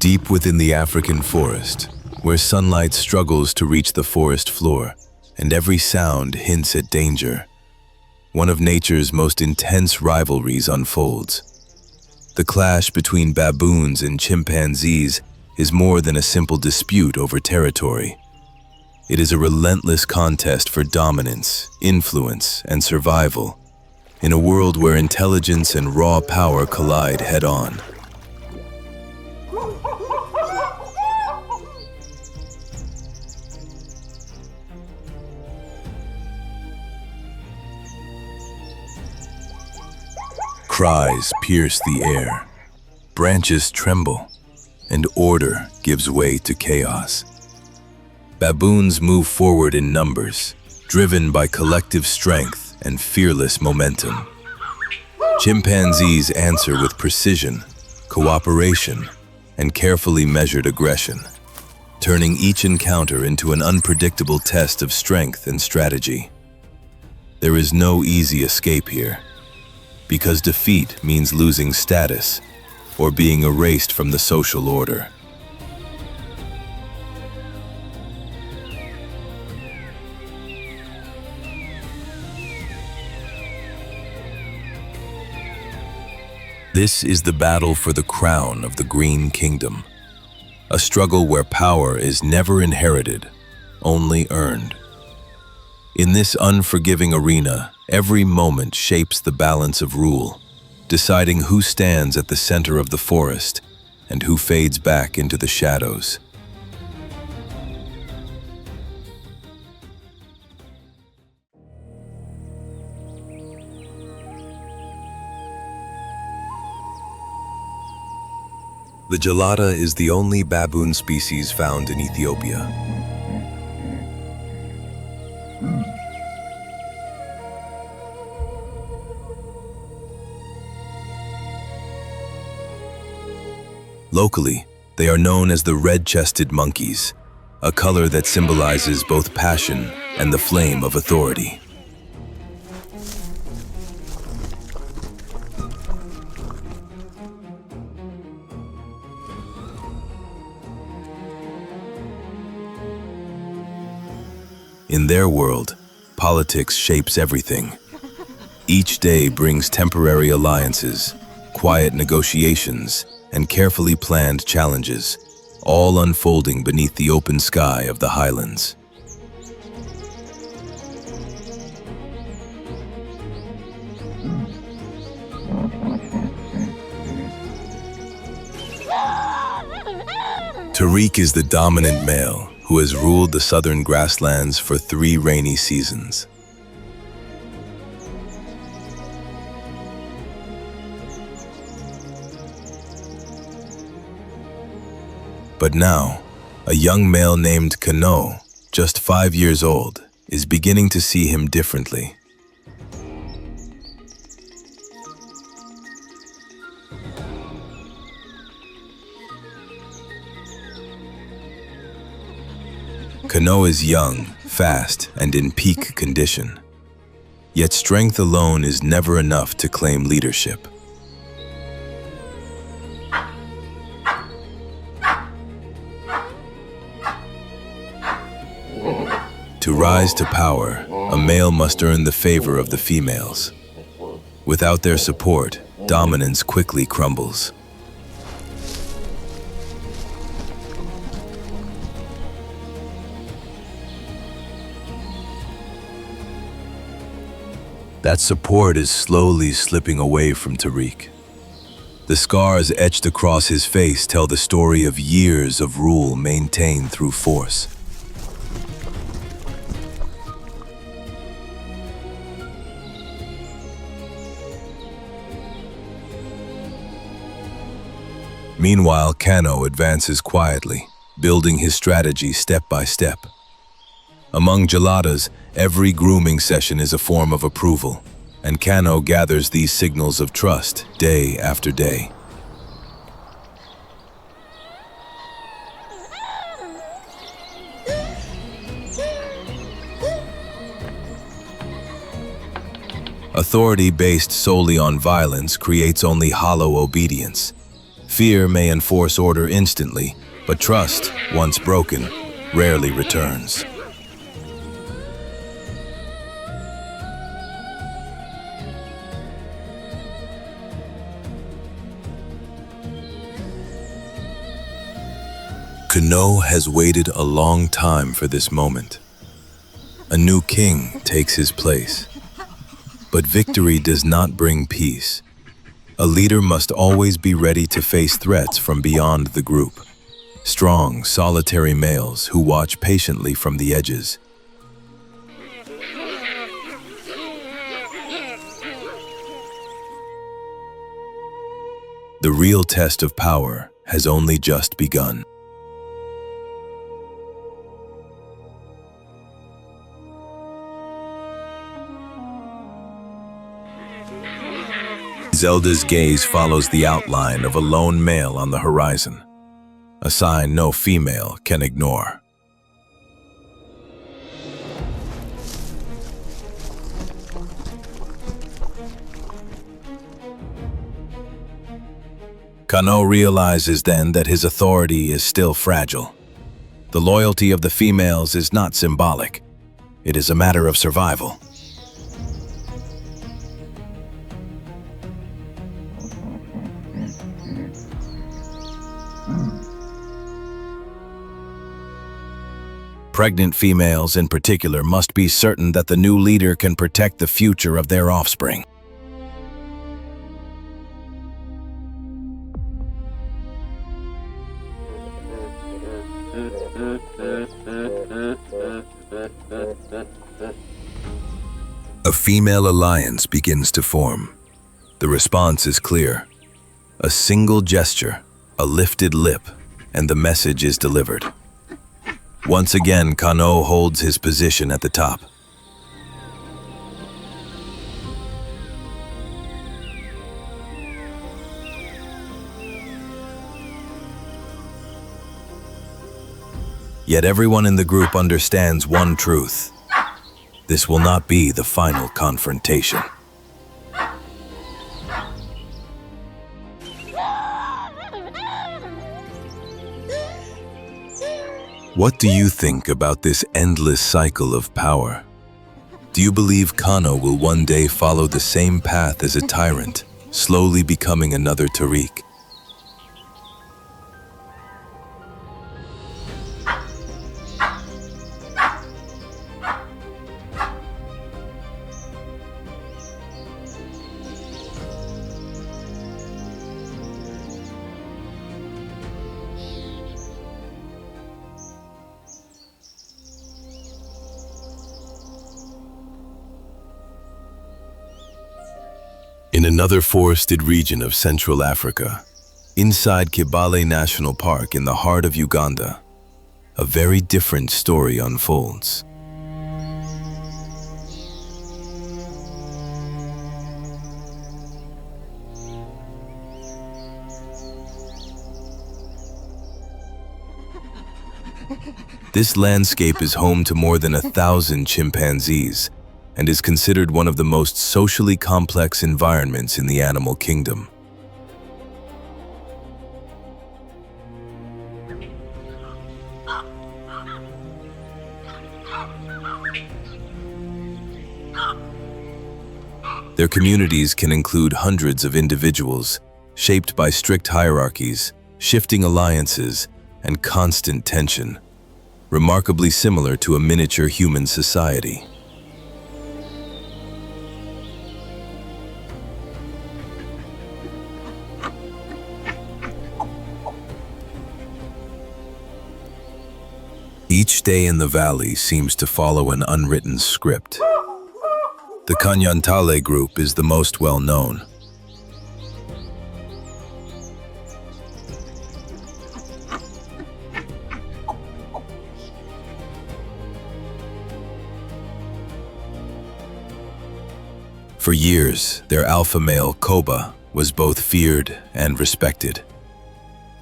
Deep within the African forest, where sunlight struggles to reach the forest floor, and every sound hints at danger, one of nature's most intense rivalries unfolds. The clash between baboons and chimpanzees is more than a simple dispute over territory. It is a relentless contest for dominance, influence, and survival, in a world where intelligence and raw power collide head-on. Cries pierce the air, branches tremble, and order gives way to chaos. Baboons move forward in numbers, driven by collective strength and fearless momentum. Chimpanzees answer with precision, cooperation, and carefully measured aggression, turning each encounter into an unpredictable test of strength and strategy. There is no easy escape here, because defeat means losing status or being erased from the social order. This is the battle for the crown of the Green Kingdom, a struggle where power is never inherited, only earned. In this unforgiving arena, every moment shapes the balance of rule, deciding who stands at the center of the forest and who fades back into the shadows. The gelada is the only baboon species found in Ethiopia. Locally, they are known as the red-chested monkeys, a color that symbolizes both passion and the flame of authority. In their world, politics shapes everything. Each day brings temporary alliances, quiet negotiations, and carefully planned challenges, all unfolding beneath the open sky of the highlands. Tariq is the dominant male who has ruled the southern grasslands for 3 rainy seasons. But now, a young male named Kano, just 5 years old, is beginning to see him differently. Kano is young, fast, and in peak condition. Yet strength alone is never enough to claim leadership. To rise to power, a male must earn the favor of the females. Without their support, dominance quickly crumbles. That support is slowly slipping away from Tariq. The scars etched across his face tell the story of years of rule maintained through force. Meanwhile, Kano advances quietly, building his strategy step by step. Among geladas, every grooming session is a form of approval, and Kano gathers these signals of trust day after day. Authority based solely on violence creates only hollow obedience. Fear may enforce order instantly, but trust, once broken, rarely returns. Kano has waited a long time for this moment. A new king takes his place. But victory does not bring peace. A leader must always be ready to face threats from beyond the group. Strong, solitary males who watch patiently from the edges. The real test of power has only just begun. Zelda's gaze follows the outline of a lone male on the horizon, a sign no female can ignore. Kano realizes then that his authority is still fragile. The loyalty of the females is not symbolic. It is a matter of survival. Pregnant females in particular must be certain that the new leader can protect the future of their offspring. A female alliance begins to form. The response is clear. A single gesture, a lifted lip, and the message is delivered. Once again, Kano holds his position at the top. Yet everyone in the group understands one truth. This will not be the final confrontation. What do you think about this endless cycle of power? Do you believe Kano will one day follow the same path as a tyrant, slowly becoming another Tariq? In another forested region of Central Africa, inside Kibale National Park in the heart of Uganda, a very different story unfolds. This landscape is home to more than 1,000 chimpanzees, and is considered one of the most socially complex environments in the animal kingdom. Their communities can include hundreds of individuals, shaped by strict hierarchies, shifting alliances, and constant tension, remarkably similar to a miniature human society. Each day in the valley seems to follow an unwritten script. The Kanyantale group is the most well-known. For years, their alpha male, Koba, was both feared and respected.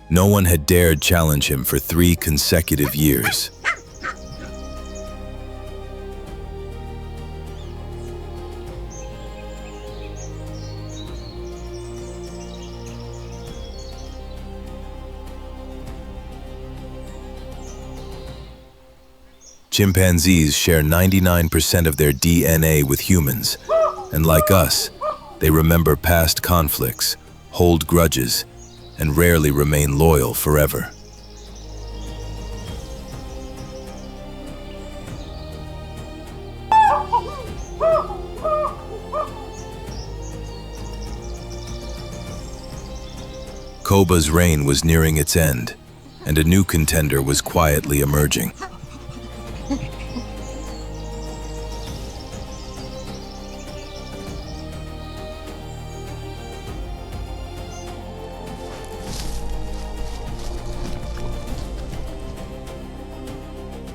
No one had dared challenge him for 3 consecutive years. Chimpanzees share 99% of their DNA with humans, and like us, they remember past conflicts, hold grudges, and rarely remain loyal forever. Koba's reign was nearing its end, and a new contender was quietly emerging.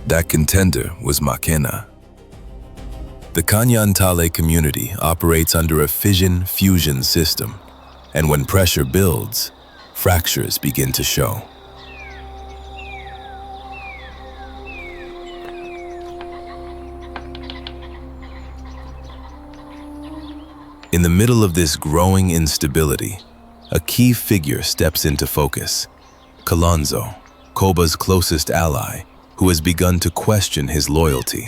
That contender was Makena. The Kanyantale community operates under a fission-fusion system, and when pressure builds, fractures begin to show. In the middle of this growing instability, a key figure steps into focus: Kalonzo, Koba's closest ally, who has begun to question his loyalty.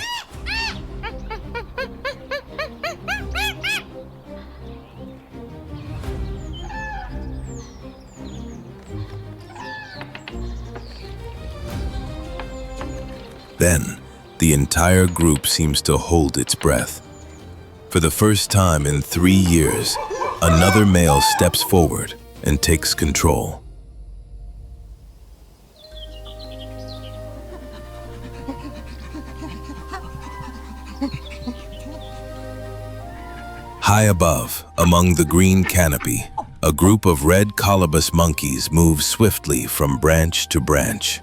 Then, the entire group seems to hold its breath. For the first time in 3 years, another male steps forward and takes control. High above, among the green canopy, a group of red colobus monkeys moves swiftly from branch to branch.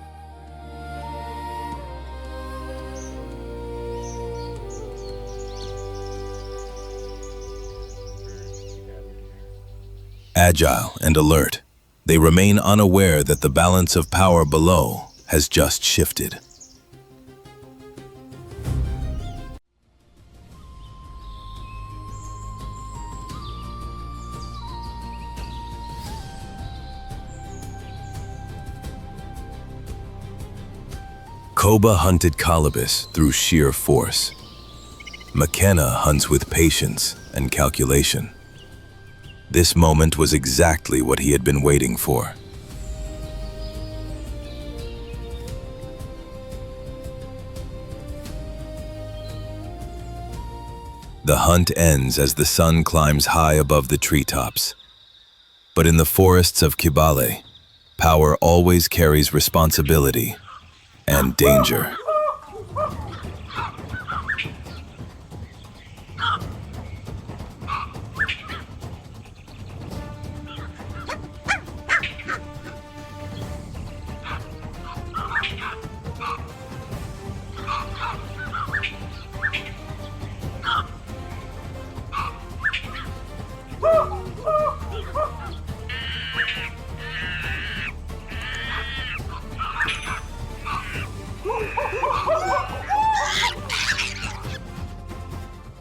Agile and alert, they remain unaware that the balance of power below has just shifted. Koba hunted colobus through sheer force. Makena hunts with patience and calculation. This moment was exactly what he had been waiting for. The hunt ends as the sun climbs high above the treetops. But in the forests of Kibale, power always carries responsibility and danger.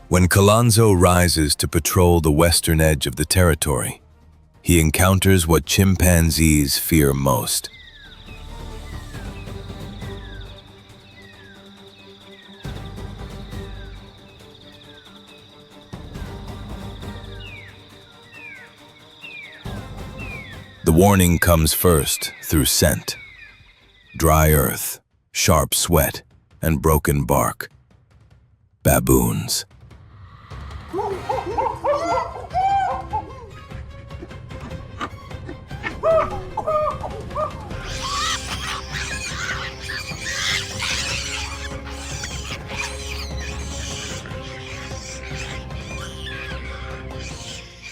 When Kalonzo rises to patrol the western edge of the territory, he encounters what chimpanzees fear most. The warning comes first through scent: dry earth, sharp sweat, and broken bark. Baboons.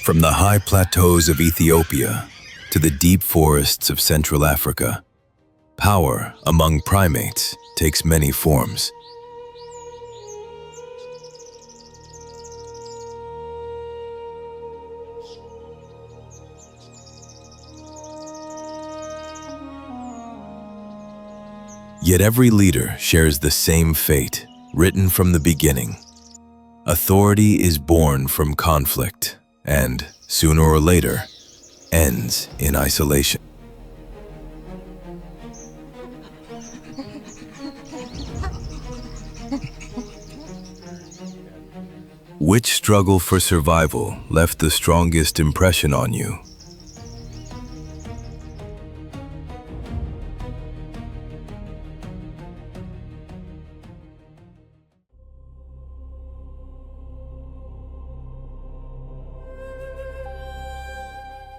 From the high plateaus of Ethiopia to the deep forests of Central Africa, power among primates takes many forms. Yet every leader shares the same fate, written from the beginning. Authority is born from conflict and, sooner or later, ends in isolation. Which struggle for survival left the strongest impression on you?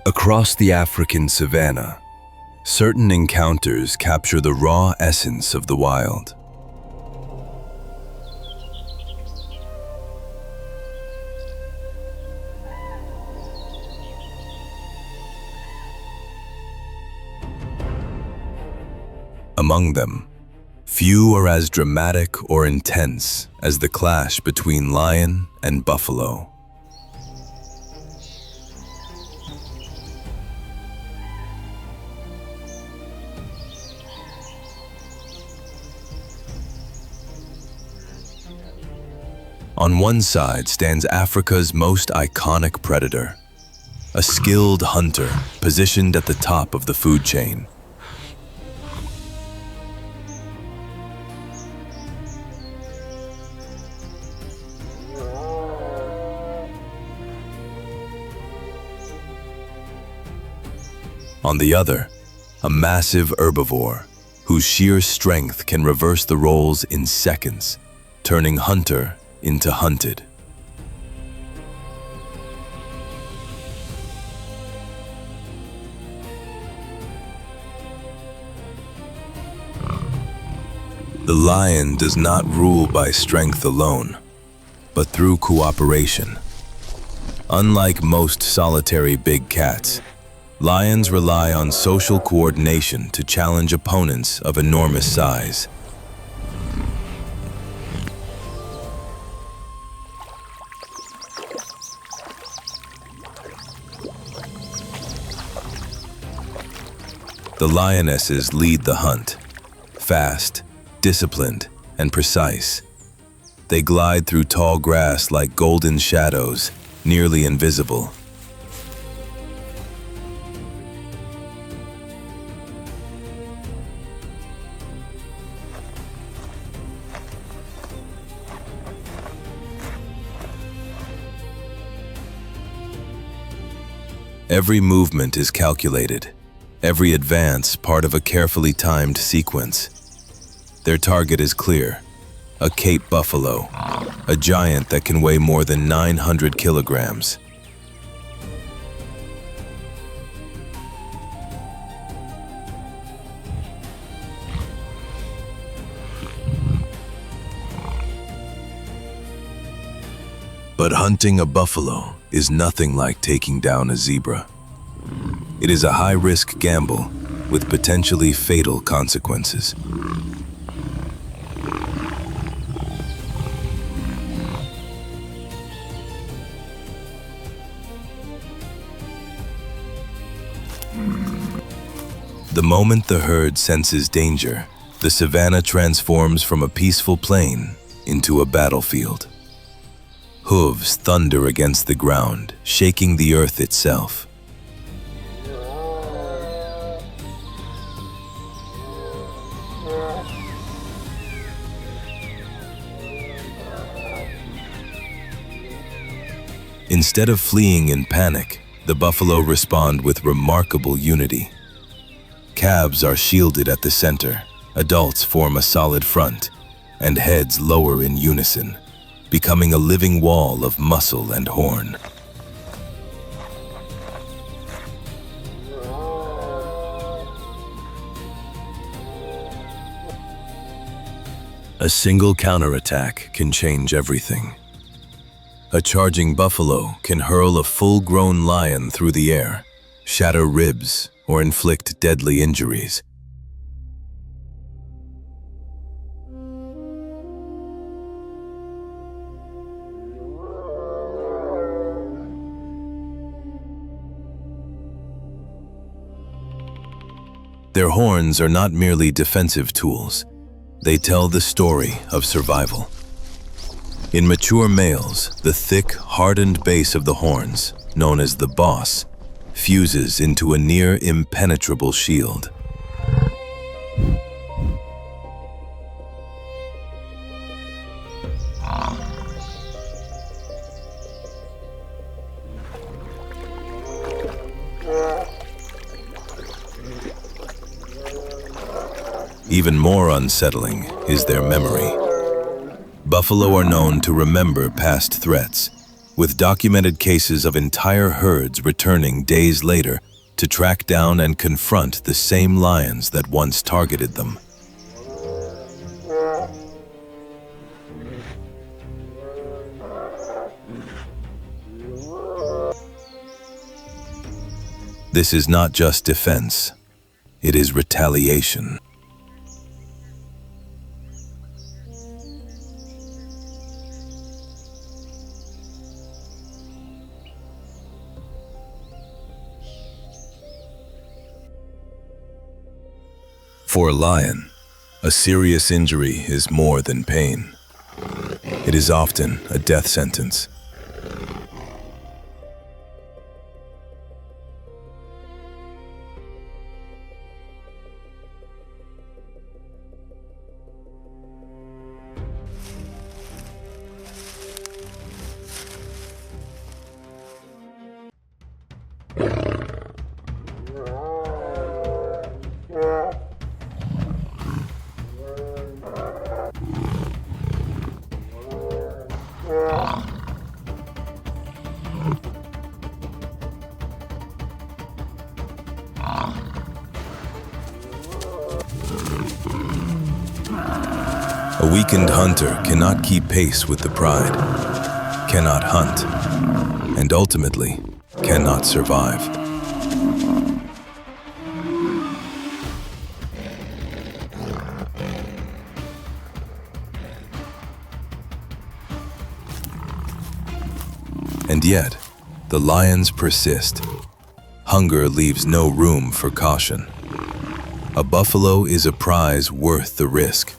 Across the African savanna, certain encounters capture the raw essence of the wild. Among them, few are as dramatic or intense as the clash between lion and buffalo. On one side stands Africa's most iconic predator, a skilled hunter positioned at the top of the food chain. On the other, a massive herbivore whose sheer strength can reverse the roles in seconds, turning hunter into hunted. The lion does not rule by strength alone, but through cooperation. Unlike most solitary big cats, lions rely on social coordination to challenge opponents of enormous size. The lionesses lead the hunt, fast, disciplined, and precise. They glide through tall grass like golden shadows, nearly invisible. Every movement is calculated, every advance part of a carefully timed sequence. Their target is clear, a Cape buffalo, a giant that can weigh more than 900 kilograms. But hunting a buffalo is nothing like taking down a zebra. It is a high-risk gamble with potentially fatal consequences. The moment the herd senses danger, the savanna transforms from a peaceful plain into a battlefield. Hooves thunder against the ground, shaking the earth itself. Instead of fleeing in panic, the buffalo respond with remarkable unity. Calves are shielded at the center, adults form a solid front, and heads lower in unison, becoming a living wall of muscle and horn. A single counterattack can change everything. A charging buffalo can hurl a full-grown lion through the air, shatter ribs, or inflict deadly injuries. Their horns are not merely defensive tools. They tell the story of survival. In mature males, the thick, hardened base of the horns, known as the boss, fuses into a near impenetrable shield. Even more unsettling is their memory. Buffalo are known to remember past threats, with documented cases of entire herds returning days later to track down and confront the same lions that once targeted them. This is not just defense, it is retaliation. For a lion, a serious injury is more than pain. It is often a death sentence. A weakened hunter cannot keep pace with the pride, cannot hunt, and ultimately cannot survive. And yet, the lions persist. Hunger leaves no room for caution. A buffalo is a prize worth the risk,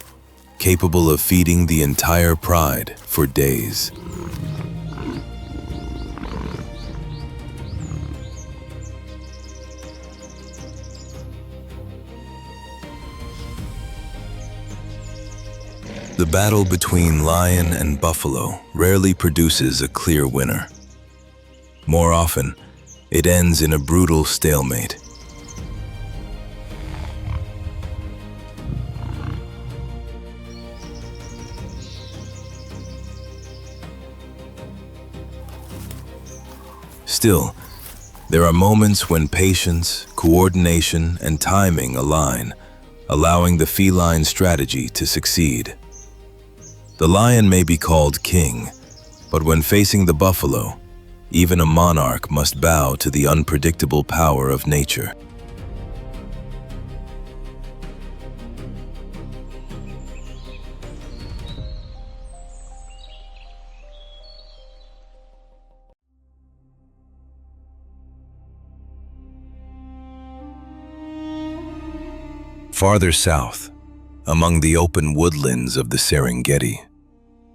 capable of feeding the entire pride for days. The battle between lion and buffalo rarely produces a clear winner. More often, it ends in a brutal stalemate. Still, there are moments when patience, coordination, and timing align, allowing the feline strategy to succeed. The lion may be called king, but when facing the buffalo, even a monarch must bow to the unpredictable power of nature. Farther south, among the open woodlands of the Serengeti,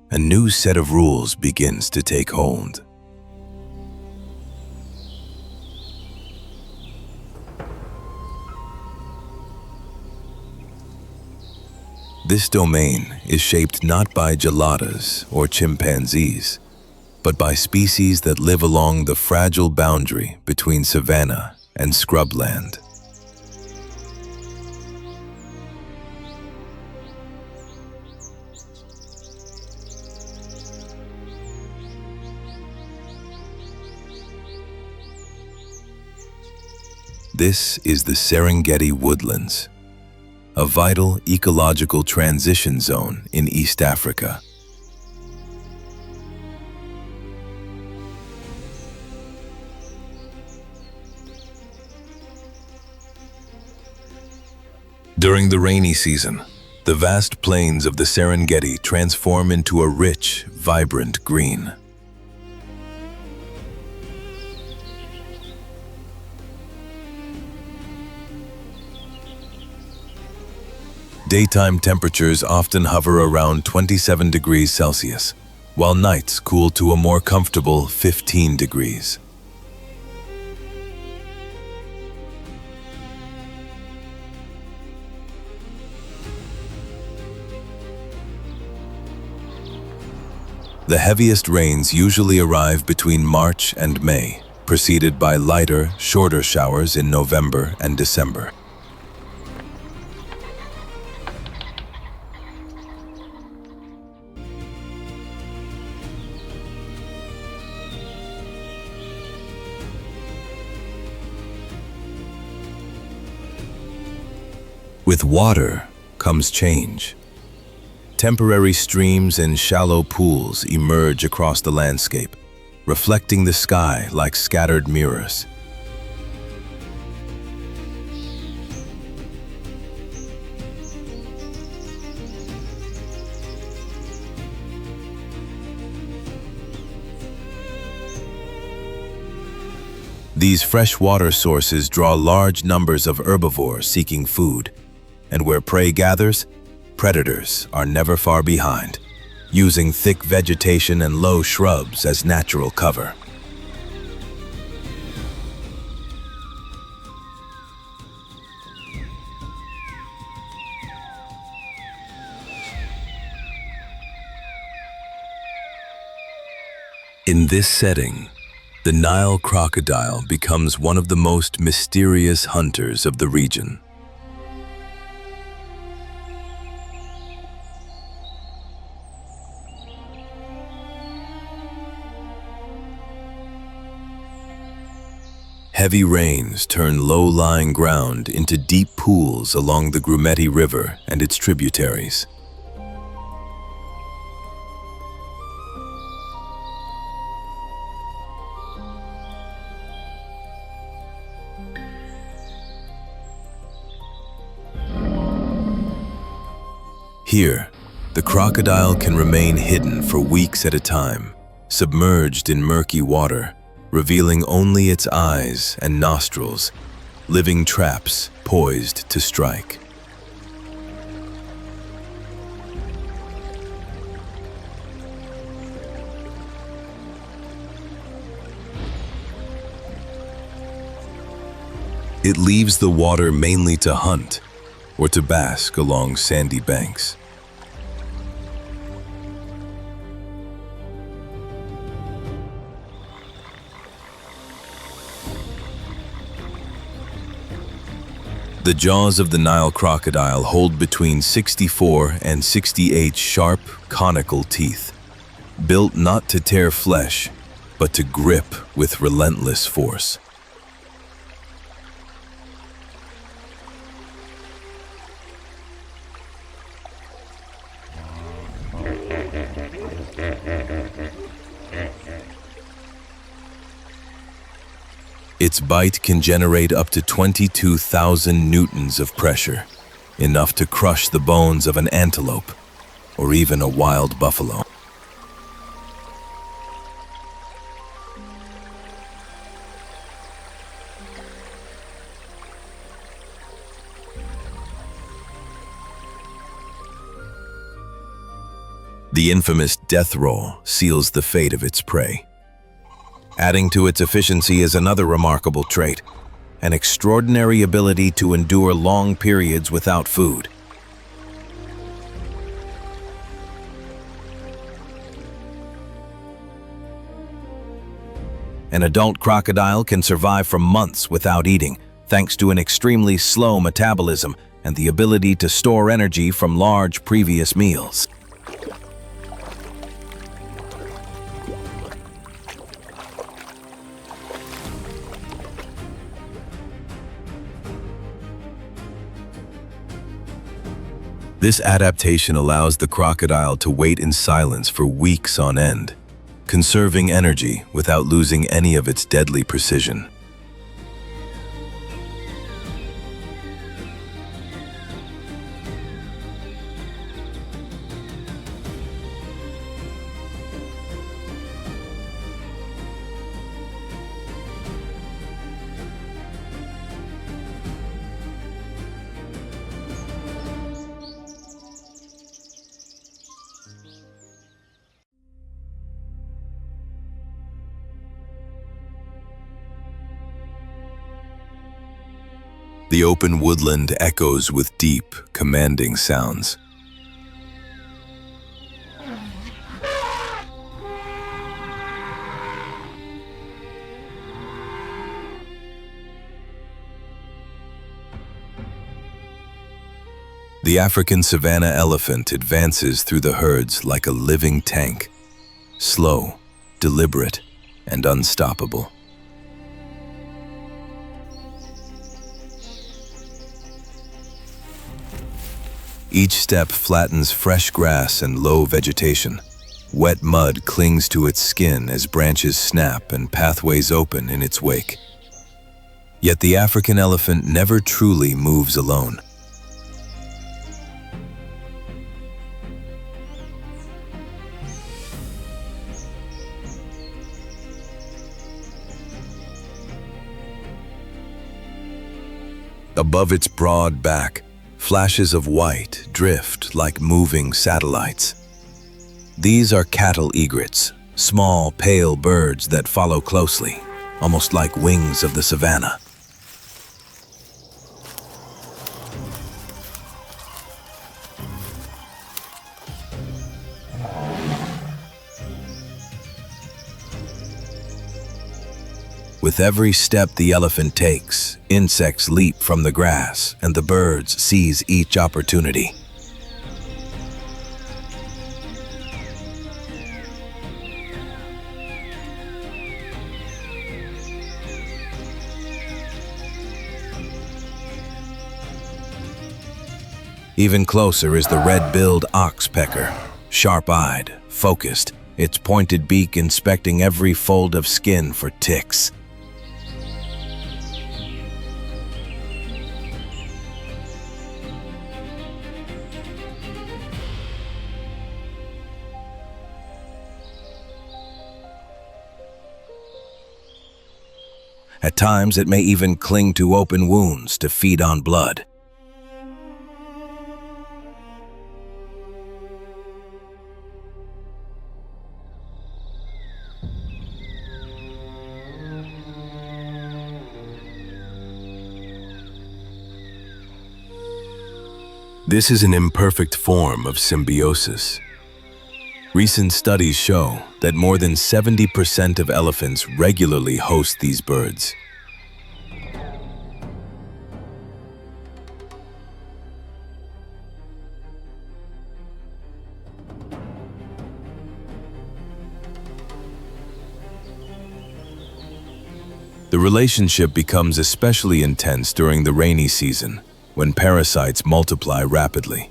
a new set of rules begins to take hold. This domain is shaped not by geladas or chimpanzees, but by species that live along the fragile boundary between savanna and scrubland. This is the Serengeti woodlands, a vital ecological transition zone in East Africa. During the rainy season, the vast plains of the Serengeti transform into a rich, vibrant green. Daytime temperatures often hover around 27 degrees Celsius, while nights cool to a more comfortable 15 degrees. The heaviest rains usually arrive between March and May, preceded by lighter, shorter showers in November and December. With water comes change. Temporary streams and shallow pools emerge across the landscape, reflecting the sky like scattered mirrors. These freshwater sources draw large numbers of herbivores seeking food, and where prey gathers, predators are never far behind, using thick vegetation and low shrubs as natural cover. In this setting, the Nile crocodile becomes one of the most mysterious hunters of the region. Heavy rains turn low-lying ground into deep pools along the Grumeti River and its tributaries. Here, the crocodile can remain hidden for weeks at a time, submerged in murky water, revealing only its eyes and nostrils, living traps poised to strike. It leaves the water mainly to hunt or to bask along sandy banks. The jaws of the Nile crocodile hold between 64 and 68 sharp, conical teeth, built not to tear flesh, but to grip with relentless force. Its bite can generate up to 22,000 newtons of pressure, enough to crush the bones of an antelope or even a wild buffalo. The infamous death roll seals the fate of its prey. Adding to its efficiency is another remarkable trait, an extraordinary ability to endure long periods without food. An adult crocodile can survive for months without eating, thanks to an extremely slow metabolism and the ability to store energy from large previous meals. This adaptation allows the crocodile to wait in silence for weeks on end, conserving energy without losing any of its deadly precision. The open woodland echoes with deep, commanding sounds. The African savanna elephant advances through the herds like a living tank, slow, deliberate, and unstoppable. Each step flattens fresh grass and low vegetation. Wet mud clings to its skin as branches snap and pathways open in its wake. Yet the African elephant never truly moves alone. Above its broad back, flashes of white drift like moving satellites. These are cattle egrets, small, pale birds that follow closely, almost like wings of the savannah. With every step the elephant takes, insects leap from the grass, and the birds seize each opportunity. Even closer is the red-billed oxpecker, sharp-eyed, focused, its pointed beak inspecting every fold of skin for ticks. At times, it may even cling to open wounds to feed on blood. This is an imperfect form of symbiosis. Recent studies show that more than 70% of elephants regularly host these birds. The relationship becomes especially intense during the rainy season, when parasites multiply rapidly.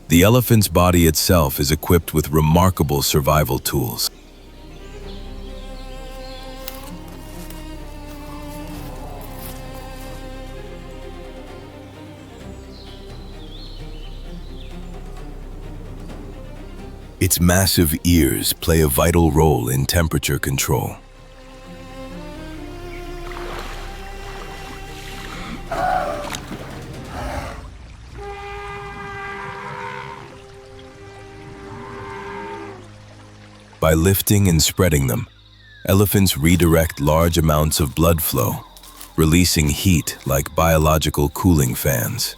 The elephant's body itself is equipped with remarkable survival tools. Its massive ears play a vital role in temperature control. By lifting and spreading them, elephants redirect large amounts of blood flow, releasing heat like biological cooling fans.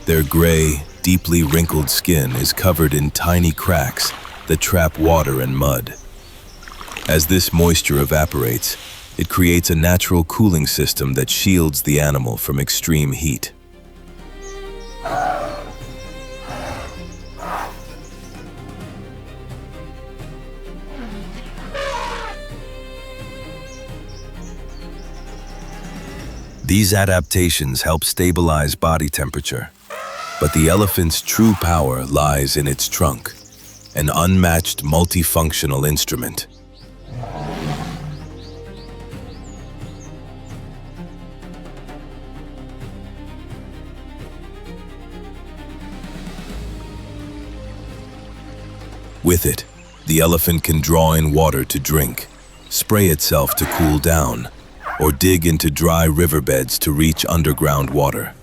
Their gray, deeply wrinkled skin is covered in tiny cracks that trap water and mud. As this moisture evaporates, it creates a natural cooling system that shields the animal from extreme heat. These adaptations help stabilize body temperature, but the elephant's true power lies in its trunk, an unmatched multifunctional instrument. With it, the elephant can draw in water to drink, spray itself to cool down, or dig into dry riverbeds to reach underground water.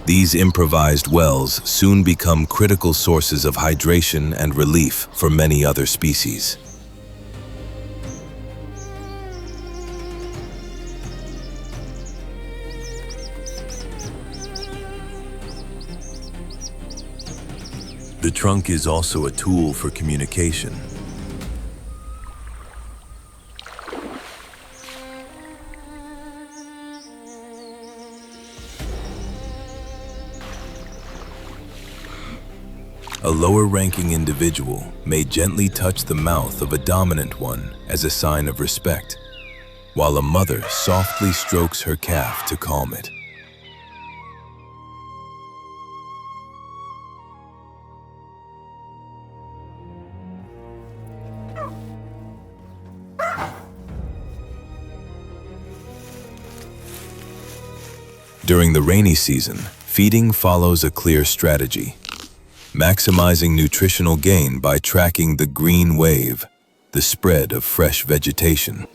These improvised wells soon become critical sources of hydration and relief for many other species. The trunk is also a tool for communication. A lower-ranking individual may gently touch the mouth of a dominant one as a sign of respect, while a mother softly strokes her calf to calm it. During the rainy season, feeding follows a clear strategy, maximizing nutritional gain by tracking the green wave, the spread of fresh vegetation.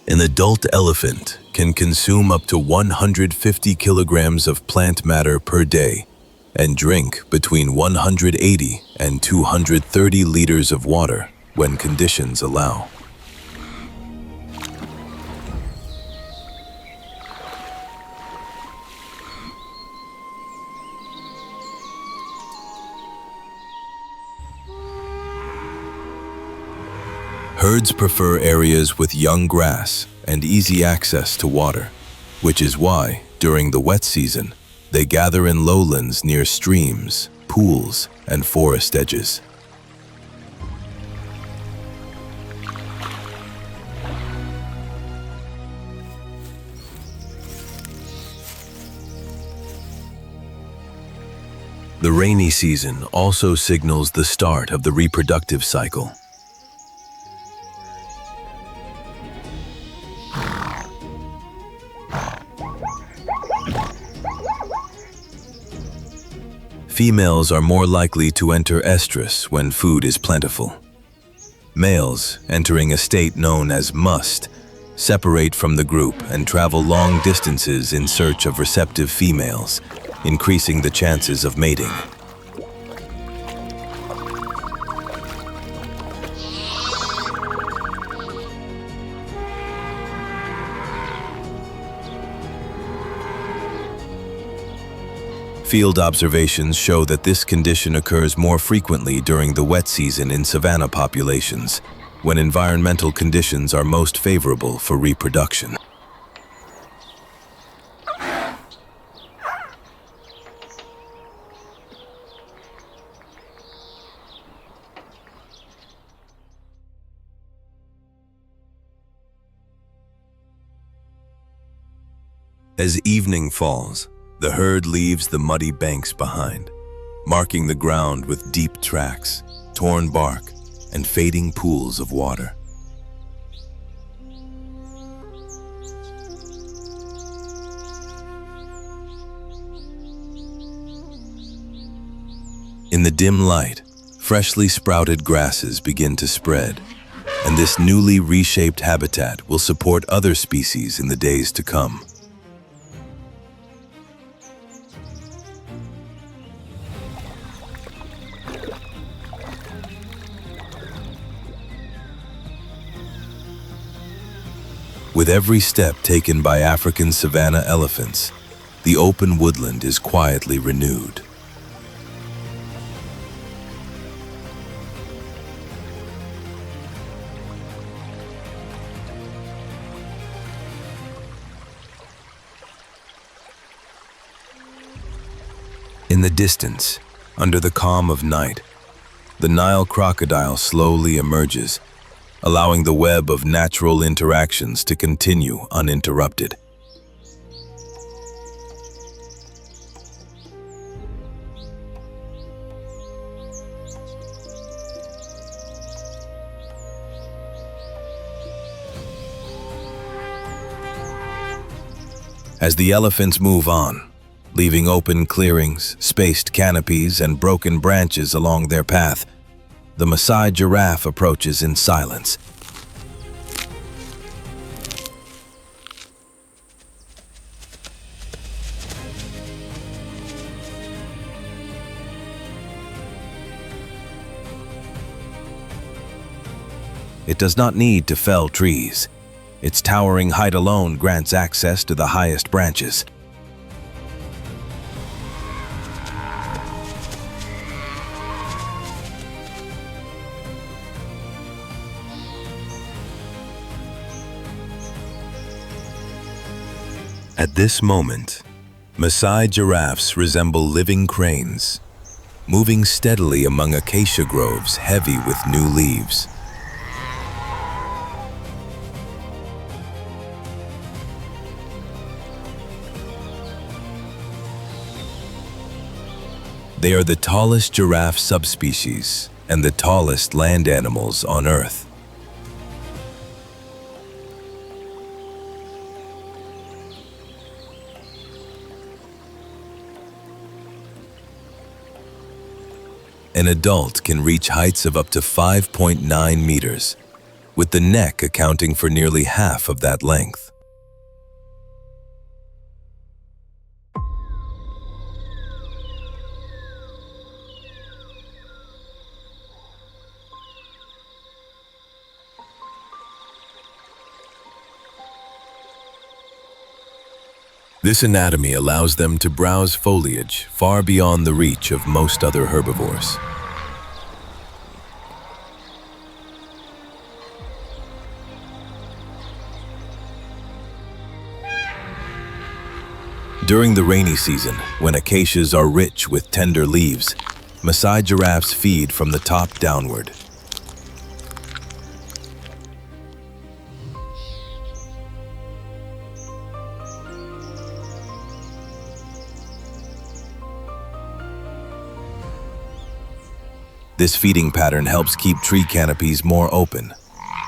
An adult elephant can consume up to 150 kilograms of plant matter per day and drink between 180 and 230 liters of water when conditions allow. Herds prefer areas with young grass and easy access to water, which is why, during the wet season, they gather in lowlands near streams, pools, and forest edges. The rainy season also signals the start of the reproductive cycle. Females are more likely to enter estrus when food is plentiful. Males, entering a state known as must, separate from the group and travel long distances in search of receptive females, increasing the chances of mating. Field observations show that this condition occurs more frequently during the wet season in savanna populations, when environmental conditions are most favorable for reproduction. As evening falls, the herd leaves the muddy banks behind, marking the ground with deep tracks, torn bark, and fading pools of water. In the dim light, freshly sprouted grasses begin to spread, and this newly reshaped habitat will support other species in the days to come. With every step taken by African savanna elephants, the open woodland is quietly renewed. In the distance, under the calm of night, the Nile crocodile slowly emerges, allowing the web of natural interactions to continue uninterrupted. As the elephants move on, leaving open clearings, spaced canopies, and broken branches along their path, the Maasai giraffe approaches in silence. It does not need to fell trees. Its towering height alone grants access to the highest branches. At this moment, Maasai giraffes resemble living cranes, moving steadily among acacia groves heavy with new leaves. They are the tallest giraffe subspecies and the tallest land animals on Earth. An adult can reach heights of up to 5.9 meters, with the neck accounting for nearly half of that length. This anatomy allows them to browse foliage far beyond the reach of most other herbivores. During the rainy season, when acacias are rich with tender leaves, Maasai giraffes feed from the top downward. This feeding pattern helps keep tree canopies more open,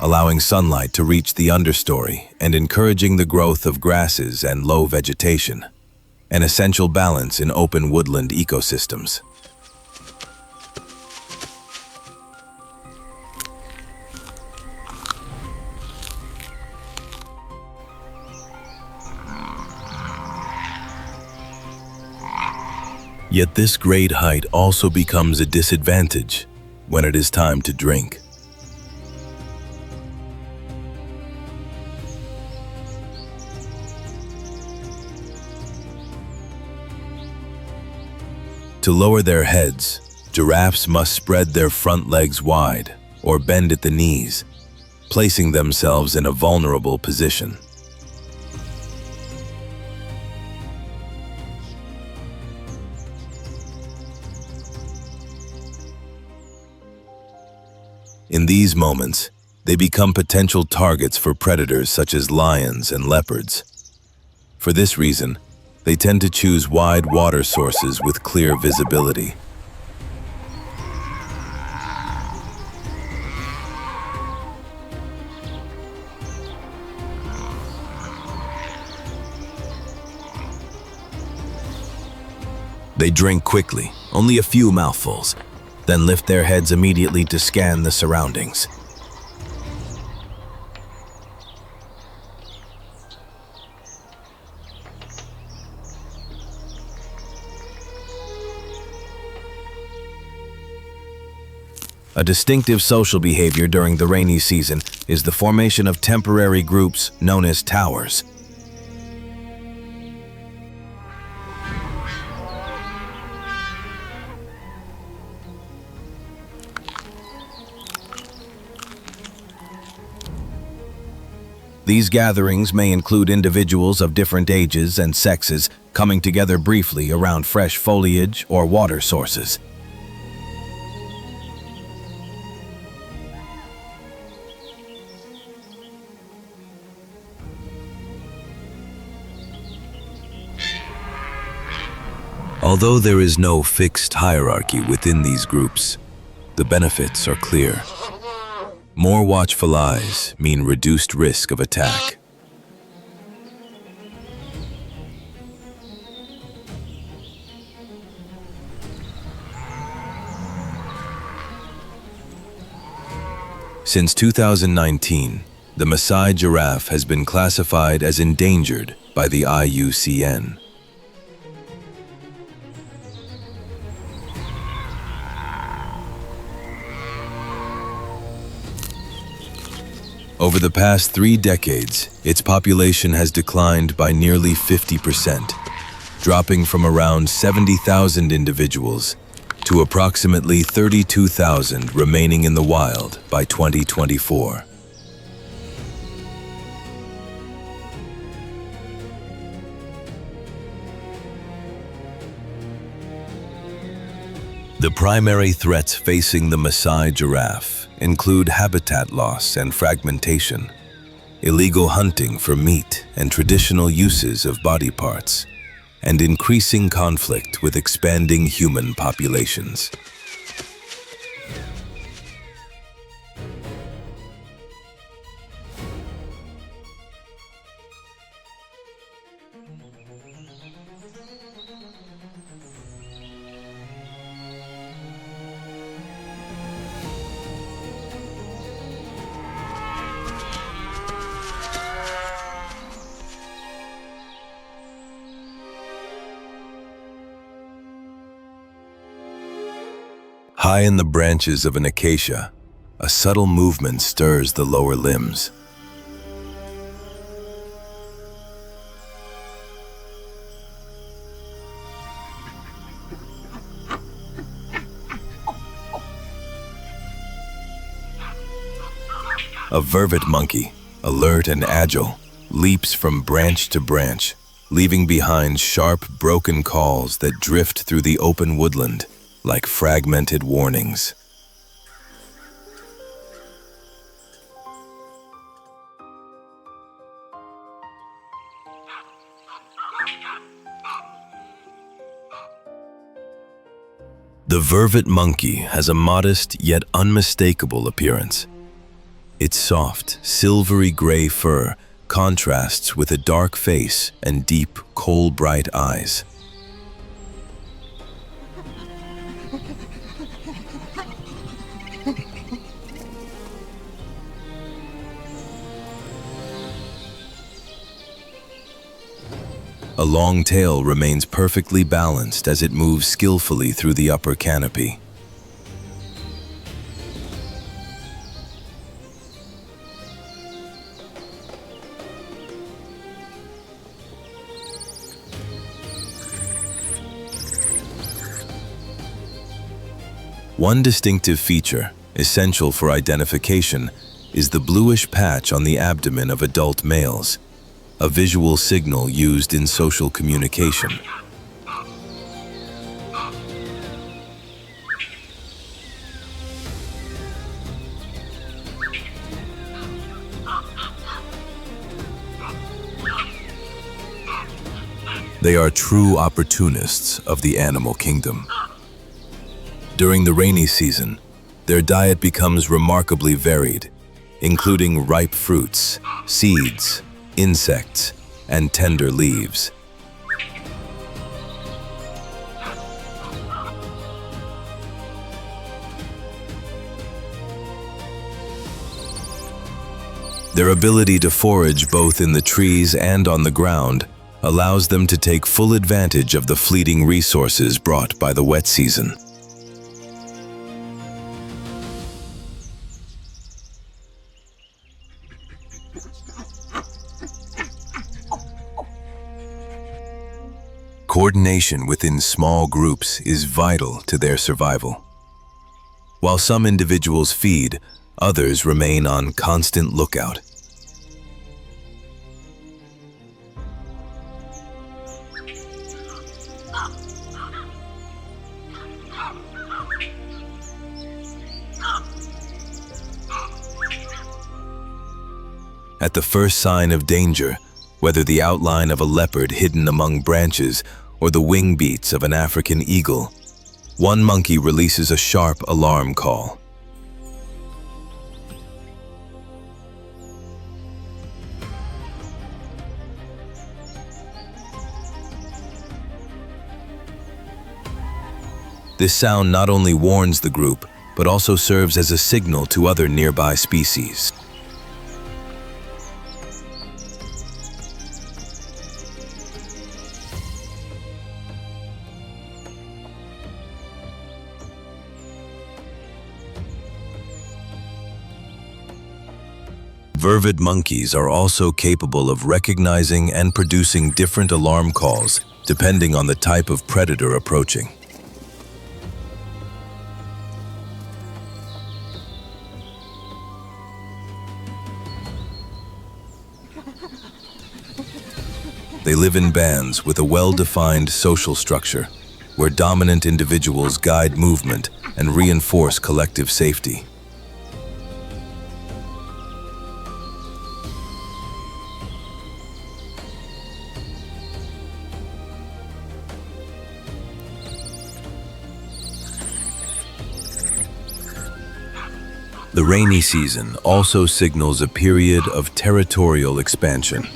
allowing sunlight to reach the understory and encouraging the growth of grasses and low vegetation, an essential balance in open woodland ecosystems. Yet this great height also becomes a disadvantage when it is time to drink. To lower their heads, giraffes must spread their front legs wide or bend at the knees, placing themselves in a vulnerable position. In these moments, they become potential targets for predators such as lions and leopards. For this reason, they tend to choose wide water sources with clear visibility. They drink quickly, only a few mouthfuls, then lift their heads immediately to scan the surroundings. A distinctive social behavior during the rainy season is the formation of temporary groups known as towers. These gatherings may include individuals of different ages and sexes coming together briefly around fresh foliage or water sources. Although there is no fixed hierarchy within these groups, the benefits are clear. More watchful eyes mean reduced risk of attack. Since 2019, the Maasai giraffe has been classified as endangered by the IUCN. Over the past 3 decades, its population has declined by nearly 50%, dropping from around 70,000 individuals to approximately 32,000 remaining in the wild by 2024. The primary threats facing the Maasai giraffe include habitat loss and fragmentation, illegal hunting for meat and traditional uses of body parts, and increasing conflict with expanding human populations. High in the branches of an acacia, a subtle movement stirs the lower limbs. A vervet monkey, alert and agile, leaps from branch to branch, leaving behind sharp, broken calls that drift through the open woodland like fragmented warnings. The vervet monkey has a modest yet unmistakable appearance. Its soft, silvery gray fur contrasts with a dark face and deep, coal-bright eyes. A long tail remains perfectly balanced as it moves skillfully through the upper canopy. One distinctive feature, essential for identification, is the bluish patch on the abdomen of adult males, a visual signal used in social communication. They are true opportunists of the animal kingdom. During the rainy season, their diet becomes remarkably varied, including ripe fruits, seeds, insects, and tender leaves. Their ability to forage both in the trees and on the ground allows them to take full advantage of the fleeting resources brought by the wet season. Coordination within small groups is vital to their survival. While some individuals feed, others remain on constant lookout. At the first sign of danger, whether the outline of a leopard hidden among branches or the wing beats of an African eagle, one monkey releases a sharp alarm call. This sound not only warns the group, but also serves as a signal to other nearby species. Vervet monkeys are also capable of recognizing and producing different alarm calls depending on the type of predator approaching. They live in bands with a well-defined social structure, where dominant individuals guide movement and reinforce collective safety. The rainy season also signals a period of territorial expansion.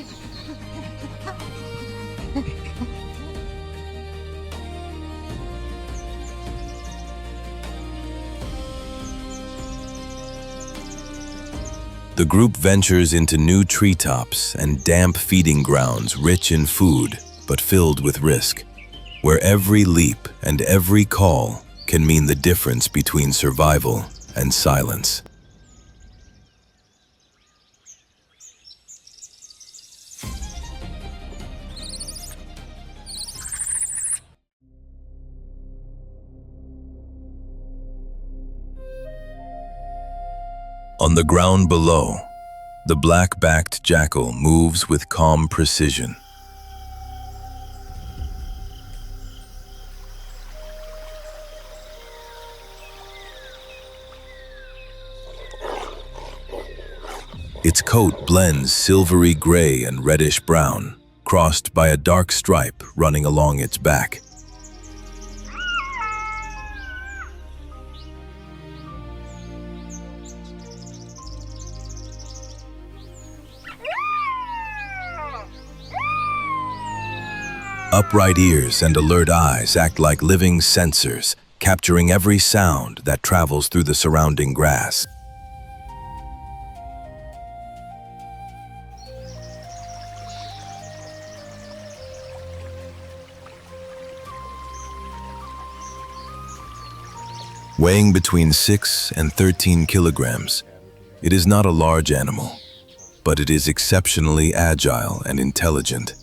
The group ventures into new treetops and damp feeding grounds rich in food but filled with risk, where every leap and every call can mean the difference between survival and silence. On the ground below, the black-backed jackal moves with calm precision. Its coat blends silvery gray and reddish brown, crossed by a dark stripe running along its back. Upright ears and alert eyes act like living sensors, capturing every sound that travels through the surrounding grass. Weighing between 6 and 13 kilograms, it is not a large animal, but it is exceptionally agile and intelligent.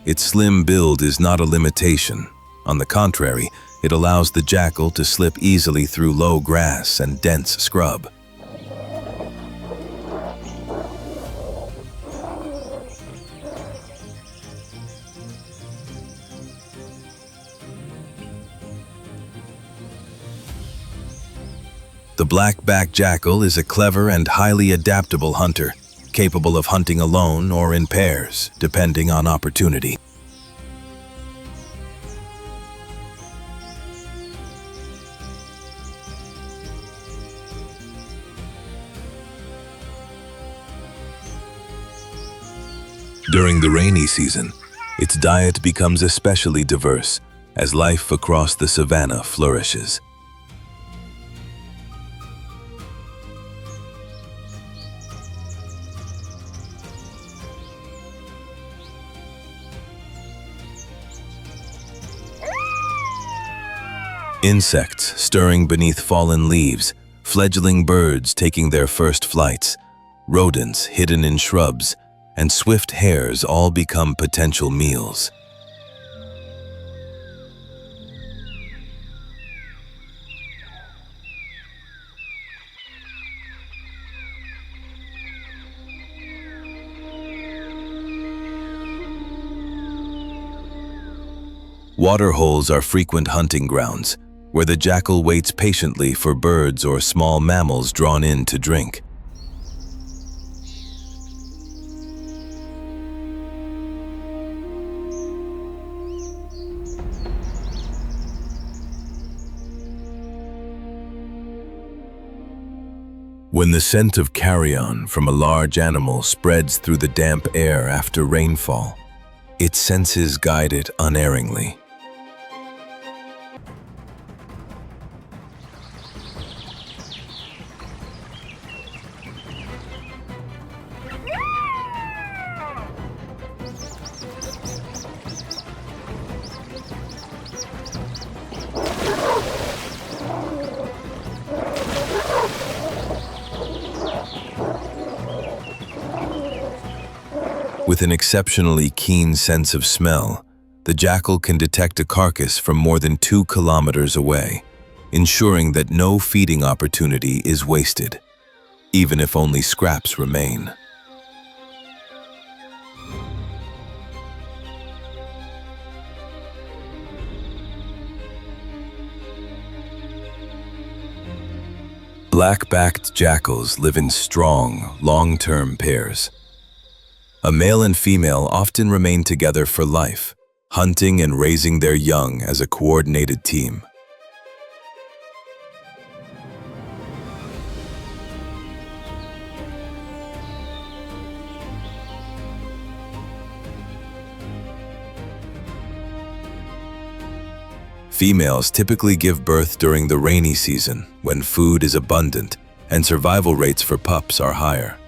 Its slim build is not a limitation. On the contrary, it allows the jackal to slip easily through low grass and dense scrub. The black-backed jackal is a clever and highly adaptable hunter, capable of hunting alone or in pairs, depending on opportunity. During the rainy season, its diet becomes especially diverse as life across the savanna flourishes. Insects stirring beneath fallen leaves, fledgling birds taking their first flights, rodents hidden in shrubs, and swift hares all become potential meals. Waterholes are frequent hunting grounds, where the jackal waits patiently for birds or small mammals drawn in to drink. When the scent of carrion from a large animal spreads through the damp air after rainfall, its senses guide it unerringly. With an exceptionally keen sense of smell, the jackal can detect a carcass from more than 2 kilometers away, ensuring that no feeding opportunity is wasted, even if only scraps remain. Black-backed jackals live in strong, long-term pairs. A male and female often remain together for life, hunting and raising their young as a coordinated team. Females typically give birth during the rainy season when food is abundant and survival rates for pups are higher.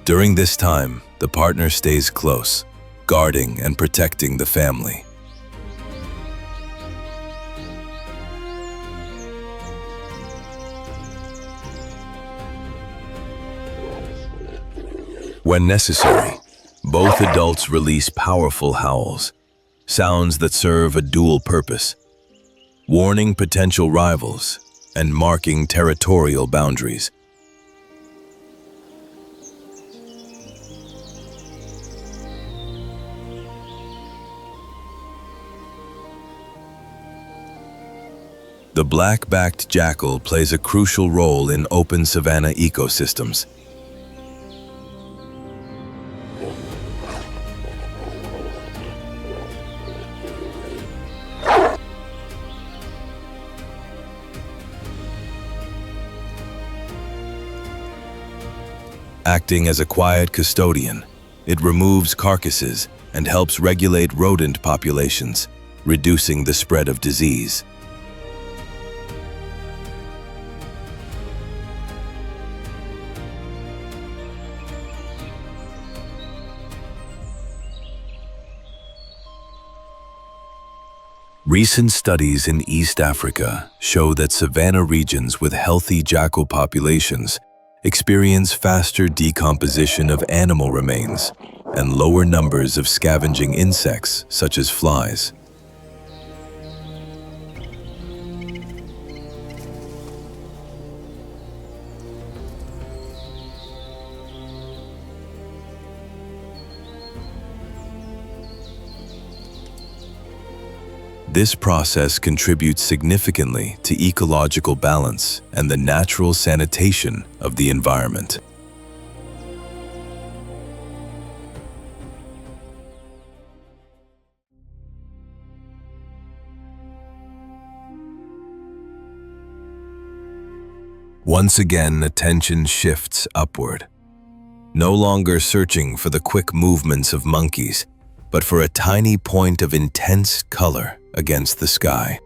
During this time, the partner stays close, guarding and protecting the family. When necessary, both adults release powerful howls, sounds that serve a dual purpose: warning potential rivals and marking territorial boundaries. The black-backed jackal plays a crucial role in open savanna ecosystems. Acting as a quiet custodian, it removes carcasses and helps regulate rodent populations, reducing the spread of disease. Recent studies in East Africa show that savanna regions with healthy jackal populations experience faster decomposition of animal remains and lower numbers of scavenging insects such as flies. This process contributes significantly to ecological balance and the natural sanitation of the environment. Once again, attention shifts upward. No longer searching for the quick movements of monkeys, but for a tiny point of intense color against the sky.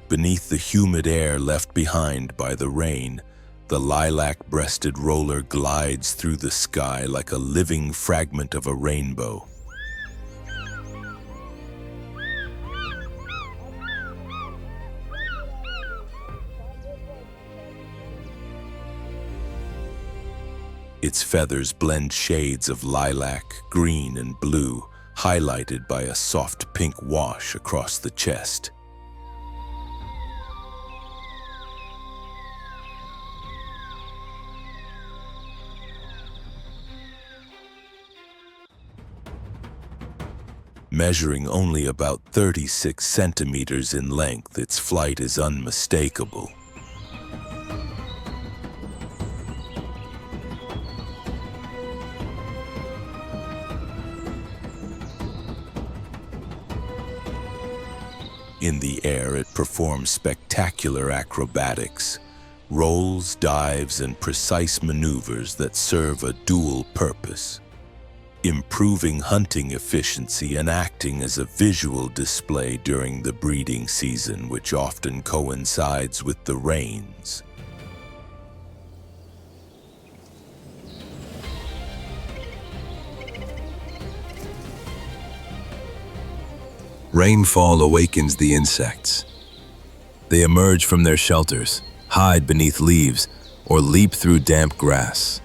Beneath the humid air left behind by the rain, the lilac-breasted roller glides through the sky like a living fragment of a rainbow. Its feathers blend shades of lilac, green, and blue, highlighted by a soft pink wash across the chest. Measuring only about 36 centimeters in length, its flight is unmistakable. In the air, it performs spectacular acrobatics, rolls, dives, and precise maneuvers that serve a dual purpose: improving hunting efficiency and acting as a visual display during the breeding season, which often coincides with the rains. Rainfall awakens the insects. They emerge from their shelters, hide beneath leaves, or leap through damp grass.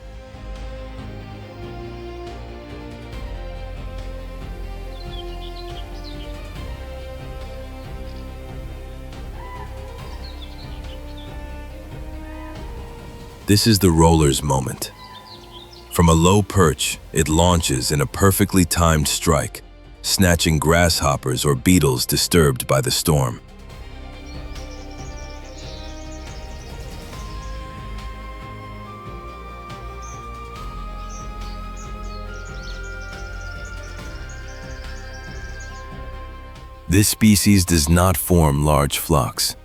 This is the roller's moment. From a low perch, it launches in a perfectly timed strike, snatching grasshoppers or beetles disturbed by the storm. This species does not form large flocks.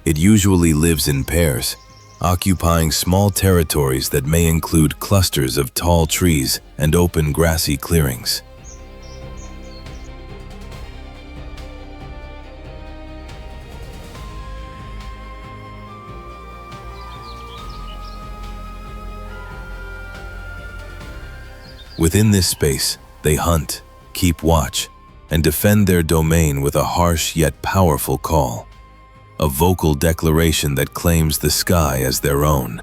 It usually lives in pairs, occupying small territories that may include clusters of tall trees and open grassy clearings. Within this space, they hunt, keep watch, and defend their domain with a harsh yet powerful call, a vocal declaration that claims the sky as their own.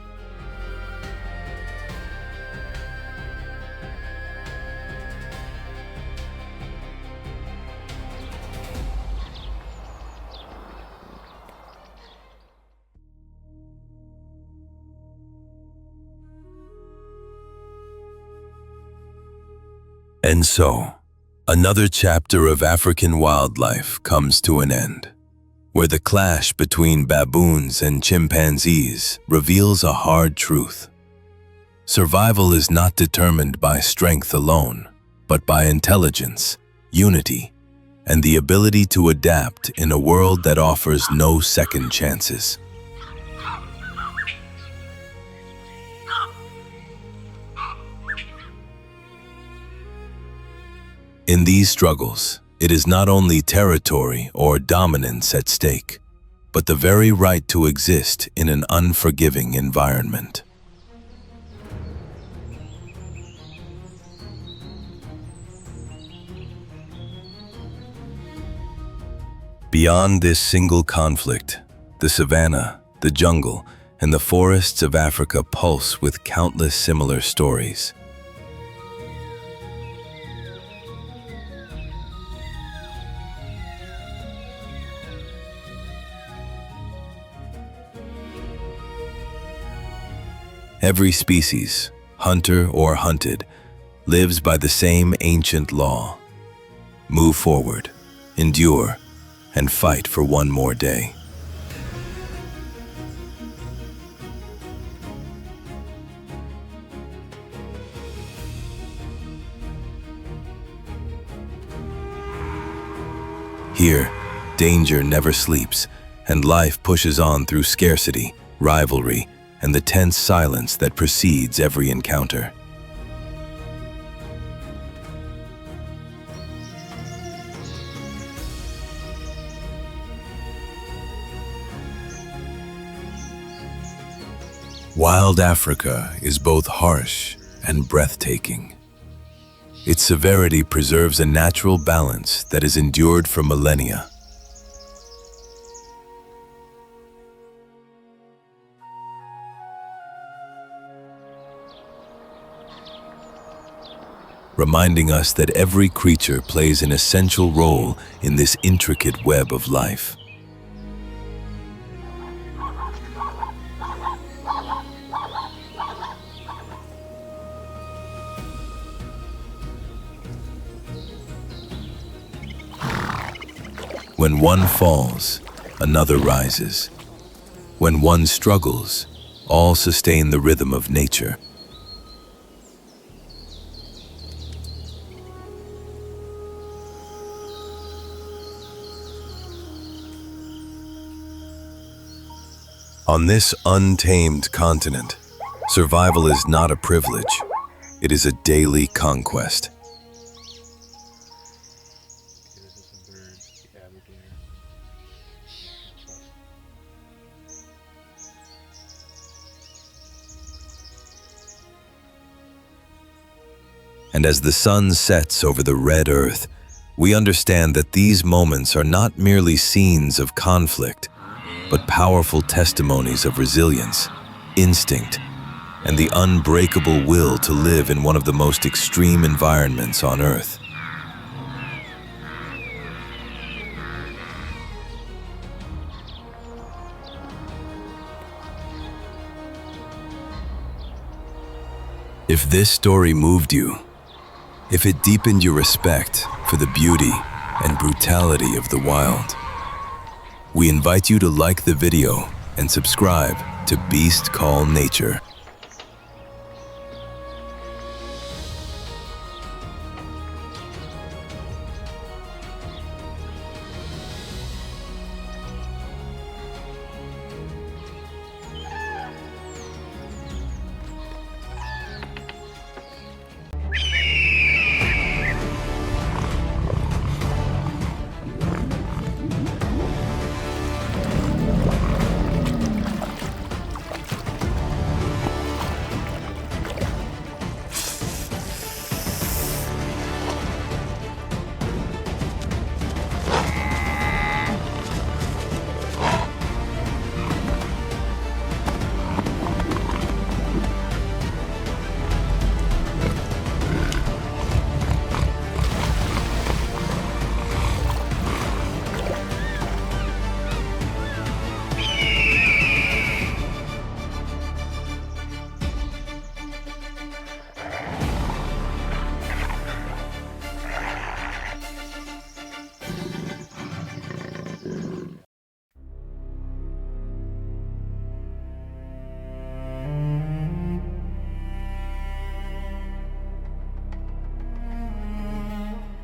And so, another chapter of African wildlife comes to an end, where the clash between baboons and chimpanzees reveals a hard truth. Survival is not determined by strength alone, but by intelligence, unity, and the ability to adapt in a world that offers no second chances. In these struggles, it is not only territory or dominance at stake, but the very right to exist in an unforgiving environment. Beyond this single conflict, the savanna, the jungle, and the forests of Africa pulse with countless similar stories. Every species, hunter or hunted, lives by the same ancient law. Move forward, endure, and fight for one more day. Here, danger never sleeps, and life pushes on through scarcity, rivalry, and the tense silence that precedes every encounter. Wild Africa is both harsh and breathtaking. Its severity preserves a natural balance that has endured for millennia. Reminding us that every creature plays an essential role in this intricate web of life. When one falls, another rises. When one struggles, all sustain the rhythm of nature. On this untamed continent, survival is not a privilege, it is a daily conquest. And as the sun sets over the red earth, we understand that these moments are not merely scenes of conflict, but powerful testimonies of resilience, instinct, and the unbreakable will to live in one of the most extreme environments on Earth. If this story moved you, if it deepened your respect for the beauty and brutality of the wild, we invite you to like the video and subscribe to Beast Call Nature.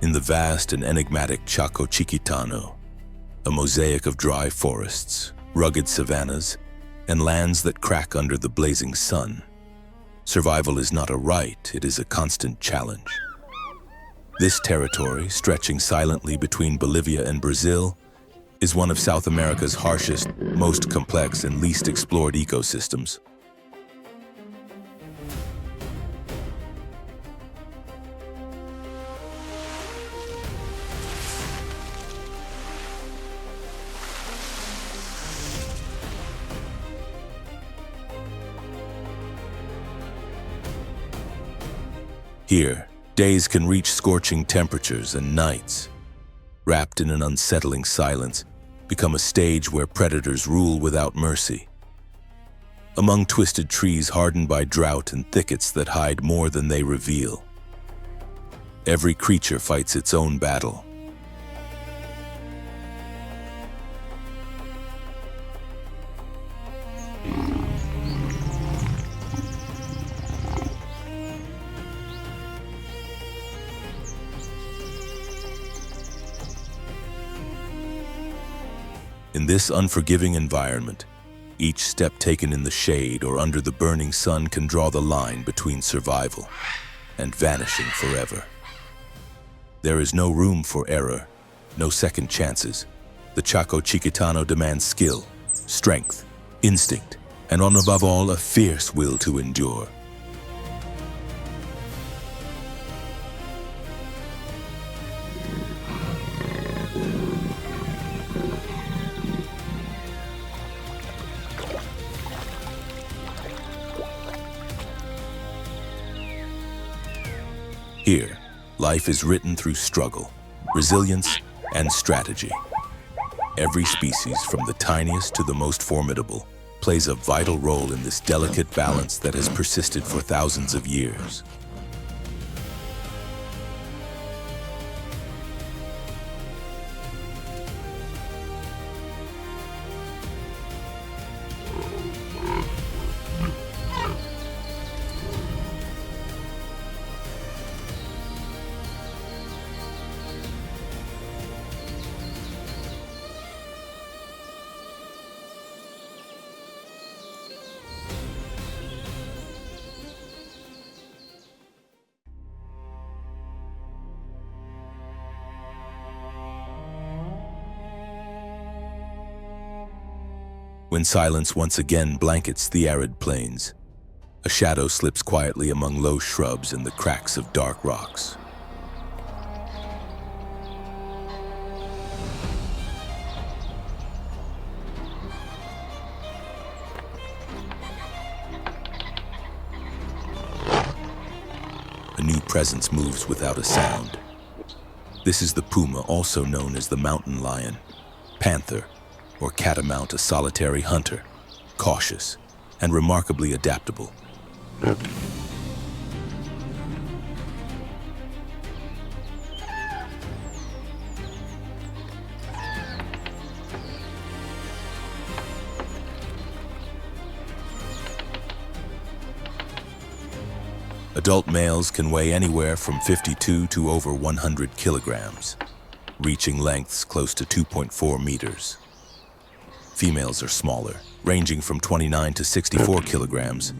In the vast and enigmatic Chaco Chiquitano, a mosaic of dry forests, rugged savannas, and lands that crack under the blazing sun, survival is not a right, it is a constant challenge. This territory, stretching silently between Bolivia and Brazil, is one of South America's harshest, most complex, and least explored ecosystems. Here, days can reach scorching temperatures and nights, wrapped in an unsettling silence, become a stage where predators rule without mercy. Among twisted trees hardened by drought and thickets that hide more than they reveal, every creature fights its own battle. In this unforgiving environment, each step taken in the shade or under the burning sun can draw the line between survival and vanishing forever. There is no room for error, no second chances. The Chaco Chiquitano demands skill, strength, instinct, and above all, a fierce will to endure. Here, life is written through struggle, resilience, and strategy. Every species, from the tiniest to the most formidable, plays a vital role in this delicate balance that has persisted for thousands of years. When silence once again blankets the arid plains, a shadow slips quietly among low shrubs and the cracks of dark rocks. a new presence moves without a sound. This is the puma, also known as the mountain lion, panther, or catamount, a solitary hunter, cautious and remarkably adaptable. Adult males can weigh anywhere from 52 to over 100 kilograms, reaching lengths close to 2.4 meters. Females are smaller, ranging from 29 to 64 kilograms.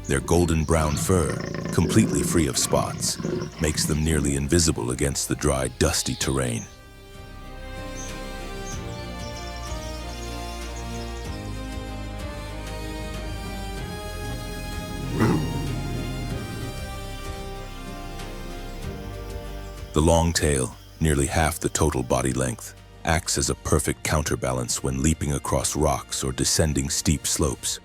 Their golden brown fur, completely free of spots, makes them nearly invisible against the dry, dusty terrain. The long tail, nearly half the total body length, acts as a perfect counterbalance when leaping across rocks or descending steep slopes.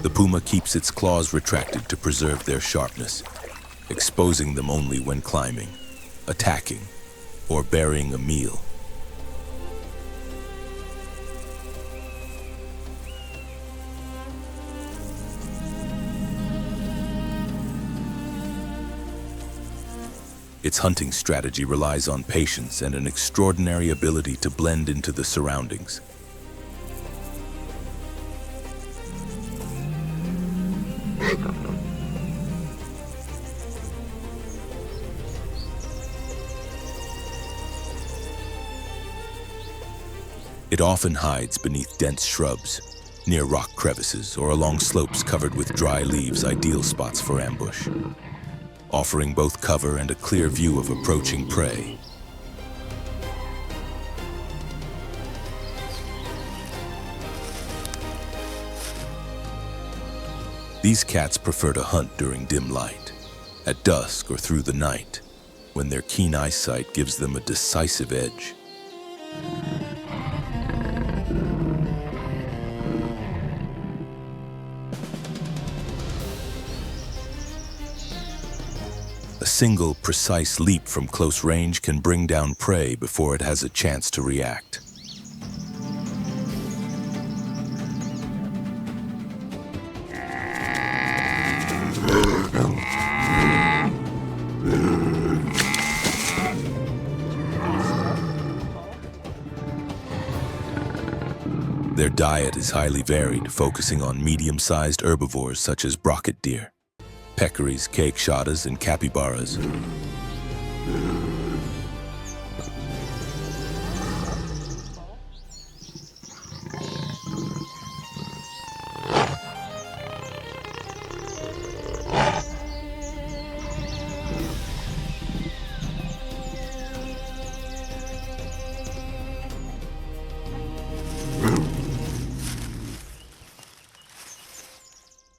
The puma keeps its claws retracted to preserve their sharpness, exposing them only when climbing, attacking, or burying a meal. Its hunting strategy relies on patience and an extraordinary ability to blend into the surroundings. It often hides beneath dense shrubs, near rock crevices, or along slopes covered with dry leaves, ideal spots for ambush, offering both cover and a clear view of approaching prey. These cats prefer to hunt during dim light, at dusk or through the night, when their keen eyesight gives them a decisive edge. A single, precise leap from close range can bring down prey before it has a chance to react. Their diet is highly varied, focusing on medium-sized herbivores such as brocket deer, peccaries, cakeshotas, and capybaras.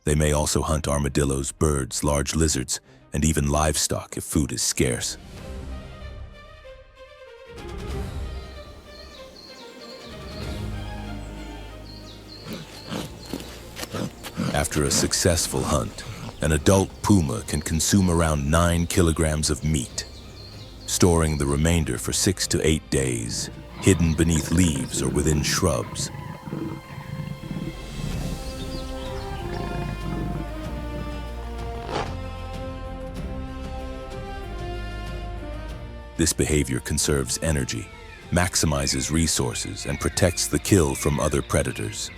They may also hunt armadillos, birds, large lizards, and even livestock if food is scarce. After a successful hunt, an adult puma can consume around 9 kilograms of meat, storing the remainder for 6 to 8 days, hidden beneath leaves or within shrubs. This behavior conserves energy, maximizes resources, and protects the kill from other predators.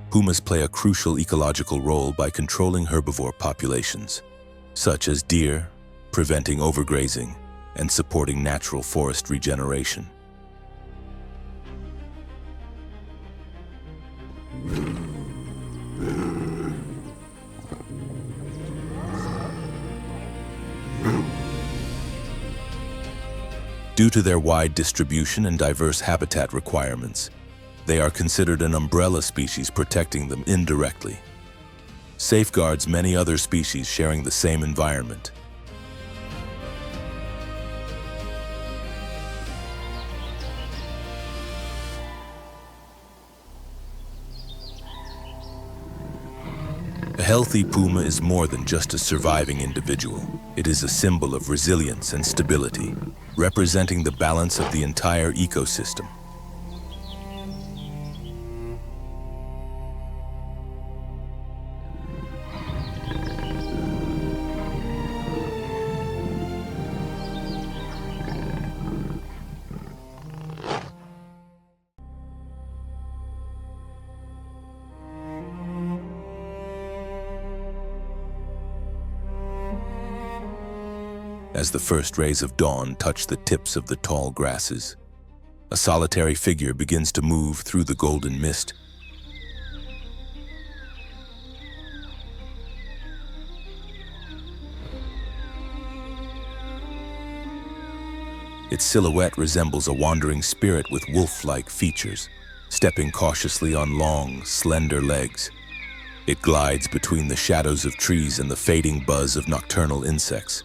Pumas play a crucial ecological role by controlling herbivore populations, such as deer, preventing overgrazing, and supporting natural forest regeneration. Due to their wide distribution and diverse habitat requirements, they are considered an umbrella species, protecting them indirectly. Safeguards many other species sharing the same environment. A healthy puma is more than just a surviving individual. It is a symbol of resilience and stability, representing the balance of the entire ecosystem. As the first rays of dawn touch the tips of the tall grasses, a solitary figure begins to move through the golden mist. Its silhouette resembles a wandering spirit with wolf-like features, stepping cautiously on long, slender legs. It glides between the shadows of trees and the fading buzz of nocturnal insects.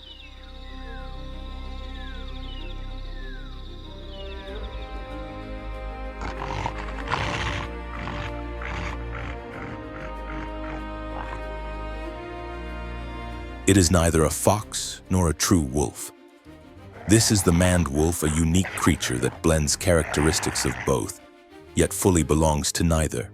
It is neither a fox nor a true wolf. This is the maned wolf, a unique creature that blends characteristics of both, yet fully belongs to neither.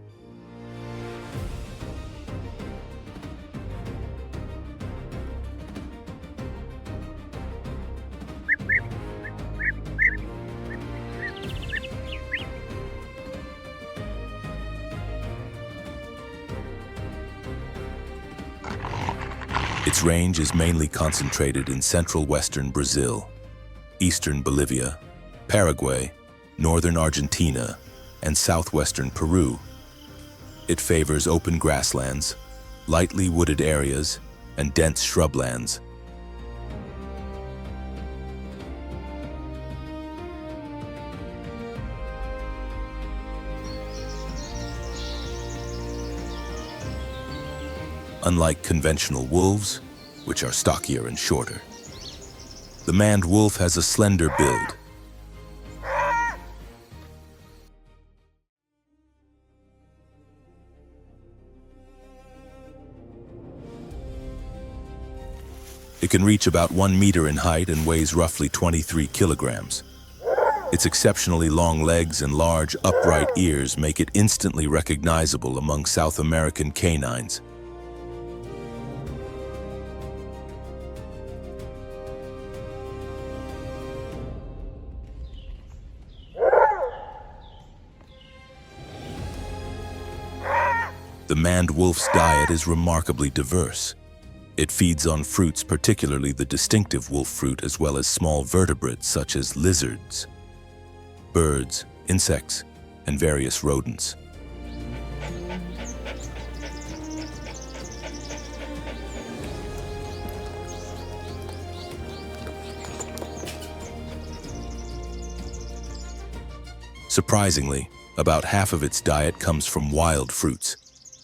Its range is mainly concentrated in central western Brazil, eastern Bolivia, Paraguay, northern Argentina, and southwestern Peru. It favors open grasslands, lightly wooded areas, and dense shrublands. Unlike conventional wolves, which are stockier and shorter, the maned wolf has a slender build. It can reach about 1 meter in height and weighs roughly 23 kilograms. Its exceptionally long legs and large, upright ears make it instantly recognizable among South American canines. The maned wolf's diet is remarkably diverse. It feeds on fruits, particularly the distinctive wolf fruit, as well as small vertebrates such as lizards, birds, insects, and various rodents. Surprisingly, about half of its diet comes from wild fruits,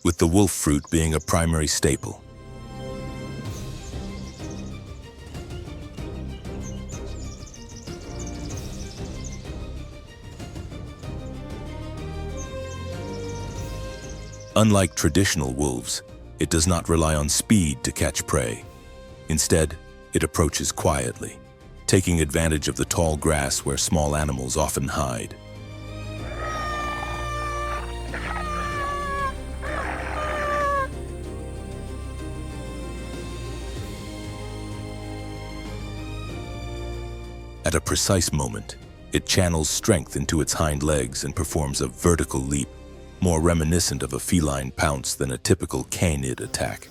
with the wolf fruit being a primary staple. Unlike traditional wolves, it does not rely on speed to catch prey. Instead, it approaches quietly, taking advantage of the tall grass where small animals often hide. At a precise moment, it channels strength into its hind legs and performs a vertical leap, more reminiscent of a feline pounce than a typical canid attack.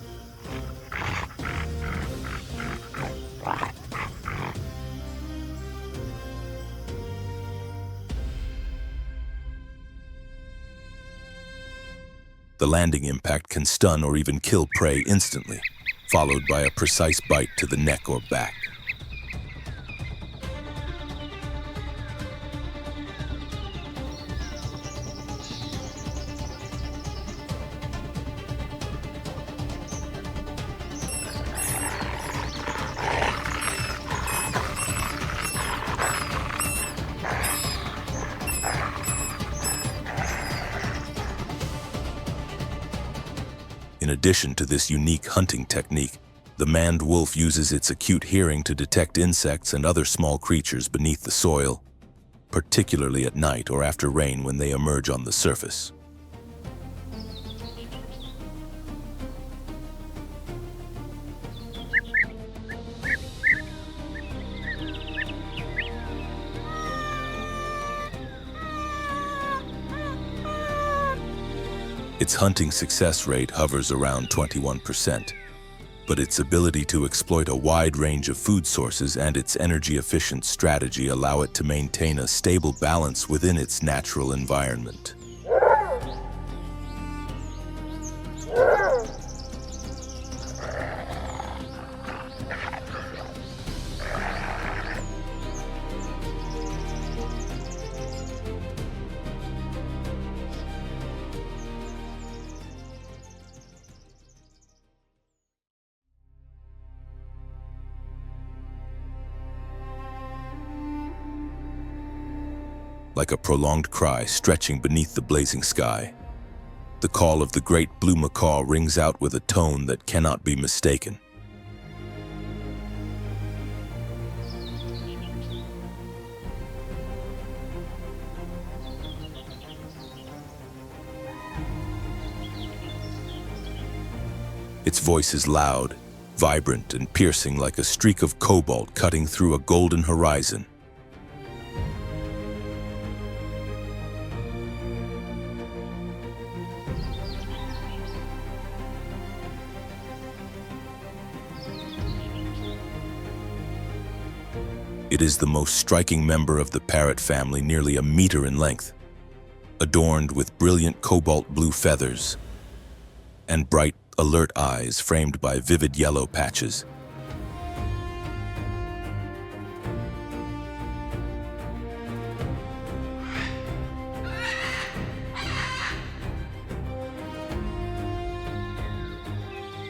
The landing impact can stun or even kill prey instantly, followed by a precise bite to the neck or back. addition to this unique hunting technique, the maned wolf uses its acute hearing to detect insects and other small creatures beneath the soil, particularly at night or after rain when they emerge on the surface. Its hunting success rate hovers around 21%, but its ability to exploit a wide range of food sources and its energy-efficient strategy allow it to maintain a stable balance within its natural environment. Like a prolonged cry stretching beneath the blazing sky, the call of the great blue macaw rings out with a tone that cannot be mistaken. Its voice is loud, vibrant, and piercing like a streak of cobalt cutting through a golden horizon. It is the most striking member of the parrot family, nearly a meter in length, adorned with brilliant cobalt blue feathers and bright, alert eyes framed by vivid yellow patches.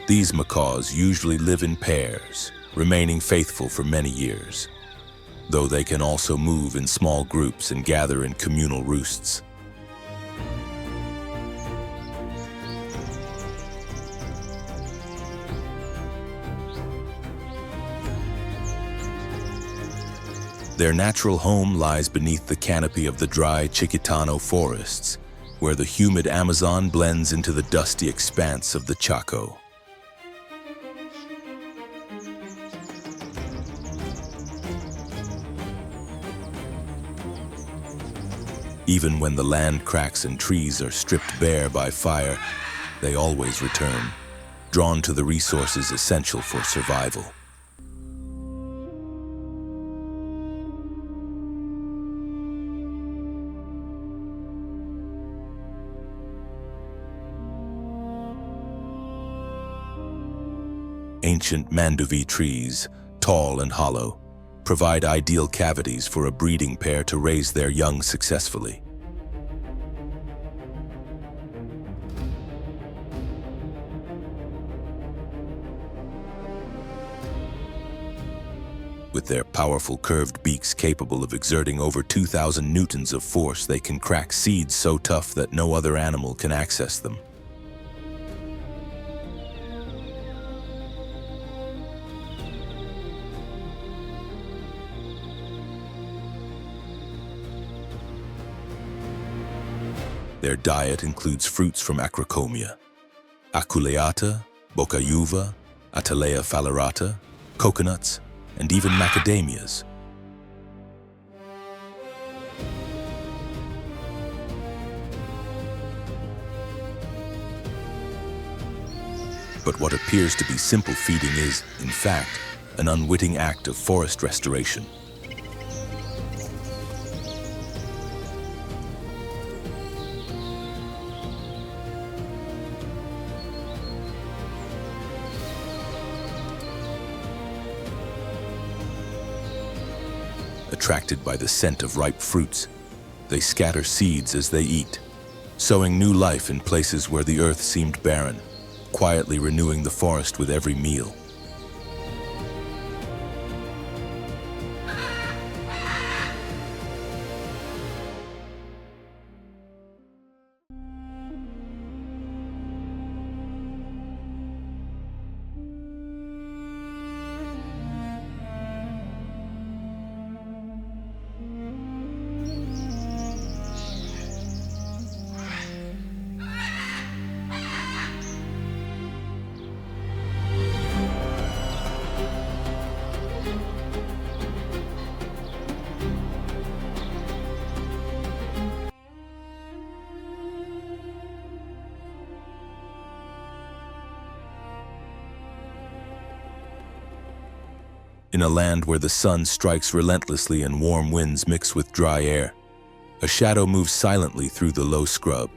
These macaws usually live in pairs, remaining faithful for many years, though they can also move in small groups and gather in communal roosts. Their natural home lies beneath the canopy of the dry Chiquitano forests, where the humid Amazon blends into the dusty expanse of the Chaco. Even when the land cracks and trees are stripped bare by fire, they always return, drawn to the resources essential for survival. Ancient manduvi trees, tall and hollow, provide ideal cavities for a breeding pair to raise their young successfully. With their powerful curved beaks capable of exerting over 2,000 newtons of force, they can crack seeds so tough that no other animal can access them. Their diet includes fruits from Acrocomia, Aculeata, Bocayuva, Atalea fallerata, coconuts, and even macadamias. But what appears to be simple feeding is, in fact, an unwitting act of forest restoration. Attracted by the scent of ripe fruits, they scatter seeds as they eat, sowing new life in places where the earth seemed barren, quietly renewing the forest with every meal. In a land where the sun strikes relentlessly and warm winds mix with dry air, a shadow moves silently through the low scrub.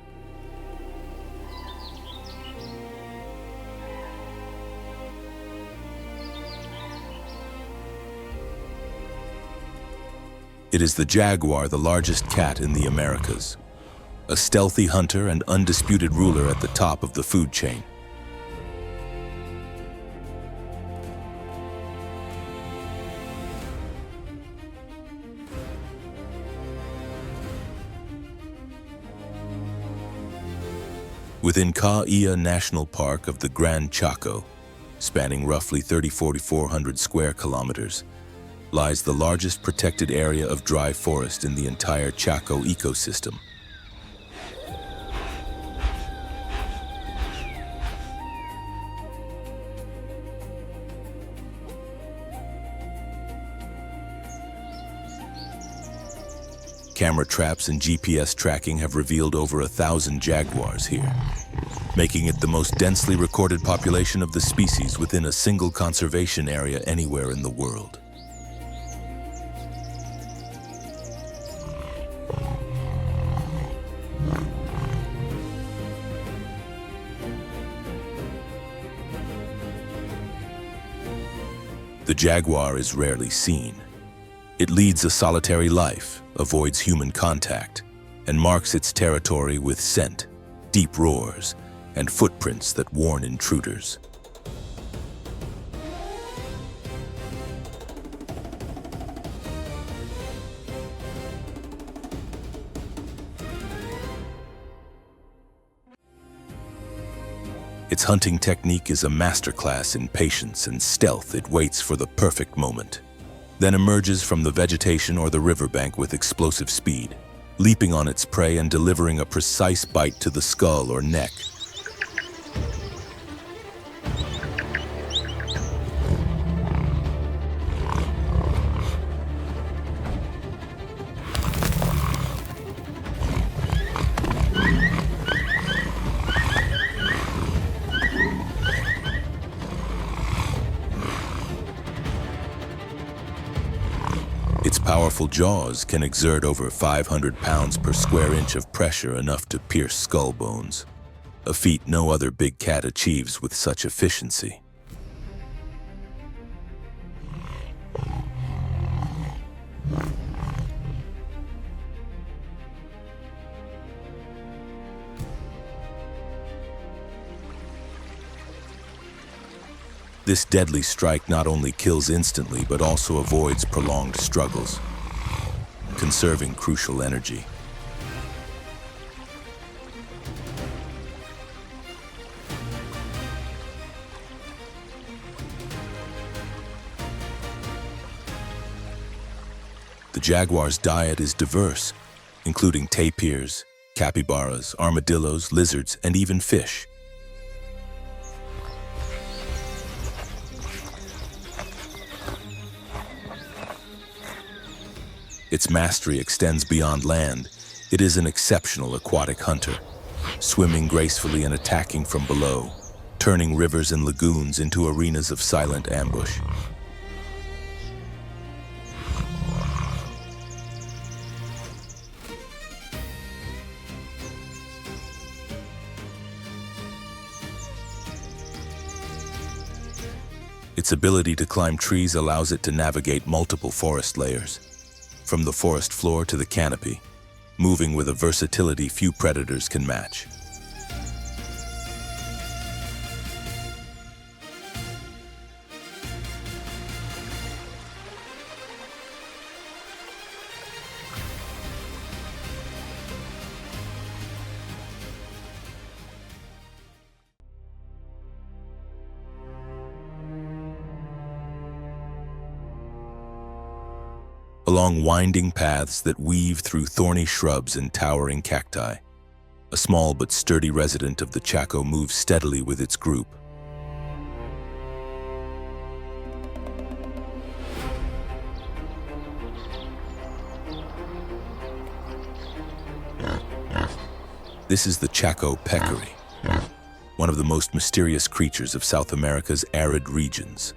It is the jaguar, the largest cat in the Americas, a stealthy hunter and undisputed ruler at the top of the food chain. Within Cauia National Park of the Gran Chaco, spanning roughly 4,400 square kilometers, lies the largest protected area of dry forest in the entire Chaco ecosystem. Camera traps and GPS tracking have revealed over 1,000 jaguars here, making it the most densely recorded population of the species within a single conservation area anywhere in the world. The jaguar is rarely seen. It leads a solitary life, avoids human contact, and marks its territory with scent, deep roars, and footprints that warn intruders. Its hunting technique is a masterclass in patience and stealth. It waits for the perfect moment, then emerges from the vegetation or the riverbank with explosive speed, leaping on its prey and delivering a precise bite to the skull or neck. Its powerful jaws can exert over 500 pounds per square inch of pressure, enough to pierce skull bones, a feat no other big cat achieves with such efficiency. This deadly strike not only kills instantly, but also avoids prolonged struggles, conserving crucial energy. The jaguar's diet is diverse, including tapirs, capybaras, armadillos, lizards, and even fish. Its mastery extends beyond land. It is an exceptional aquatic hunter, swimming gracefully and attacking from below, turning rivers and lagoons into arenas of silent ambush. Its ability to climb trees allows it to navigate multiple forest layers, from the forest floor to the canopy, moving with a versatility few predators can match. Along winding paths that weave through thorny shrubs and towering cacti, a small but sturdy resident of the Chaco moves steadily with its group. This is the Chaco peccary, one of the most mysterious creatures of South America's arid regions.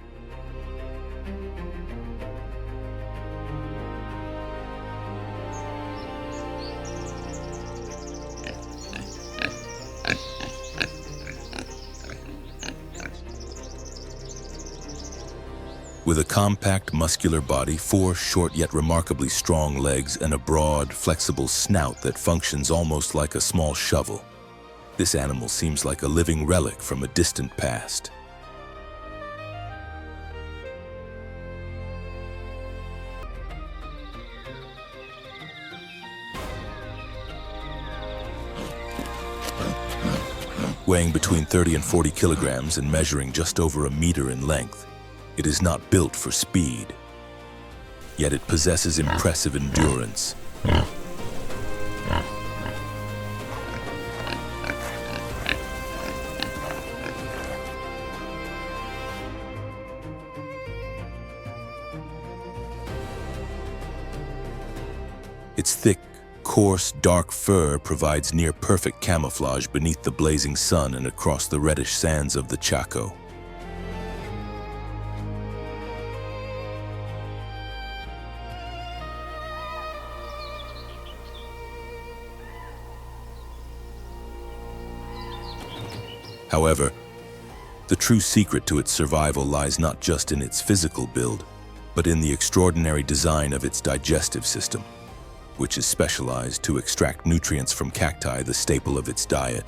With a compact, muscular body, 4 short yet remarkably strong legs, and a broad, flexible snout that functions almost like a small shovel, this animal seems like a living relic from a distant past. Weighing between 30 and 40 kilograms and measuring just over a meter in length, it is not built for speed, yet it possesses impressive endurance. Its thick, coarse, dark fur provides near-perfect camouflage beneath the blazing sun and across the reddish sands of the Chaco. However, the true secret to its survival lies not just in its physical build, but in the extraordinary design of its digestive system, which is specialized to extract nutrients from cacti, the staple of its diet.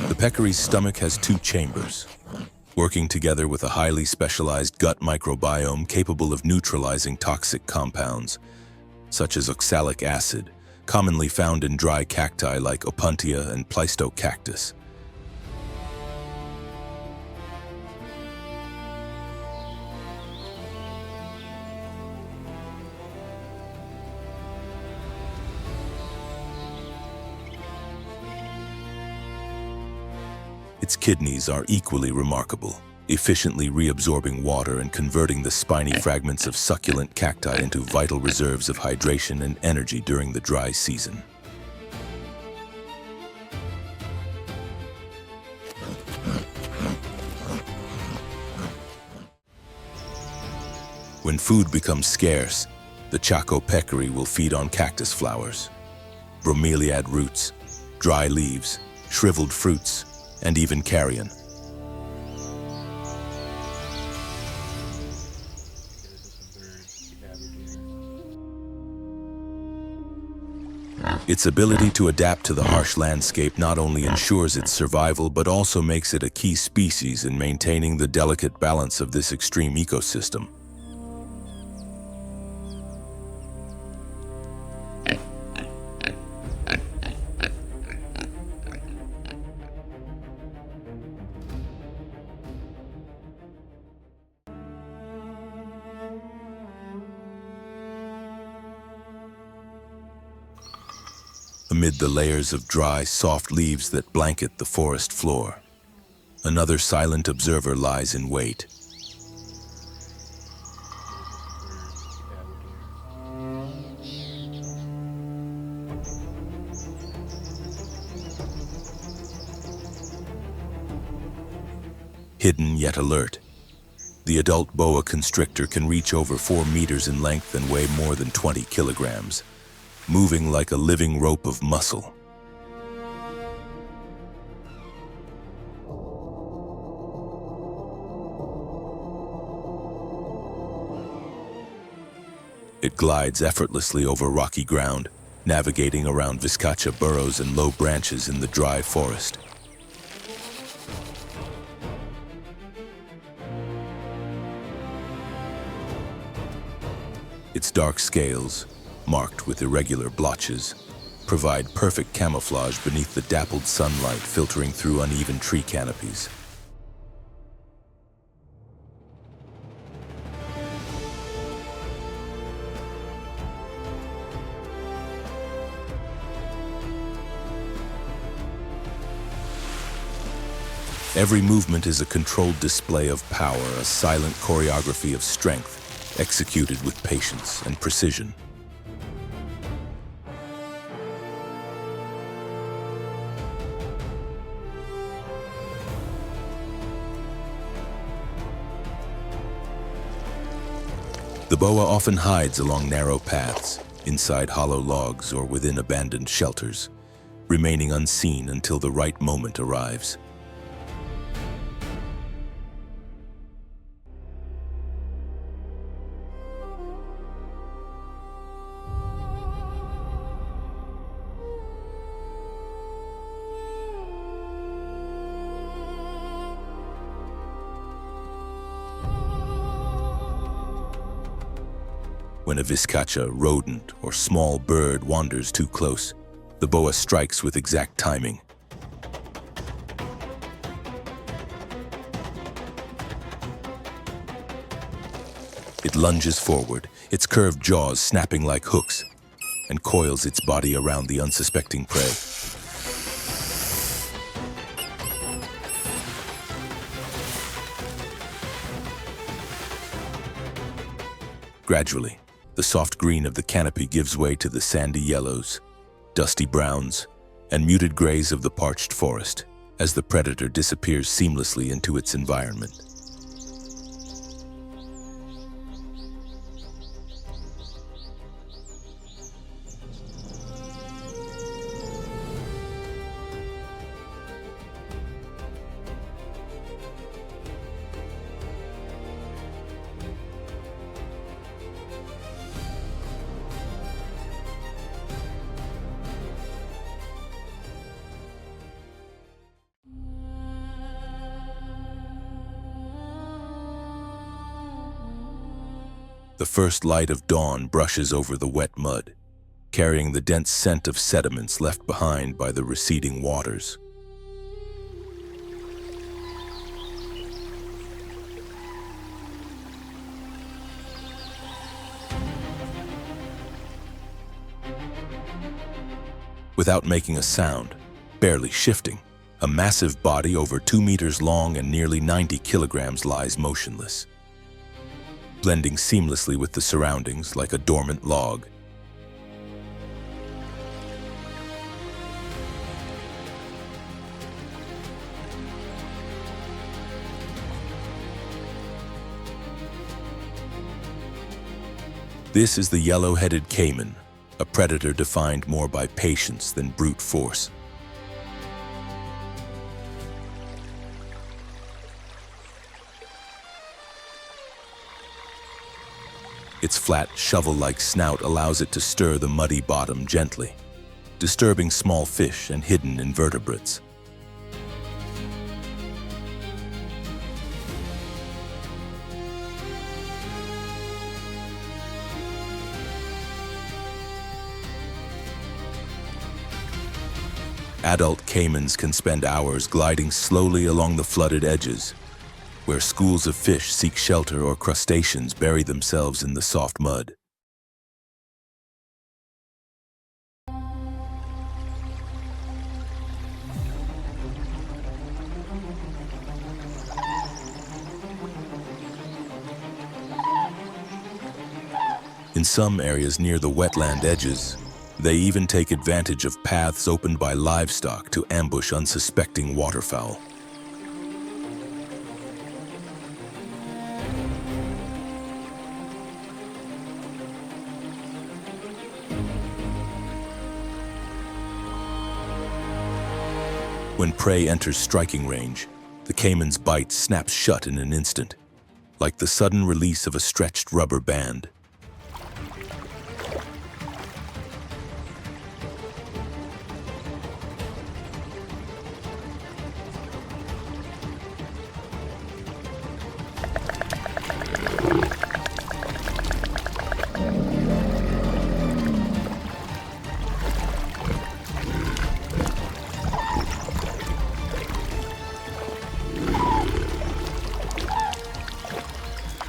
The peccary's stomach has 2 chambers, working together with a highly specialized gut microbiome capable of neutralizing toxic compounds, such as oxalic acid, commonly found in dry cacti like Opuntia and Pleistocactus. Its kidneys are equally remarkable, efficiently reabsorbing water and converting the spiny fragments of succulent cacti into vital reserves of hydration and energy during the dry season. When food becomes scarce, the Chaco peccary will feed on cactus flowers, bromeliad roots, dry leaves, shriveled fruits, and even carrion. Its ability to adapt to the harsh landscape not only ensures its survival, but also makes it a key species in maintaining the delicate balance of this extreme ecosystem. Amid the layers of dry, soft leaves that blanket the forest floor, another silent observer lies in wait. Hidden yet alert, the adult boa constrictor can reach over 4 meters in length and weigh more than 20 kilograms. Moving like a living rope of muscle. It glides effortlessly over rocky ground, navigating around vizcacha burrows and low branches in the dry forest. Its dark scales, marked with irregular blotches, provide perfect camouflage beneath the dappled sunlight filtering through uneven tree canopies. Every movement is a controlled display of power, a silent choreography of strength, executed with patience and precision. The boa often hides along narrow paths, inside hollow logs or within abandoned shelters, remaining unseen until the right moment arrives. When a vizcacha, rodent, or small bird wanders too close, the boa strikes with exact timing. It lunges forward, its curved jaws snapping like hooks, and coils its body around the unsuspecting prey. Gradually, the soft green of the canopy gives way to the sandy yellows, dusty browns, and muted grays of the parched forest as the predator disappears seamlessly into its environment. The first light of dawn brushes over the wet mud, carrying the dense scent of sediments left behind by the receding waters. Without making a sound, barely shifting, a massive body over 2 meters long and nearly 90 kilograms lies motionless, blending seamlessly with the surroundings like a dormant log. This is the yellow-headed caiman, a predator defined more by patience than brute force. Its flat, shovel-like snout allows it to stir the muddy bottom gently, disturbing small fish and hidden invertebrates. Adult caimans can spend hours gliding slowly along the flooded edges, where schools of fish seek shelter or crustaceans bury themselves in the soft mud. In some areas near the wetland edges, they even take advantage of paths opened by livestock to ambush unsuspecting waterfowl. When prey enters striking range, the caiman's bite snaps shut in an instant, like the sudden release of a stretched rubber band.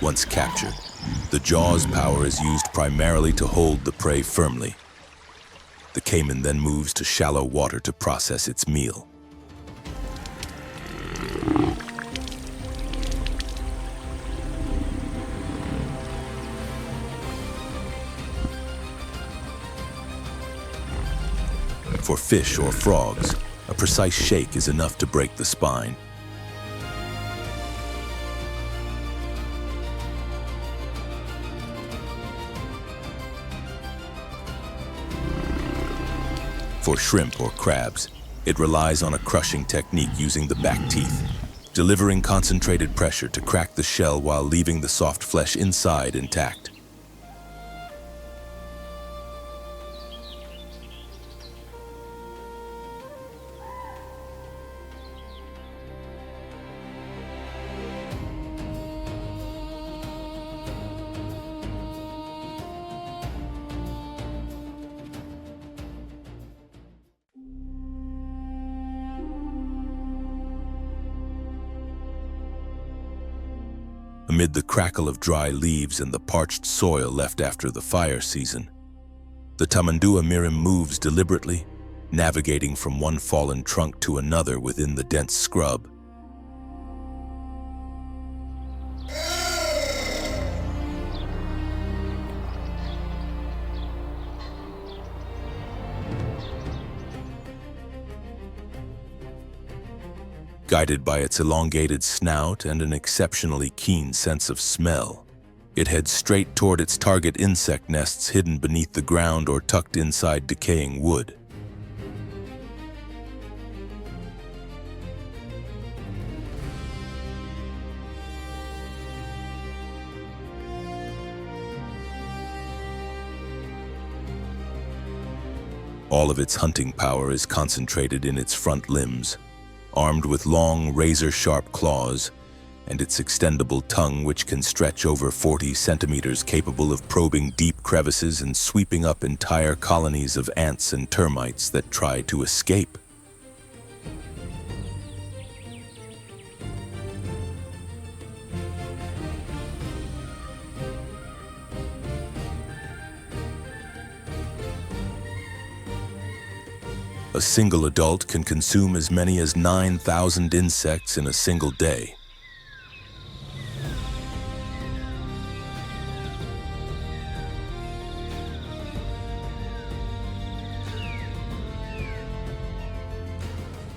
Once captured, the jaw's power is used primarily to hold the prey firmly. The caiman then moves to shallow water to process its meal. For fish or frogs, a precise shake is enough to break the spine. For shrimp or crabs, it relies on a crushing technique using the back teeth, delivering concentrated pressure to crack the shell while leaving the soft flesh inside intact. Amid the crackle of dry leaves and the parched soil left after the fire season, the Tamandua mirim moves deliberately, navigating from one fallen trunk to another within the dense scrub. Guided by its elongated snout and an exceptionally keen sense of smell, it heads straight toward its target insect nests hidden beneath the ground or tucked inside decaying wood. All of its hunting power is concentrated in its front limbs, armed with long, razor-sharp claws, and its extendable tongue, which can stretch over 40 centimeters, capable of probing deep crevices and sweeping up entire colonies of ants and termites that try to escape. A single adult can consume as many as 9,000 insects in a single day.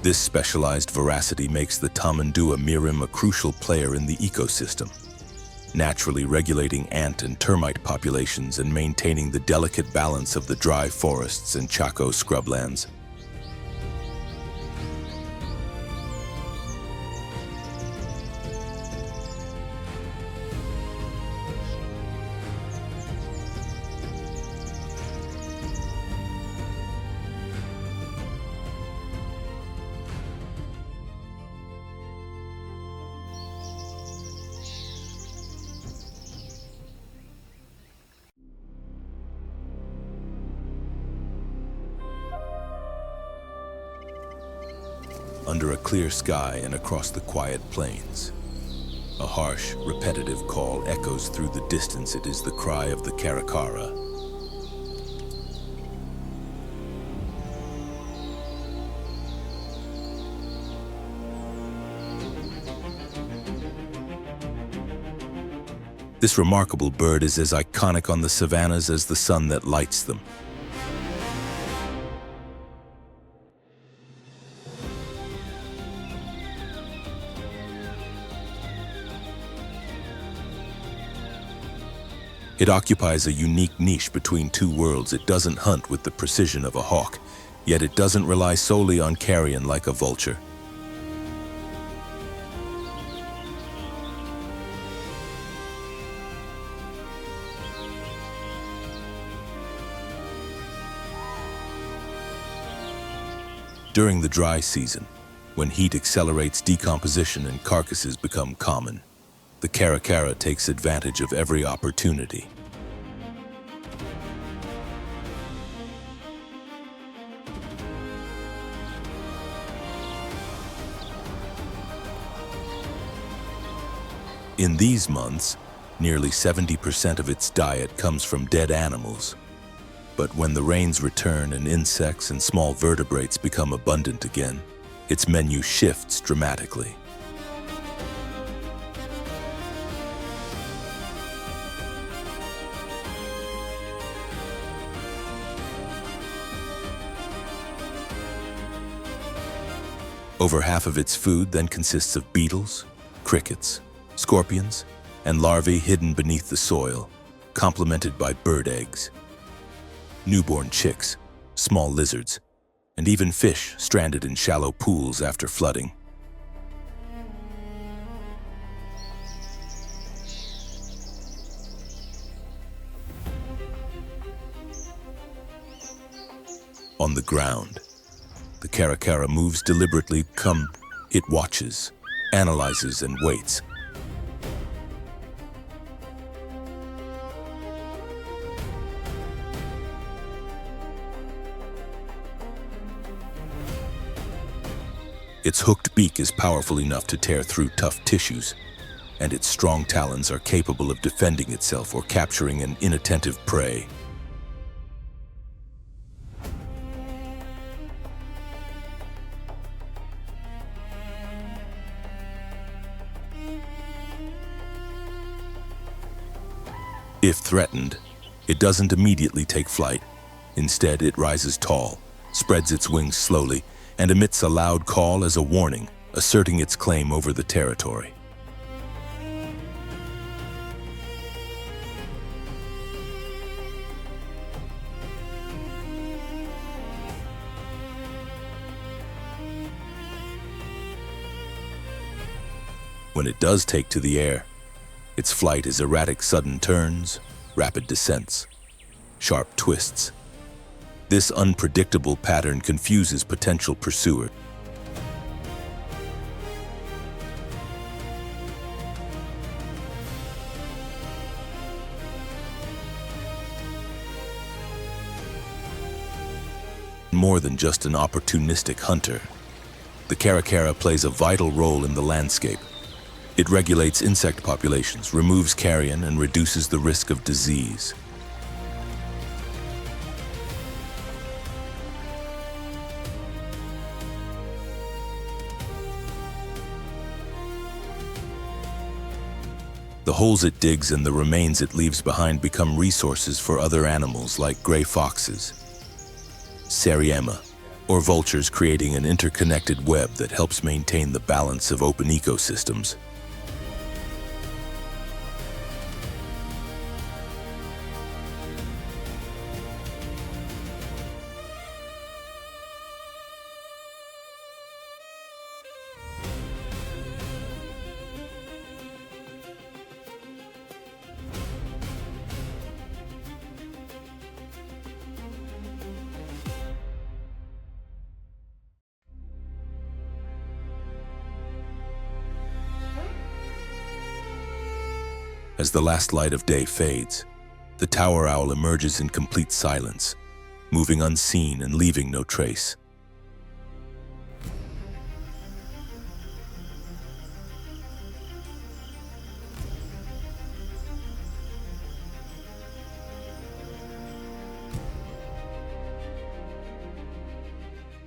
This specialized voracity makes the Tamandua mirim a crucial player in the ecosystem, naturally regulating ant and termite populations and maintaining the delicate balance of the dry forests and Chaco scrublands. Under a clear sky and across the quiet plains, a harsh, repetitive call echoes through the distance. It is the cry of the caracara. This remarkable bird is as iconic on the savannas as the sun that lights them. It occupies a unique niche between two worlds. It doesn't hunt with the precision of a hawk, yet it doesn't rely solely on carrion like a vulture. During the dry season, when heat accelerates decomposition and carcasses become common, the caracara takes advantage of every opportunity. In these months, nearly 70% of its diet comes from dead animals. But when the rains return and insects and small vertebrates become abundant again, its menu shifts dramatically. Over half of its food then consists of beetles, crickets, scorpions, and larvae hidden beneath the soil, complemented by bird eggs. Newborn chicks, small lizards, and even fish stranded in shallow pools after flooding. On the ground, the caracara moves deliberately. It watches, analyzes, and waits. Its hooked beak is powerful enough to tear through tough tissues, and its strong talons are capable of defending itself or capturing an inattentive prey. If threatened, it doesn't immediately take flight. Instead, it rises tall, spreads its wings slowly, and emits a loud call as a warning, asserting its claim over the territory. When it does take to the air, its flight is erratic sudden turns, rapid descents, sharp twists. This unpredictable pattern confuses potential pursuers. More than just an opportunistic hunter, the caracara plays a vital role in the landscape. It regulates insect populations, removes carrion, and reduces the risk of disease. The holes it digs and the remains it leaves behind become resources for other animals like gray foxes, Sariema, or vultures, creating an interconnected web that helps maintain the balance of open ecosystems. As the last light of day fades, the tower owl emerges in complete silence, moving unseen and leaving no trace.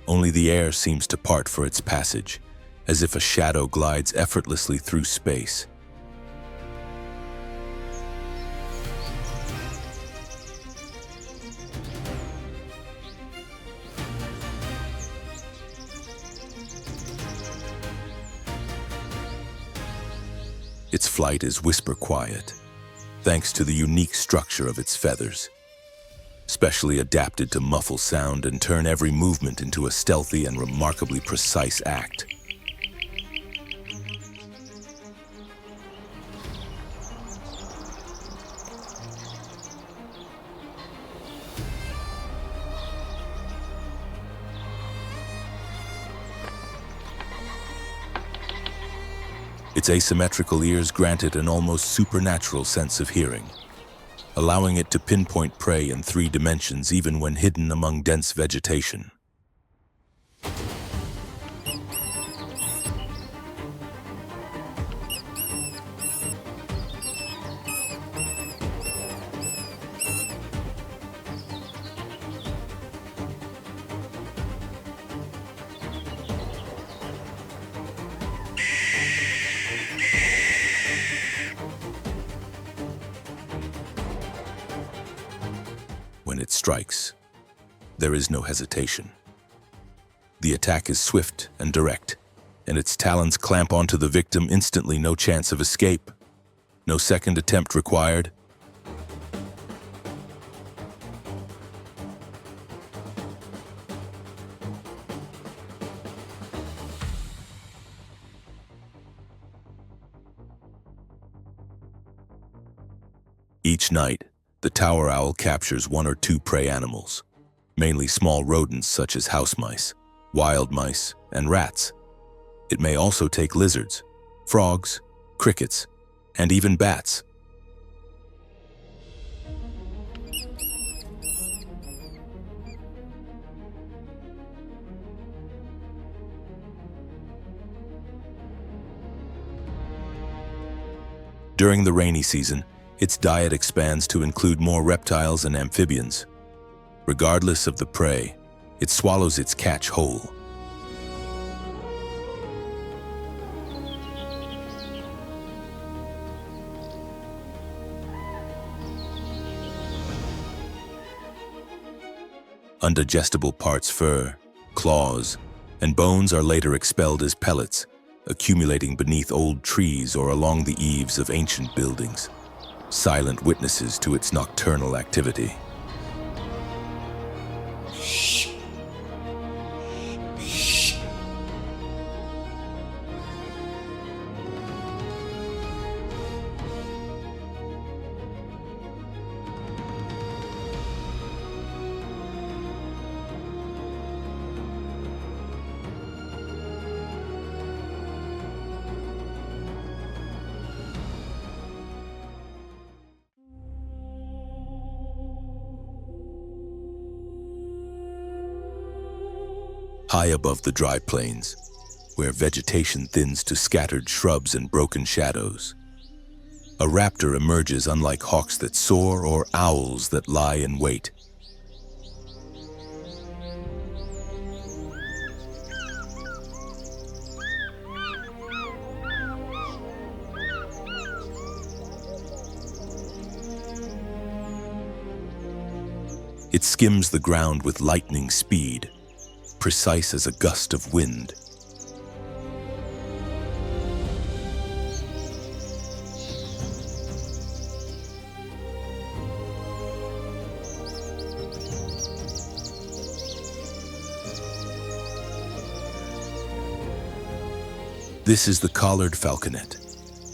Only the air seems to part for its passage, as if a shadow glides effortlessly through space. Its flight is whisper quiet, thanks to the unique structure of its feathers, specially adapted to muffle sound and turn every movement into a stealthy and remarkably precise act. Its asymmetrical ears grant it an almost supernatural sense of hearing, allowing it to pinpoint prey in 3 dimensions even when hidden among dense vegetation. When it strikes, there is no hesitation. The attack is swift and direct, and its talons clamp onto the victim instantly. No chance of escape, no second attempt required. Each night, the tower owl captures one or two prey animals, mainly small rodents such as house mice, wild mice, and rats. It may also take lizards, frogs, crickets, and even bats. During the rainy season, its diet expands to include more reptiles and amphibians. Regardless of the prey, it swallows its catch whole. Undigestible parts, fur, claws, and bones are later expelled as pellets, accumulating beneath old trees or along the eaves of ancient buildings, silent witnesses to its nocturnal activity. High above the dry plains, where vegetation thins to scattered shrubs and broken shadows, a raptor emerges unlike hawks that soar or owls that lie in wait. It skims the ground with lightning speed, precise as a gust of wind. This is the collared falconet,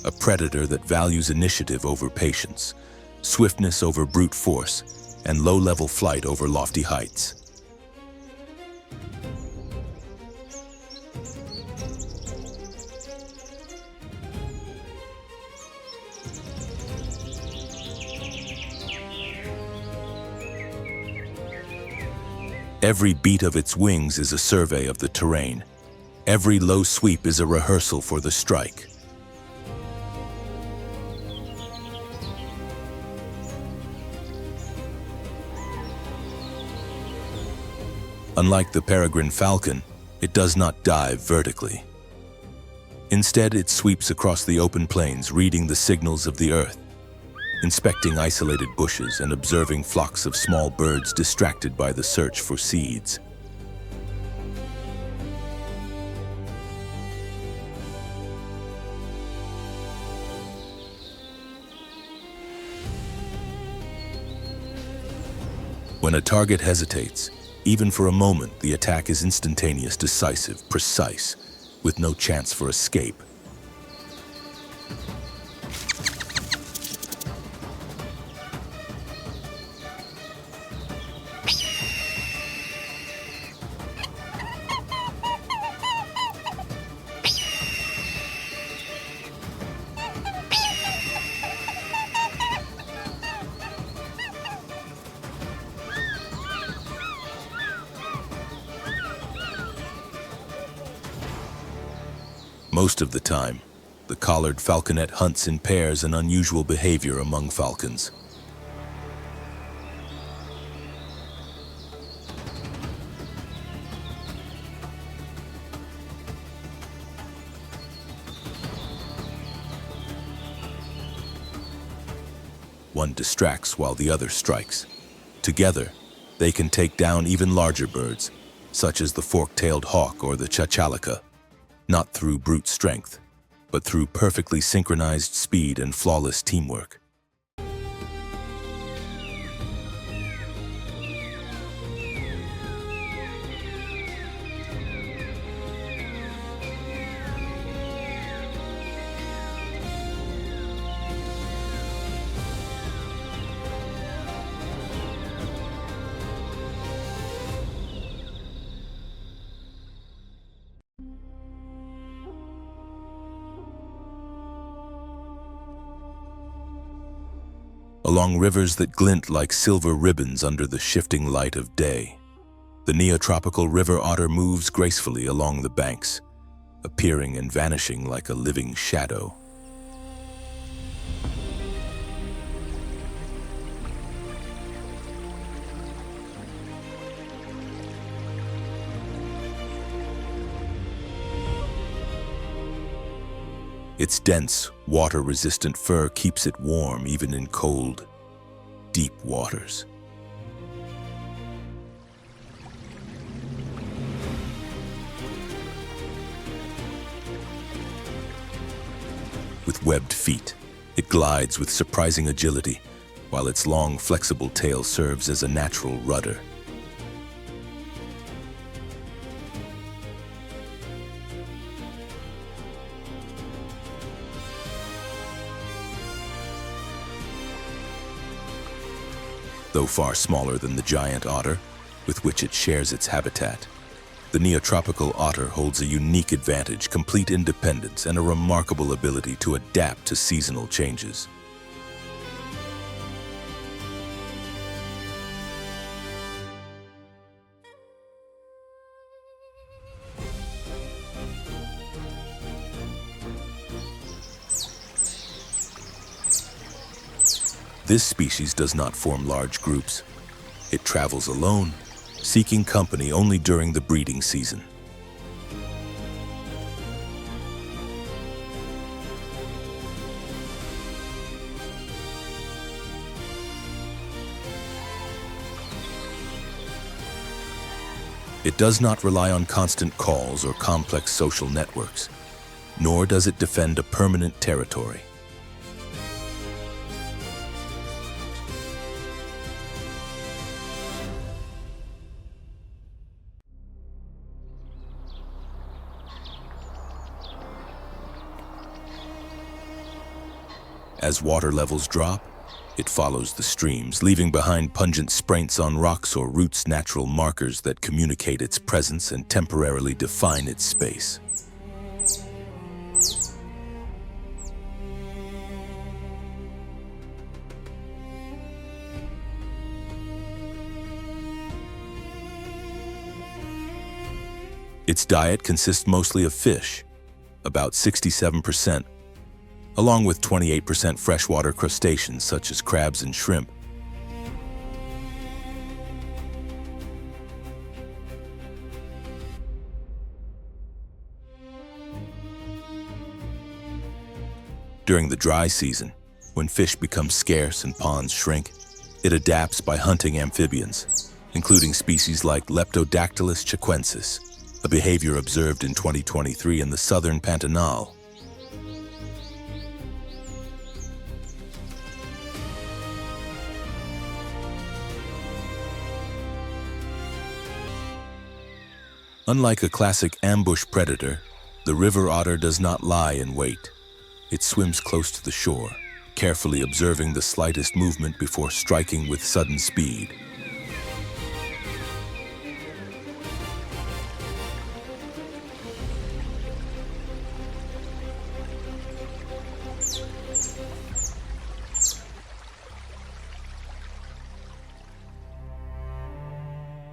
a predator that values initiative over patience, swiftness over brute force, and low-level flight over lofty heights. Every beat of its wings is a survey of the terrain. Every low sweep is a rehearsal for the strike. Unlike the peregrine falcon, it does not dive vertically. Instead, it sweeps across the open plains, reading the signals of the earth, inspecting isolated bushes and observing flocks of small birds distracted by the search for seeds. When a target hesitates, even for a moment, the attack is instantaneous, decisive, precise, with no chance for escape. Most of the time, the collared falconet hunts in pairs, an unusual behavior among falcons. One distracts while the other strikes. Together, they can take down even larger birds, such as the fork-tailed hawk or the chachalaca. Not through brute strength, but through perfectly synchronized speed and flawless teamwork. along rivers that glint like silver ribbons under the shifting light of day. The neotropical river otter moves gracefully along the banks, appearing and vanishing like a living shadow. Its dense, water-resistant fur keeps it warm even in cold, deep waters. With webbed feet, it glides with surprising agility, while its long, flexible tail serves as a natural rudder. Though far smaller than the giant otter, with which it shares its habitat, the neotropical otter holds a unique advantage, complete independence, and a remarkable ability to adapt to seasonal changes. This species does not form large groups. It travels alone, seeking company only during the breeding season. It does not rely on constant calls or complex social networks, nor does it defend a permanent territory. As water levels drop, it follows the streams, leaving behind pungent spraints on rocks or roots, natural markers that communicate its presence and temporarily define its space. Its diet consists mostly of fish, about 67%, along with 28% freshwater crustaceans such as crabs and shrimp. During the dry season, when fish become scarce and ponds shrink, it adapts by hunting amphibians, including species like Leptodactylus chiquensis, a behavior observed in 2023 in the southern Pantanal. Unlike a classic ambush predator, the river otter does not lie in wait. It swims close to the shore, carefully observing the slightest movement before striking with sudden speed.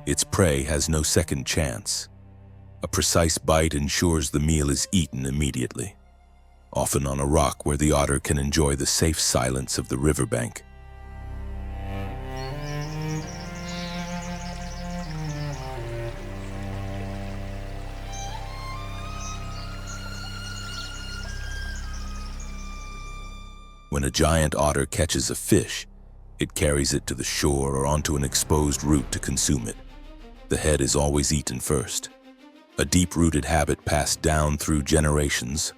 Its prey has no second chance. A precise bite ensures the meal is eaten immediately, often on a rock where the otter can enjoy the safe silence of the riverbank. When a giant otter catches a fish, it carries it to the shore or onto an exposed root to consume it. The head is always eaten first, a deep-rooted habit passed down through generations.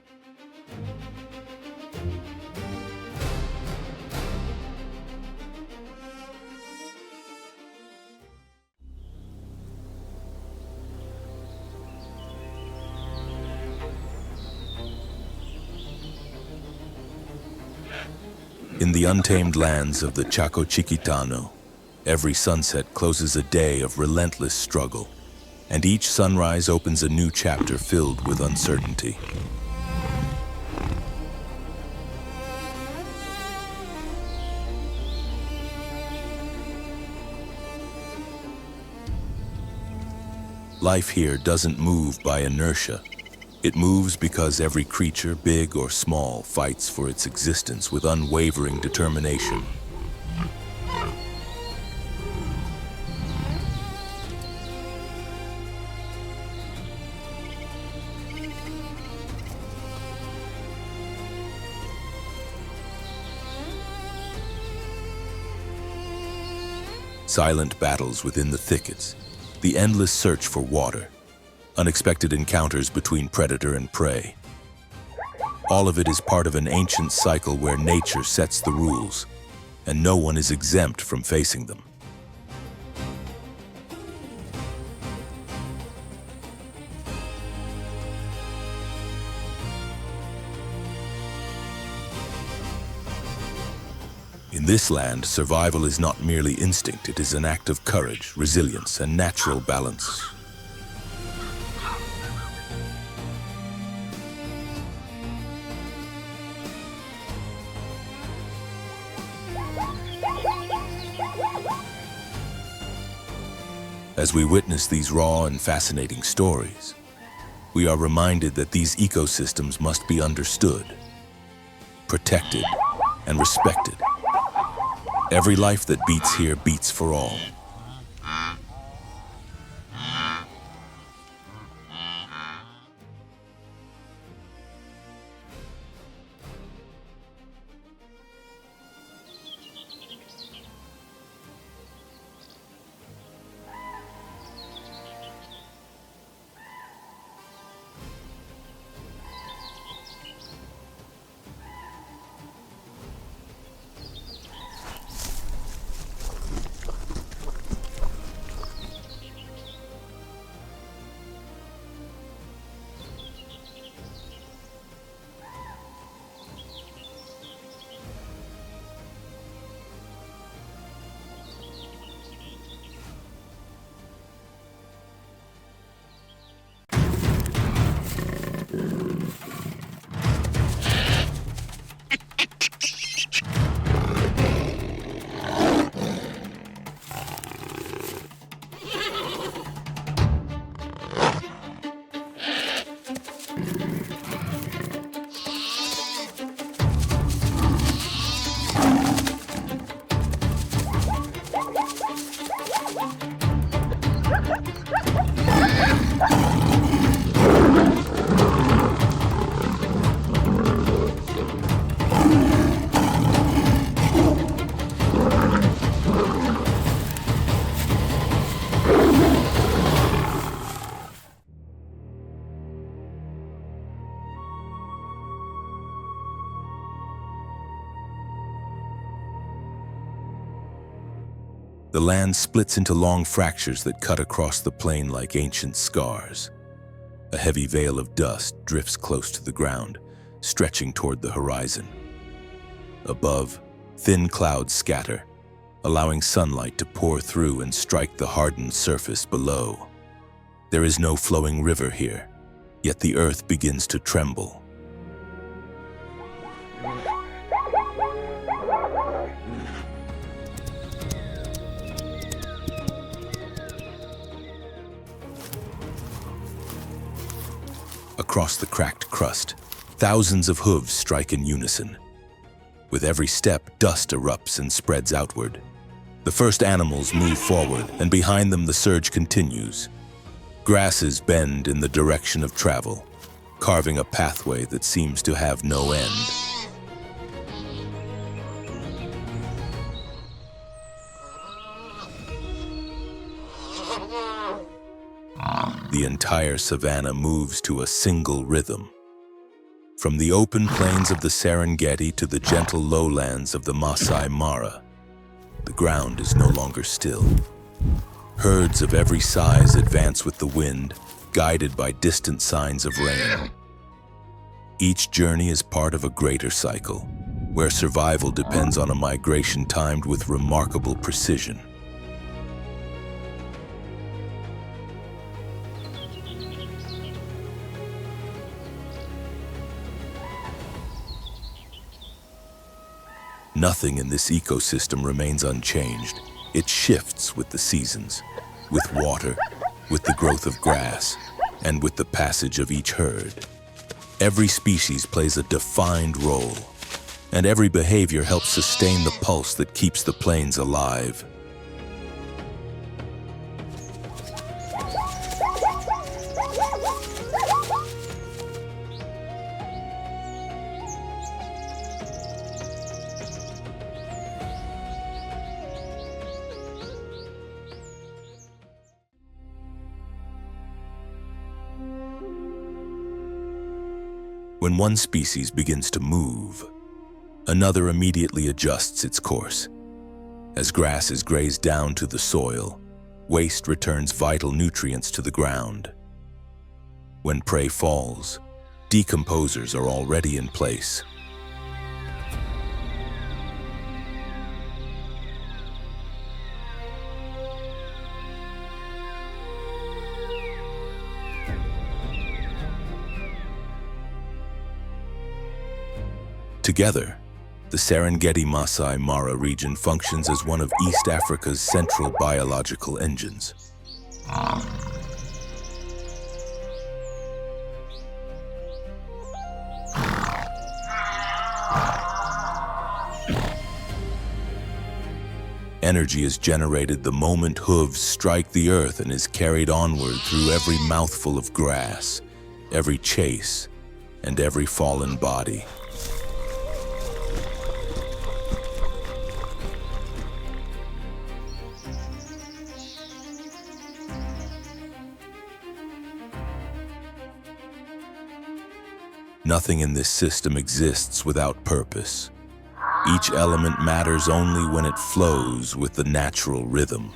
In the untamed lands of the Chaco Chiquitano, every sunset closes a day of relentless struggle, and each sunrise opens a new chapter filled with uncertainty. Life here doesn't move by inertia. It moves because every creature, big or small, fights for its existence with unwavering determination. Silent battles within the thickets, the endless search for water, unexpected encounters between predator and prey. All of it is part of an ancient cycle where nature sets the rules, and no one is exempt from facing them. In this land, survival is not merely instinct, it is an act of courage, resilience, and natural balance. As we witness these raw and fascinating stories, we are reminded that these ecosystems must be understood, protected, and respected. Every life that beats here beats for all. The land splits into long fractures that cut across the plain like ancient scars. A heavy veil of dust drifts close to the ground, stretching toward the horizon. Above, thin clouds scatter, allowing sunlight to pour through and strike the hardened surface below. There is no flowing river here, yet the earth begins to tremble. Across the cracked crust, thousands of hooves strike in unison. With every step, dust erupts and spreads outward. The first animals move forward, and behind them the surge continues. Grasses bend in the direction of travel, carving a pathway that seems to have no end. The entire savanna moves to a single rhythm. From the open plains of the Serengeti to the gentle lowlands of the Masai Mara, the ground is no longer still. Herds of every size advance with the wind, guided by distant signs of rain. Each journey is part of a greater cycle, where survival depends on a migration timed with remarkable precision. Nothing in this ecosystem remains unchanged. It shifts with the seasons, with water, with the growth of grass and with the passage of each herd. Every species plays a defined role, and every behavior helps sustain the pulse that keeps the plains alive. When one species begins to move, another immediately adjusts its course. As grass is grazed down to the soil, waste returns vital nutrients to the ground. When prey falls, decomposers are already in place. Together, the Serengeti-Masai Mara region functions as one of East Africa's central biological engines. Energy is generated the moment hooves strike the earth and is carried onward through every mouthful of grass, every chase, and every fallen body. Nothing in this system exists without purpose. Each element matters only when it flows with the natural rhythm.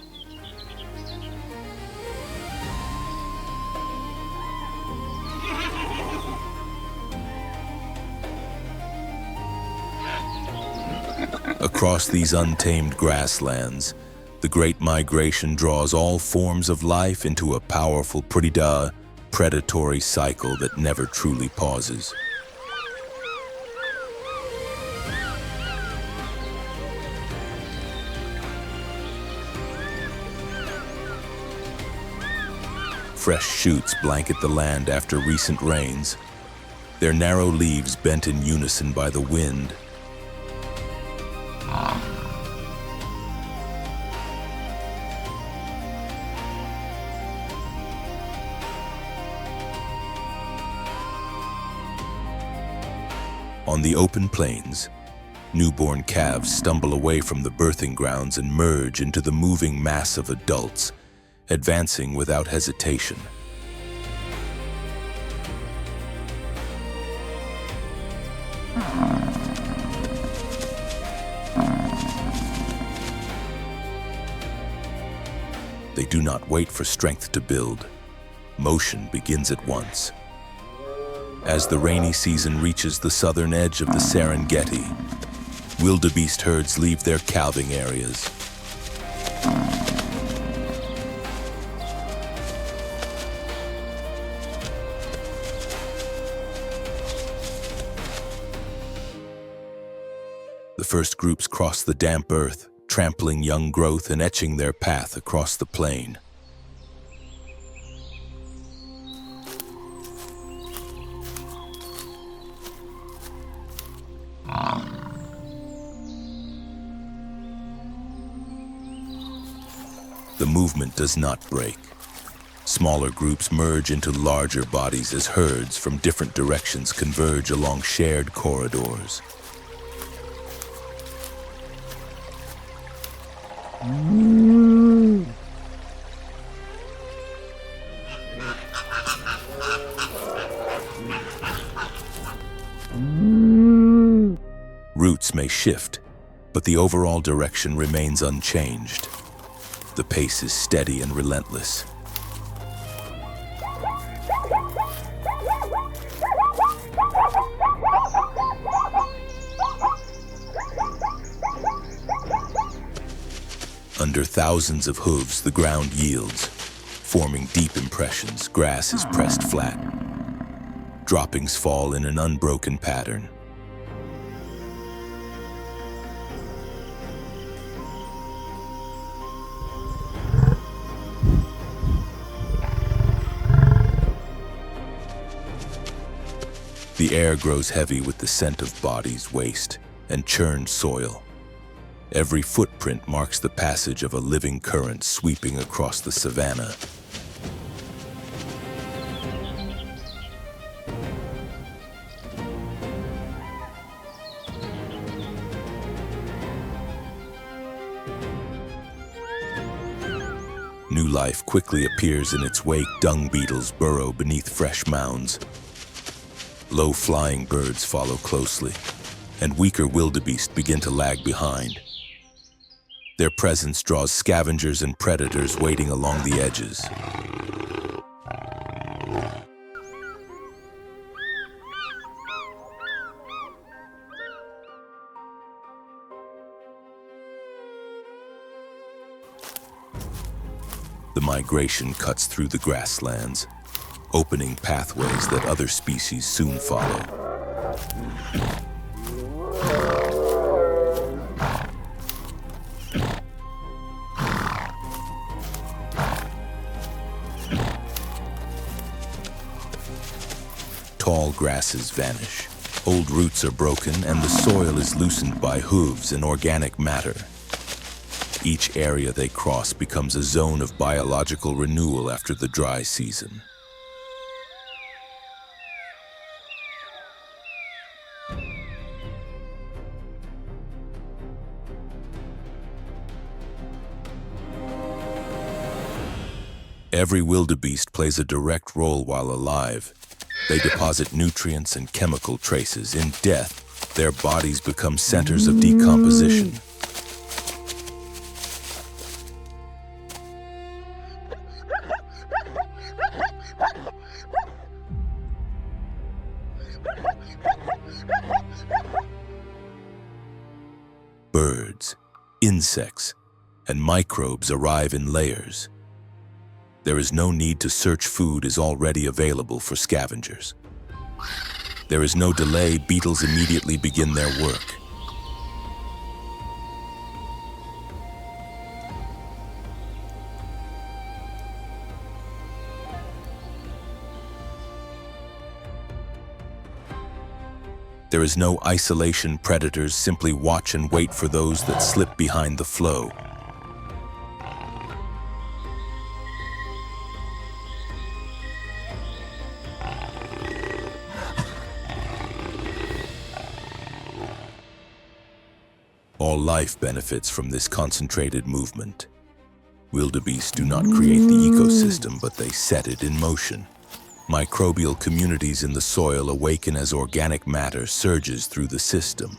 Across these untamed grasslands, the Great Migration draws all forms of life into a powerful predatory cycle that never truly pauses. Fresh shoots blanket the land after recent rains, their narrow leaves bent in unison by the wind. On the open plains, newborn calves stumble away from the birthing grounds and merge into the moving mass of adults, advancing without hesitation. They do not wait for strength to build. Motion begins at once. As the rainy season reaches the southern edge of the Serengeti, wildebeest herds leave their calving areas. The first groups cross the damp earth, trampling young growth and etching their path across the plain. The movement does not break. Smaller groups merge into larger bodies as herds from different directions converge along shared corridors. Routes may shift, but the overall direction remains unchanged. The pace is steady and relentless. Under thousands of hooves, the ground yields, forming deep impressions. Grass is pressed flat. Droppings fall in an unbroken pattern. The air grows heavy with the scent of bodies, waste, and churned soil. Every footprint marks the passage of a living current sweeping across the savanna. New life quickly appears in its wake. Dung beetles burrow beneath fresh mounds. Low-flying birds follow closely, and weaker wildebeest begin to lag behind. Their presence draws scavengers and predators waiting along the edges. The migration cuts through the grasslands, opening pathways that other species soon follow. Tall grasses vanish, old roots are broken, and the soil is loosened by hooves and organic matter. Each area they cross becomes a zone of biological renewal after the dry season. Every wildebeest plays a direct role while alive. They deposit nutrients and chemical traces. In death, their bodies become centers of decomposition. Birds, insects, and microbes arrive in layers. There is no need to search. Food is already available for scavengers. There is no delay. Beetles immediately begin their work. There is no isolation. Predators simply watch and wait for those that slip behind the flow. All life benefits from this concentrated movement. Wildebeest do not create the ecosystem, but they set it in motion. Microbial communities in the soil awaken as organic matter surges through the system.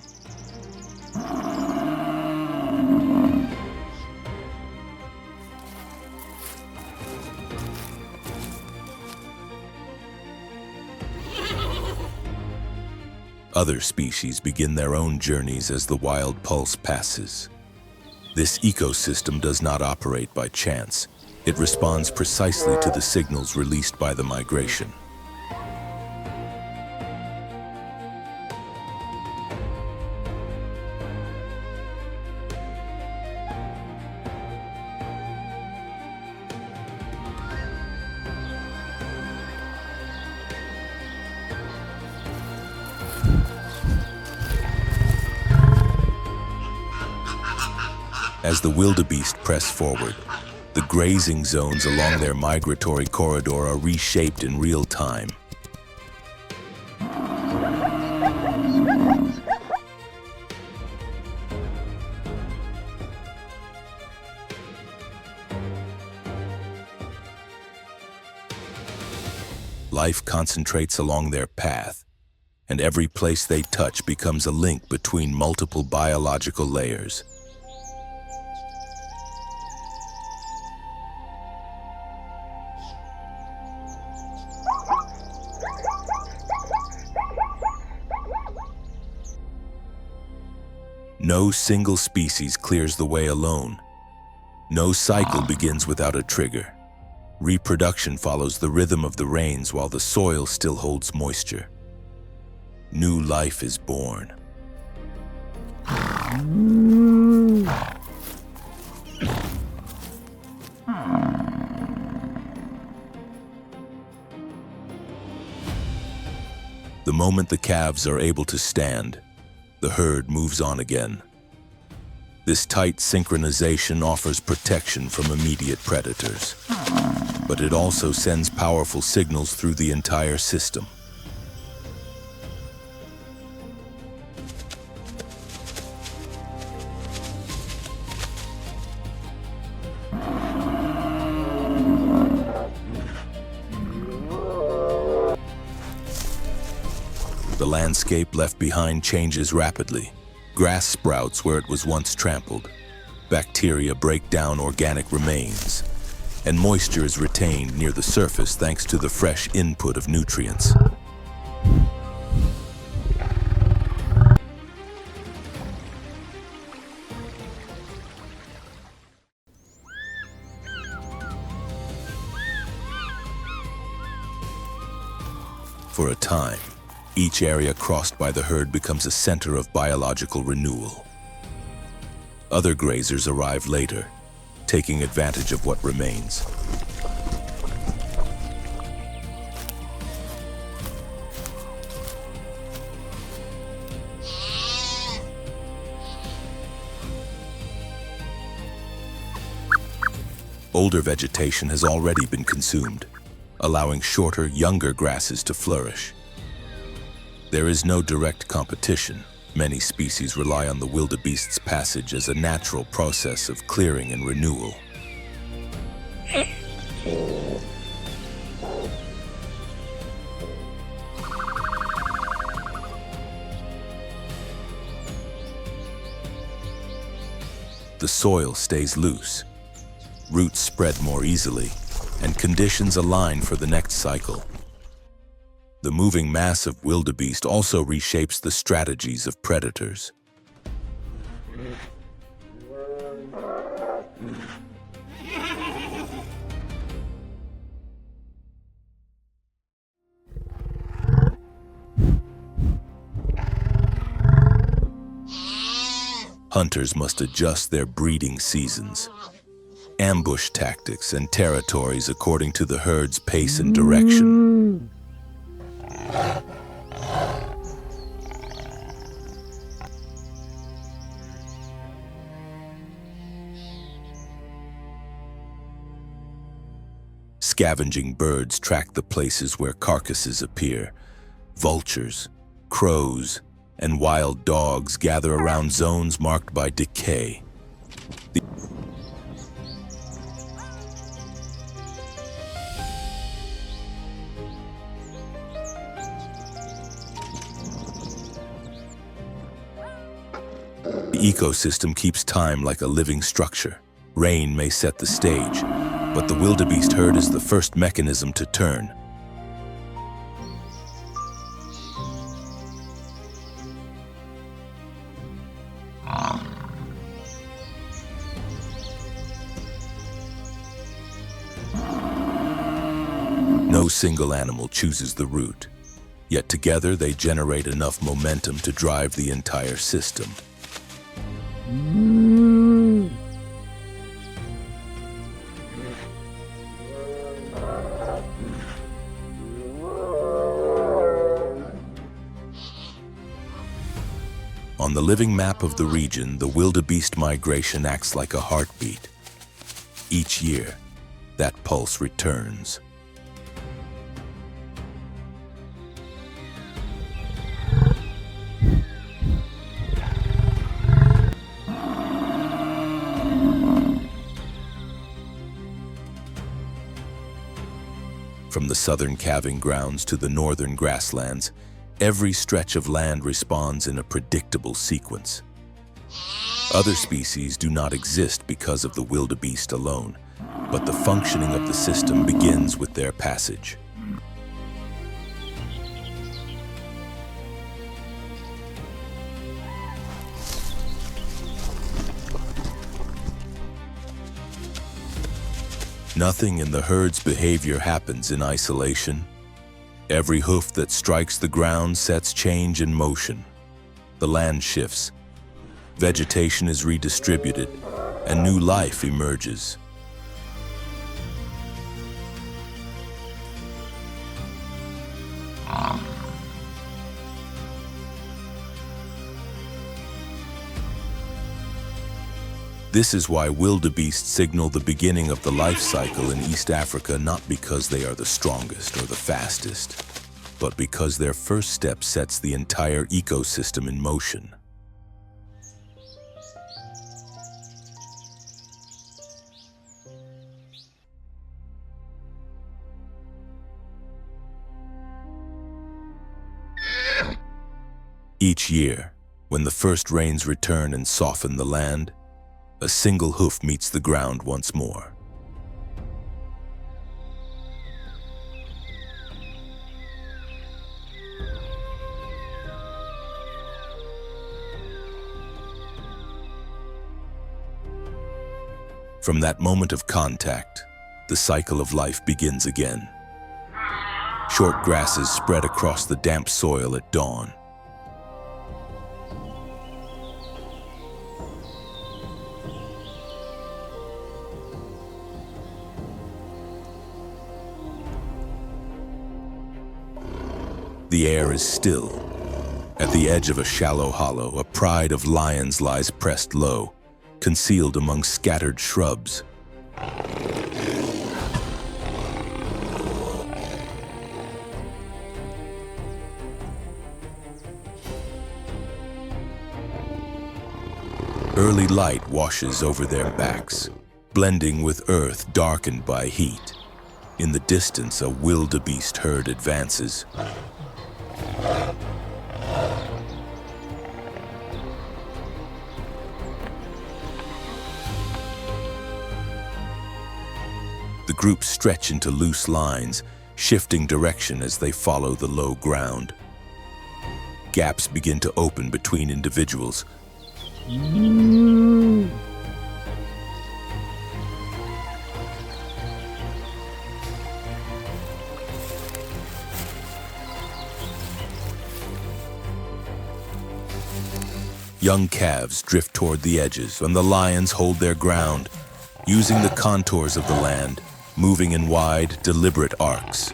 Other species begin their own journeys as the wild pulse passes. This ecosystem does not operate by chance. It responds precisely to the signals released by the migration. As the wildebeest press forward, the grazing zones along their migratory corridor are reshaped in real time. Life concentrates along their path, and every place they touch becomes a link between multiple biological layers. No single species clears the way alone. No cycle begins without a trigger. Reproduction follows the rhythm of the rains while the soil still holds moisture. New life is born. The moment the calves are able to stand, the herd moves on again. This tight synchronization offers protection from immediate predators, but it also sends powerful signals through the entire system. The landscape left behind changes rapidly. Grass sprouts where it was once trampled. Bacteria break down organic remains, and moisture is retained near the surface thanks to the fresh input of nutrients. For a time, each area crossed by the herd becomes a center of biological renewal. Other grazers arrive later, taking advantage of what remains. Older vegetation has already been consumed, allowing shorter, younger grasses to flourish. There is no direct competition. Many species rely on the wildebeest's passage as a natural process of clearing and renewal. The soil stays loose, roots spread more easily, and conditions align for the next cycle. The moving mass of wildebeest also reshapes the strategies of predators. Hunters must adjust their breeding seasons, ambush tactics, and territories according to the herd's pace and direction. Scavenging birds track the places where carcasses appear. Vultures, crows, and wild dogs gather around zones marked by decay. The ecosystem keeps time like a living structure. Rain may set the stage, but the wildebeest herd is the first mechanism to turn. No single animal chooses the route, yet together they generate enough momentum to drive the entire system. On the living map of the region, the wildebeest migration acts like a heartbeat. Each year, that pulse returns. From the southern calving grounds to the northern grasslands, every stretch of land responds in a predictable sequence. Other species do not exist because of the wildebeest alone, but the functioning of the system begins with their passage. Nothing in the herd's behavior happens in isolation. Every hoof that strikes the ground sets change in motion. The land shifts, vegetation is redistributed, and new life emerges. This is why wildebeest signal the beginning of the life cycle in East Africa, not because they are the strongest or the fastest, but because their first step sets the entire ecosystem in motion. Each year, when the first rains return and soften the land, a single hoof meets the ground once more. From that moment of contact, the cycle of life begins again. Short grasses spread across the damp soil at dawn. The air is still. At the edge of a shallow hollow, a pride of lions lies pressed low, concealed among scattered shrubs. Early light washes over their backs, blending with earth darkened by heat. In the distance, a wildebeest herd advances. The groups stretch into loose lines, shifting direction as they follow the low ground. Gaps begin to open between individuals. Young calves drift toward the edges, and the lions hold their ground, using the contours of the land, moving in wide, deliberate arcs.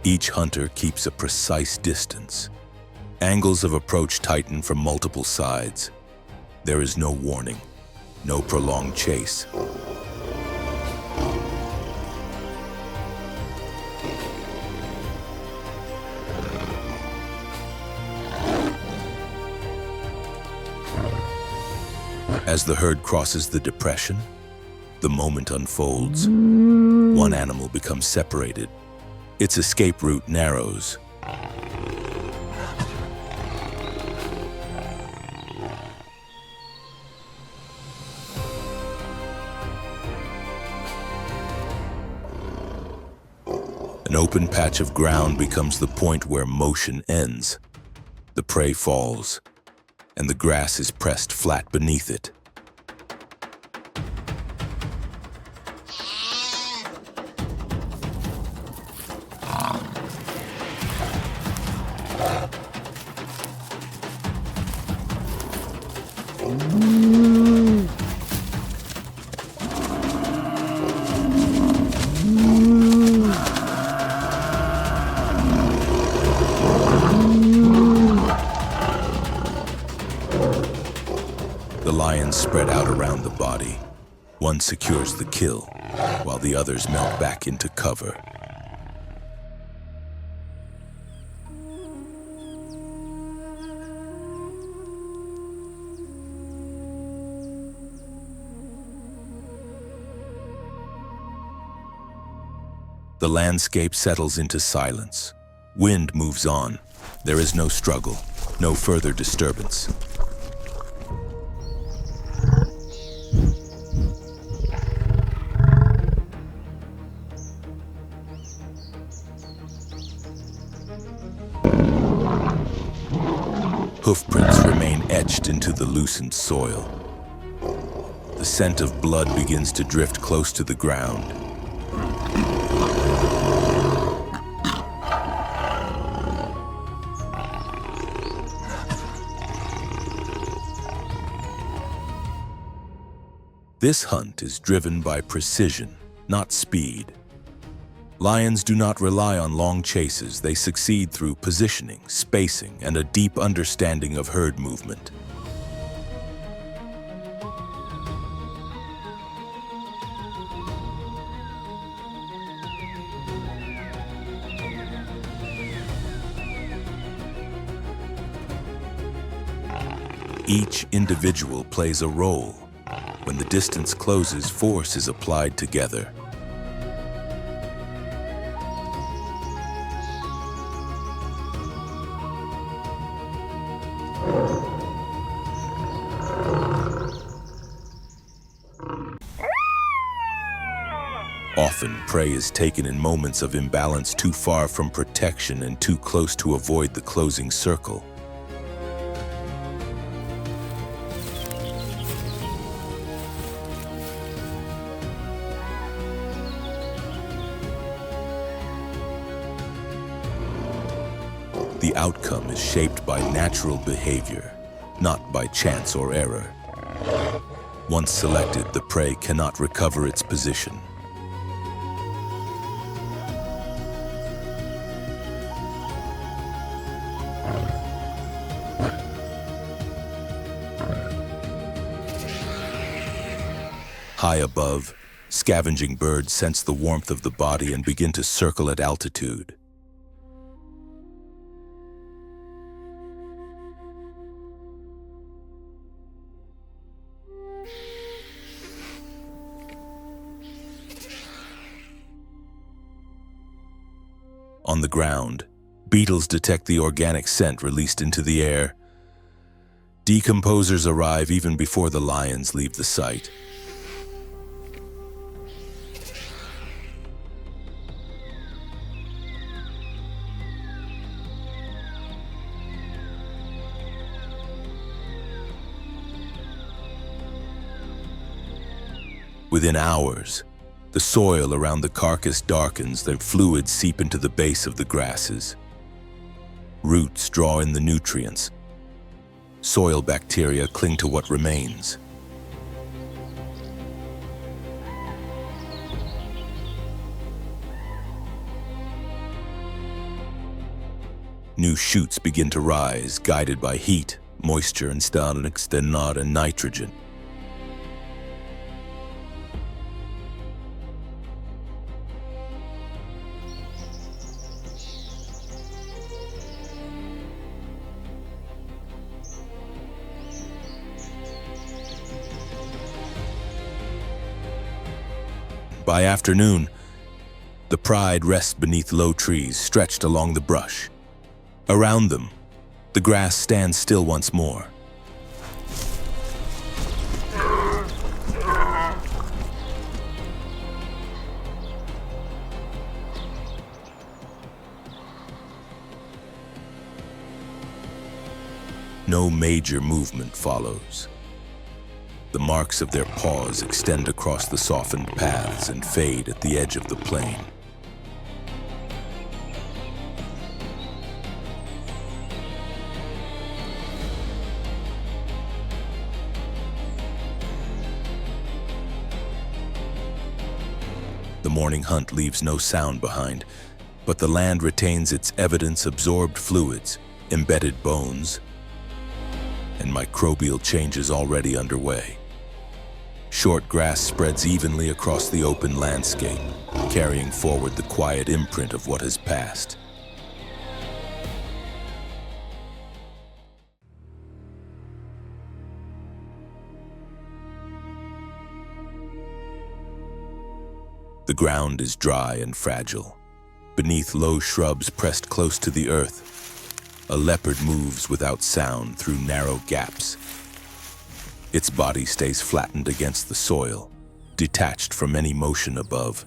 Each hunter keeps a precise distance. Angles of approach tighten from multiple sides. There is no warning, no prolonged chase. As the herd crosses the depression, the moment unfolds. One animal becomes separated. Its escape route narrows. An open patch of ground becomes the point where motion ends. The prey falls, and the grass is pressed flat beneath it. The lions spread out around the body. One secures the kill, while the others melt back into cover. The landscape settles into silence. Wind moves on. There is no struggle, no further disturbance. Hoofprints remain etched into the loosened soil. The scent of blood begins to drift close to the ground. This hunt is driven by precision, not speed. Lions do not rely on long chases. They succeed through positioning, spacing, and a deep understanding of herd movement. Each individual plays a role. When the distance closes, force is applied together. Often, prey is taken in moments of imbalance, too far from protection and too close to avoid the closing circle. The outcome is shaped by natural behavior, not by chance or error. Once selected, the prey cannot recover its position. High above, scavenging birds sense the warmth of the body and begin to circle at altitude. On the ground, beetles detect the organic scent released into the air. Decomposers arrive even before the lions leave the site. Within hours, the soil around the carcass darkens, their fluids seep into the base of the grasses. Roots draw in the nutrients. Soil bacteria cling to what remains. New shoots begin to rise, guided by heat, moisture, and nitrogen. By afternoon, the pride rests beneath low trees stretched along the brush. Around them, the grass stands still once more. No major movement follows. The marks of their paws extend across the softened paths and fade at the edge of the plain. The morning hunt leaves no sound behind, but the land retains its evidence-absorbed fluids, embedded bones, and microbial changes already underway. Short grass spreads evenly across the open landscape, carrying forward the quiet imprint of what has passed. The ground is dry and fragile. Beneath low shrubs pressed close to the earth, a leopard moves without sound through narrow gaps. Its body stays flattened against the soil, detached from any motion above.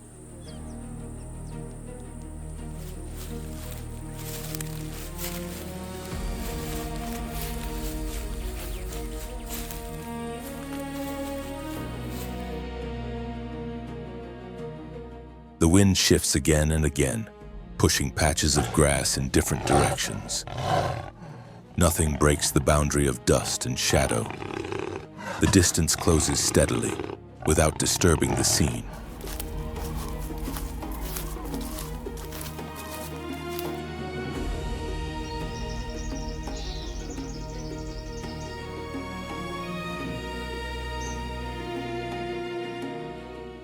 The wind shifts again and again, pushing patches of grass in different directions. Nothing breaks the boundary of dust and shadow. The distance closes steadily, without disturbing the scene.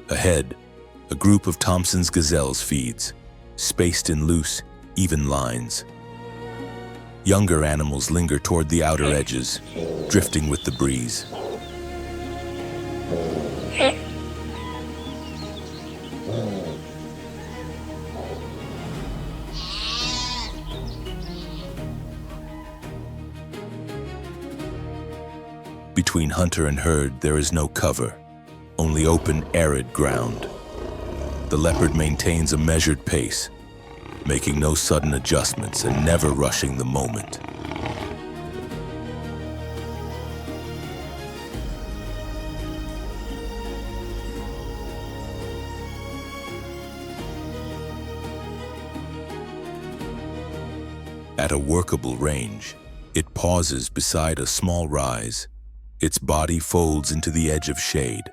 Ahead, a group of Thompson's gazelles feeds, spaced in loose, even lines. Younger animals linger toward the outer edges, drifting with the breeze. Between hunter and herd, there is no cover, only open, arid ground. The leopard maintains a measured pace, making no sudden adjustments and never rushing the moment. At a workable range, it pauses beside a small rise. Its body folds into the edge of shade.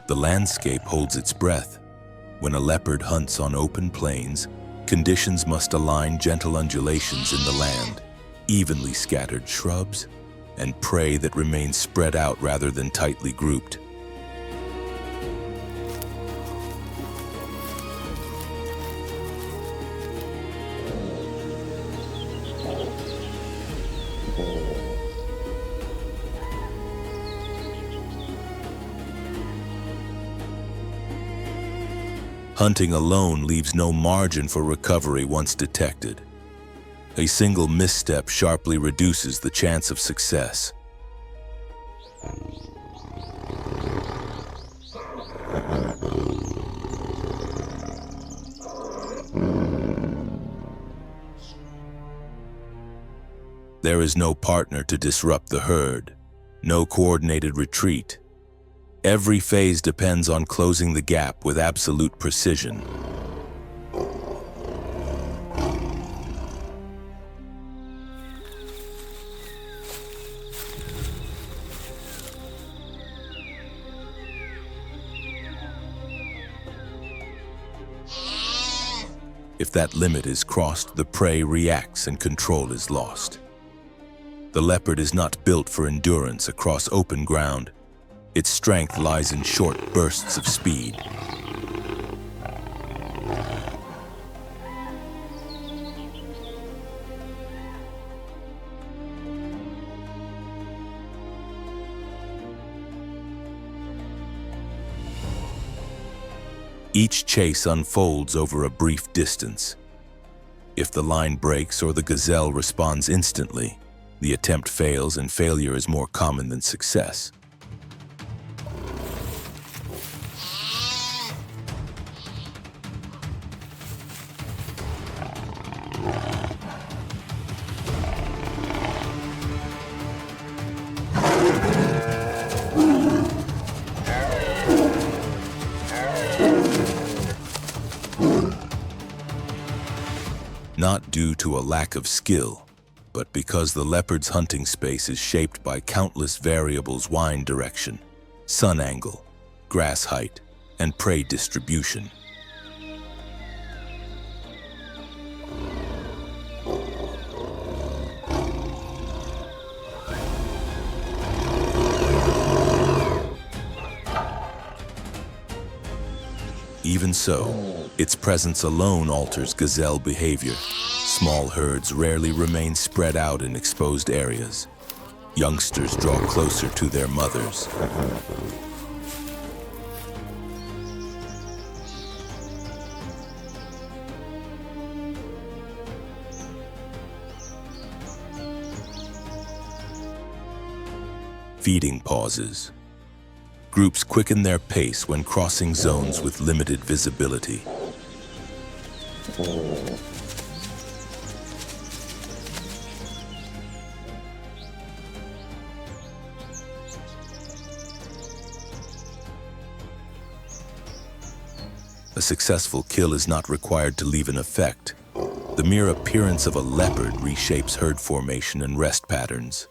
The landscape holds its breath. When a leopard hunts on open plains, conditions must align gentle undulations in the land, evenly scattered shrubs, and prey that remains spread out rather than tightly grouped. Hunting alone leaves no margin for recovery once detected. A single misstep sharply reduces the chance of success. There is no partner to disrupt the herd, no coordinated retreat. Every phase depends on closing the gap with absolute precision. If that limit is crossed, the prey reacts and control is lost. The leopard is not built for endurance across open ground. Its strength lies in short bursts of speed. Each chase unfolds over a brief distance. If the line breaks or the gazelle responds instantly, the attempt fails, and failure is more common than success. Not due to a lack of skill, but because the leopard's hunting space is shaped by countless variables: wind direction, sun angle, grass height, and prey distribution. Even so, its presence alone alters gazelle behavior. Small herds rarely remain spread out in exposed areas. Youngsters draw closer to their mothers. Feeding pauses. Groups quicken their pace when crossing zones with limited visibility. A successful kill is not required to leave an effect. The mere appearance of a leopard reshapes herd formation and rest patterns.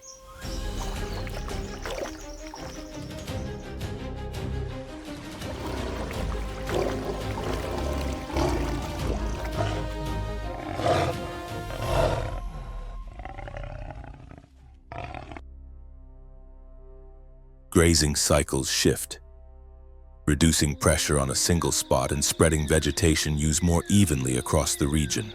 Grazing cycles shift, reducing pressure on a single spot and spreading vegetation used more evenly across the region.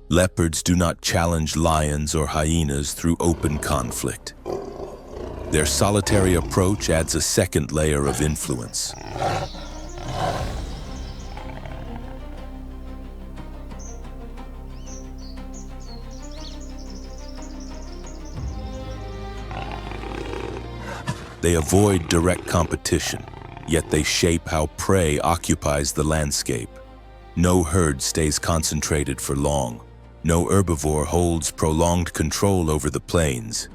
Leopards do not challenge lions or hyenas through open conflict. Their solitary approach adds a second layer of influence. They avoid direct competition, yet they shape how prey occupies the landscape. No herd stays concentrated for long. No herbivore holds prolonged control over the plains.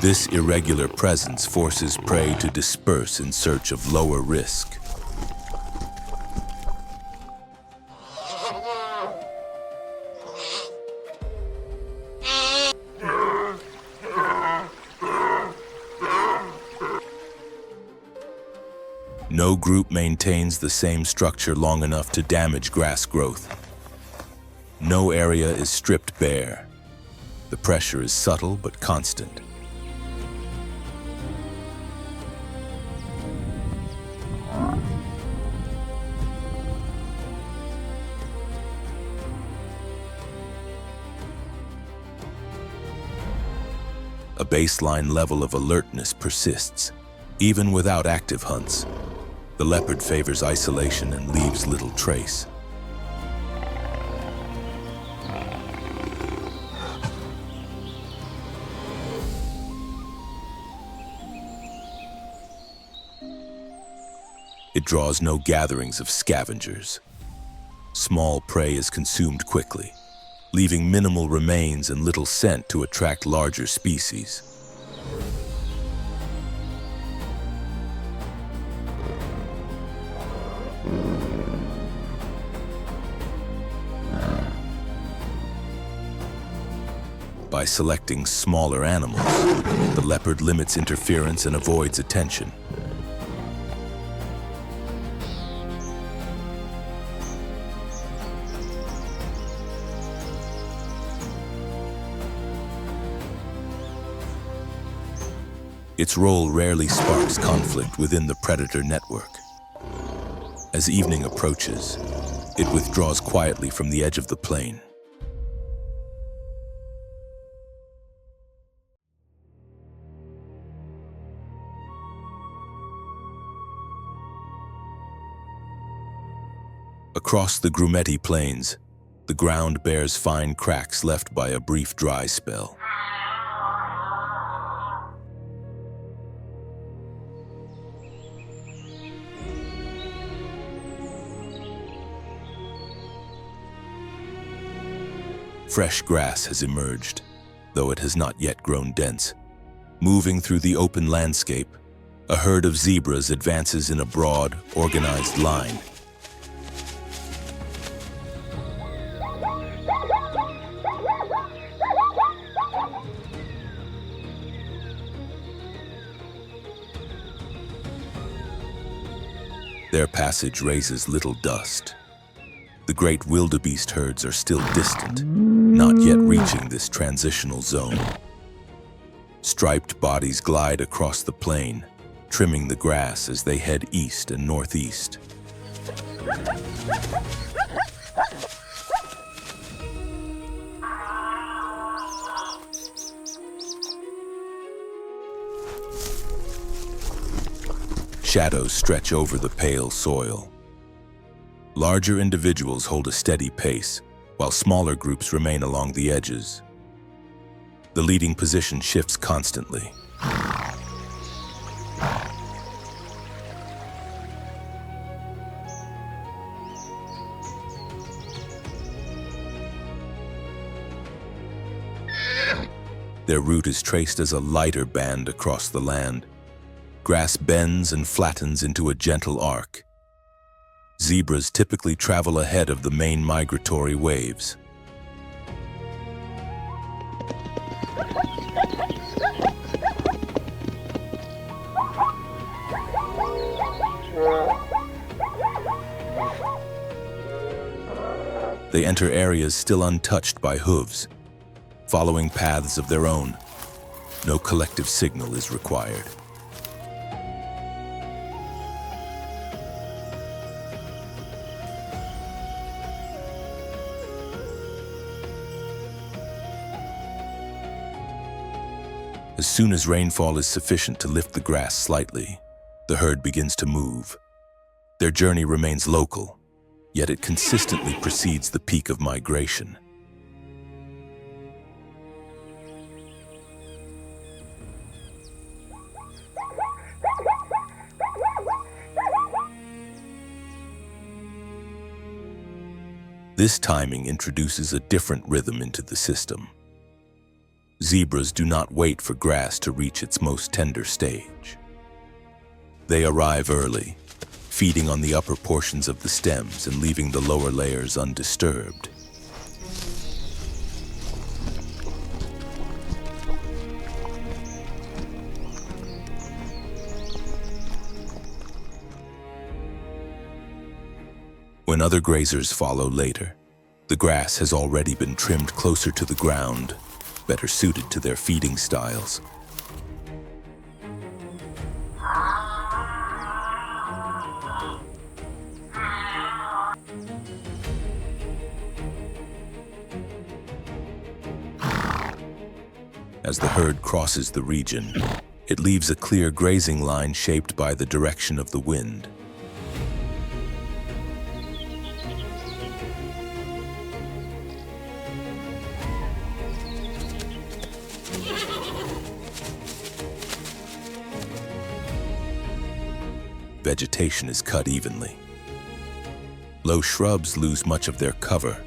This irregular presence forces prey to disperse in search of lower risk. No group maintains the same structure long enough to damage grass growth. No area is stripped bare. The pressure is subtle but constant. A baseline level of alertness persists, even without active hunts. The leopard favors isolation and leaves little trace. It draws no gatherings of scavengers. Small prey is consumed quickly, leaving minimal remains and little scent to attract larger species. By selecting smaller animals, the leopard limits interference and avoids attention. Its role rarely sparks conflict within the predator network. As evening approaches, it withdraws quietly from the edge of the plain. Across the Grumeti Plains, the ground bears fine cracks left by a brief dry spell. Fresh grass has emerged, though it has not yet grown dense. Moving through the open landscape, a herd of zebras advances in a broad, organized line. Their passage raises little dust. The great wildebeest herds are still distant, not yet reaching this transitional zone. Striped bodies glide across the plain, trimming the grass as they head east and northeast. Shadows stretch over the pale soil. Larger individuals hold a steady pace, while smaller groups remain along the edges. The leading position shifts constantly. Their route is traced as a lighter band across the land. Grass bends and flattens into a gentle arc. Zebras typically travel ahead of the main migratory waves. They enter areas still untouched by hooves, following paths of their own. No collective signal is required. As soon as rainfall is sufficient to lift the grass slightly, the herd begins to move. Their journey remains local, yet it consistently precedes the peak of migration. This timing introduces a different rhythm into the system. Zebras do not wait for grass to reach its most tender stage. They arrive early, feeding on the upper portions of the stems and leaving the lower layers undisturbed. When other grazers follow later, the grass has already been trimmed closer to the ground, better suited to their feeding styles. As the herd crosses the region, it leaves a clear grazing line shaped by the direction of the wind. Vegetation is cut evenly. Low shrubs lose much of their cover,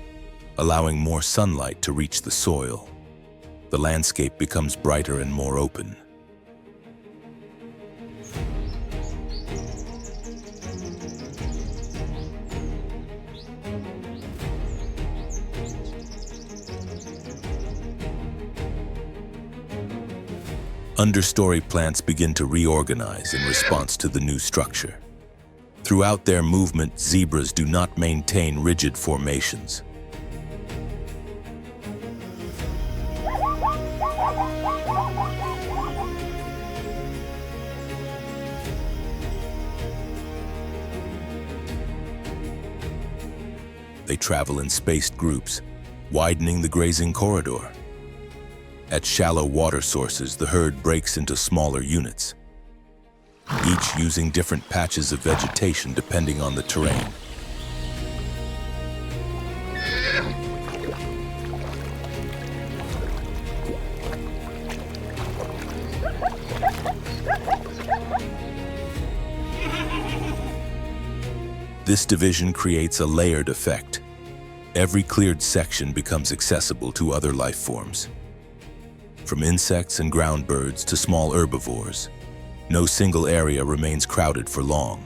allowing more sunlight to reach the soil. The landscape becomes brighter and more open. Understory plants begin to reorganize in response to the new structure. Throughout their movement, zebras do not maintain rigid formations. They travel in spaced groups, widening the grazing corridor. At shallow water sources, the herd breaks into smaller units, each using different patches of vegetation depending on the terrain. This division creates a layered effect. Every cleared section becomes accessible to other life forms. From insects and ground birds to small herbivores, no single area remains crowded for long.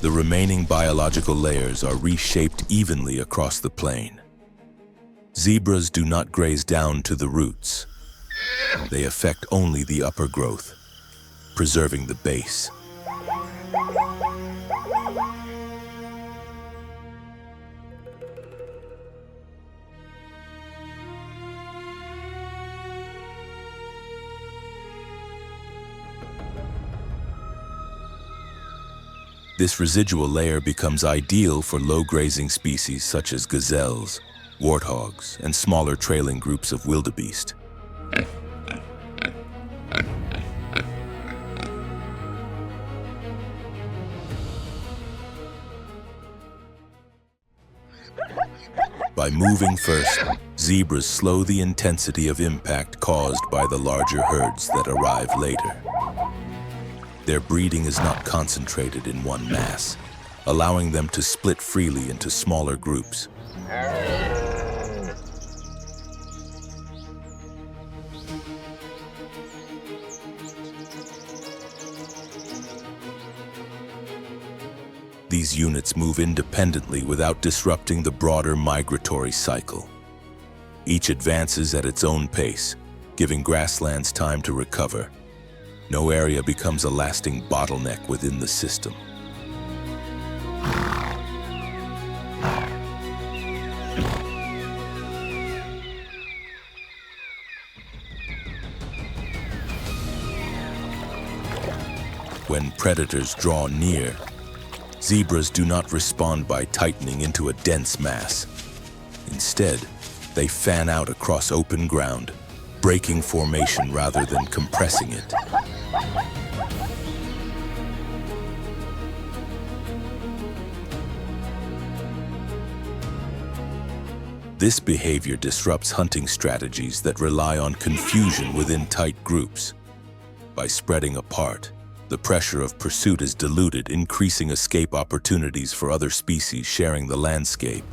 The remaining biological layers are reshaped evenly across the plain. Zebras do not graze down to the roots. They affect only the upper growth, preserving the base. This residual layer becomes ideal for low-grazing species such as gazelles, warthogs, and smaller trailing groups of wildebeest. By moving first, zebras slow the intensity of impact caused by the larger herds that arrive later. Their breeding is not concentrated in one mass, allowing them to split freely into smaller groups. These units move independently without disrupting the broader migratory cycle. Each advances at its own pace, giving grasslands time to recover. No area becomes a lasting bottleneck within the system. When predators draw near, zebras do not respond by tightening into a dense mass. Instead, they fan out across open ground, breaking formation rather than compressing it. This behavior disrupts hunting strategies that rely on confusion within tight groups. By spreading apart, the pressure of pursuit is diluted, increasing escape opportunities for other species sharing the landscape.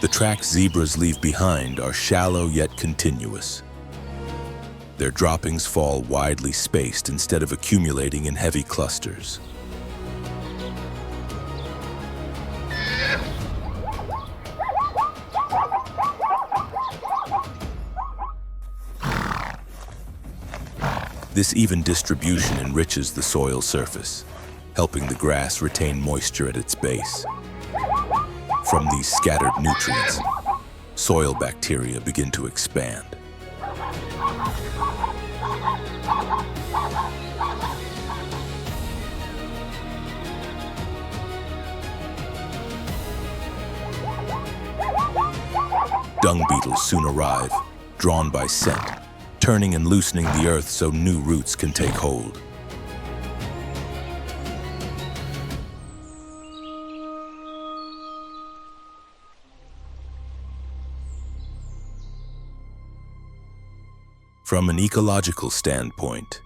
The tracks zebras leave behind are shallow yet continuous. Their droppings fall widely spaced instead of accumulating in heavy clusters. This even distribution enriches the soil surface, helping the grass retain moisture at its base. From these scattered nutrients, soil bacteria begin to expand. Dung beetles soon arrive, drawn by scent, turning and loosening the earth so new roots can take hold. From an ecological standpoint,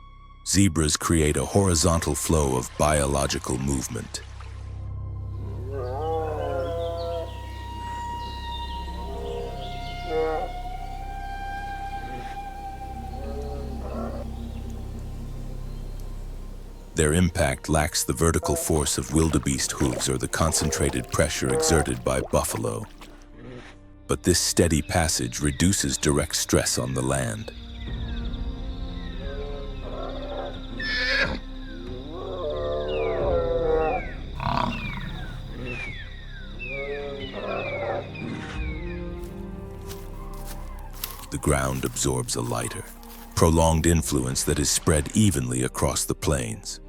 zebras create a horizontal flow of biological movement. Their impact lacks the vertical force of wildebeest hooves or the concentrated pressure exerted by buffalo. But this steady passage reduces direct stress on the land. The ground absorbs a lighter, prolonged influence that is spread evenly across the plains.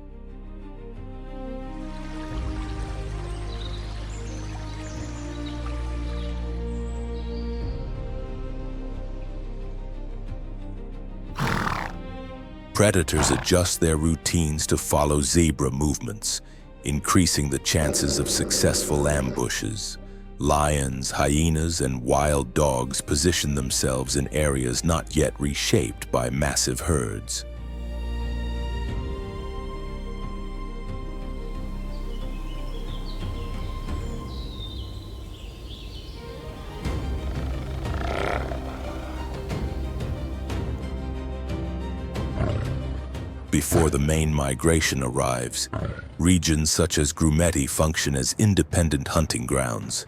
Predators adjust their routines to follow zebra movements, increasing the chances of successful ambushes. Lions, hyenas, and wild dogs position themselves in areas not yet reshaped by massive herds. Before the main migration arrives, regions such as Grumeti function as independent hunting grounds.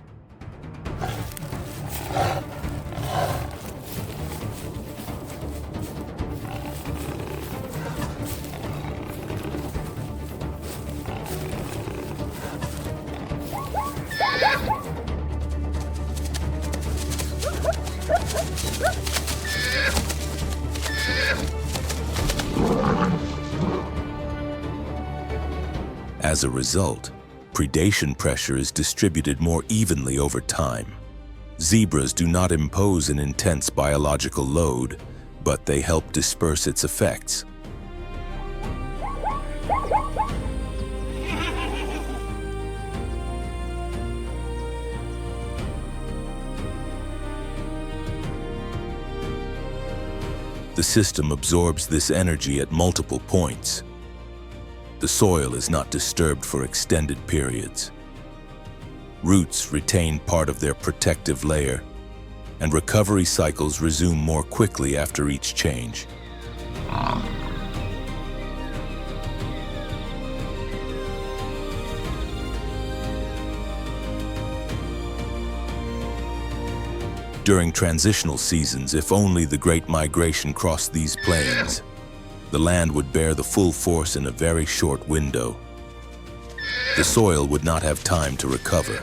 As a result, predation pressure is distributed more evenly over time. Zebras do not impose an intense biological load, but they help disperse its effects. The system absorbs this energy at multiple points. The soil is not disturbed for extended periods. Roots retain part of their protective layer, and recovery cycles resume more quickly after each change. During transitional seasons, if only the Great Migration crossed these plains, the land would bear the full force in a very short window. The soil would not have time to recover.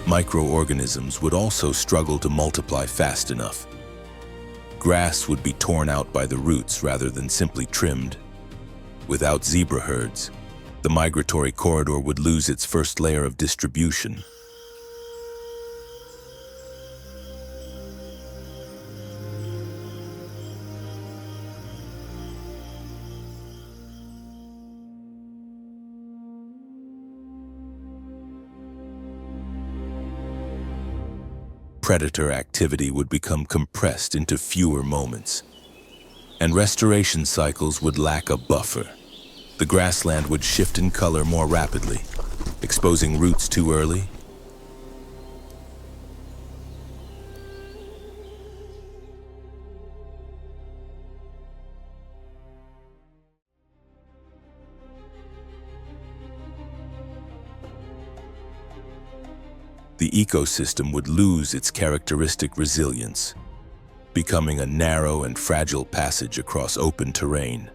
Microorganisms would also struggle to multiply fast enough. Grass would be torn out by the roots rather than simply trimmed. Without zebra herds, the migratory corridor would lose its first layer of distribution. Predator activity would become compressed into fewer moments, and restoration cycles would lack a buffer. The grassland would shift in color more rapidly, exposing roots too early. The ecosystem would lose its characteristic resilience, becoming a narrow and fragile passage across open terrain.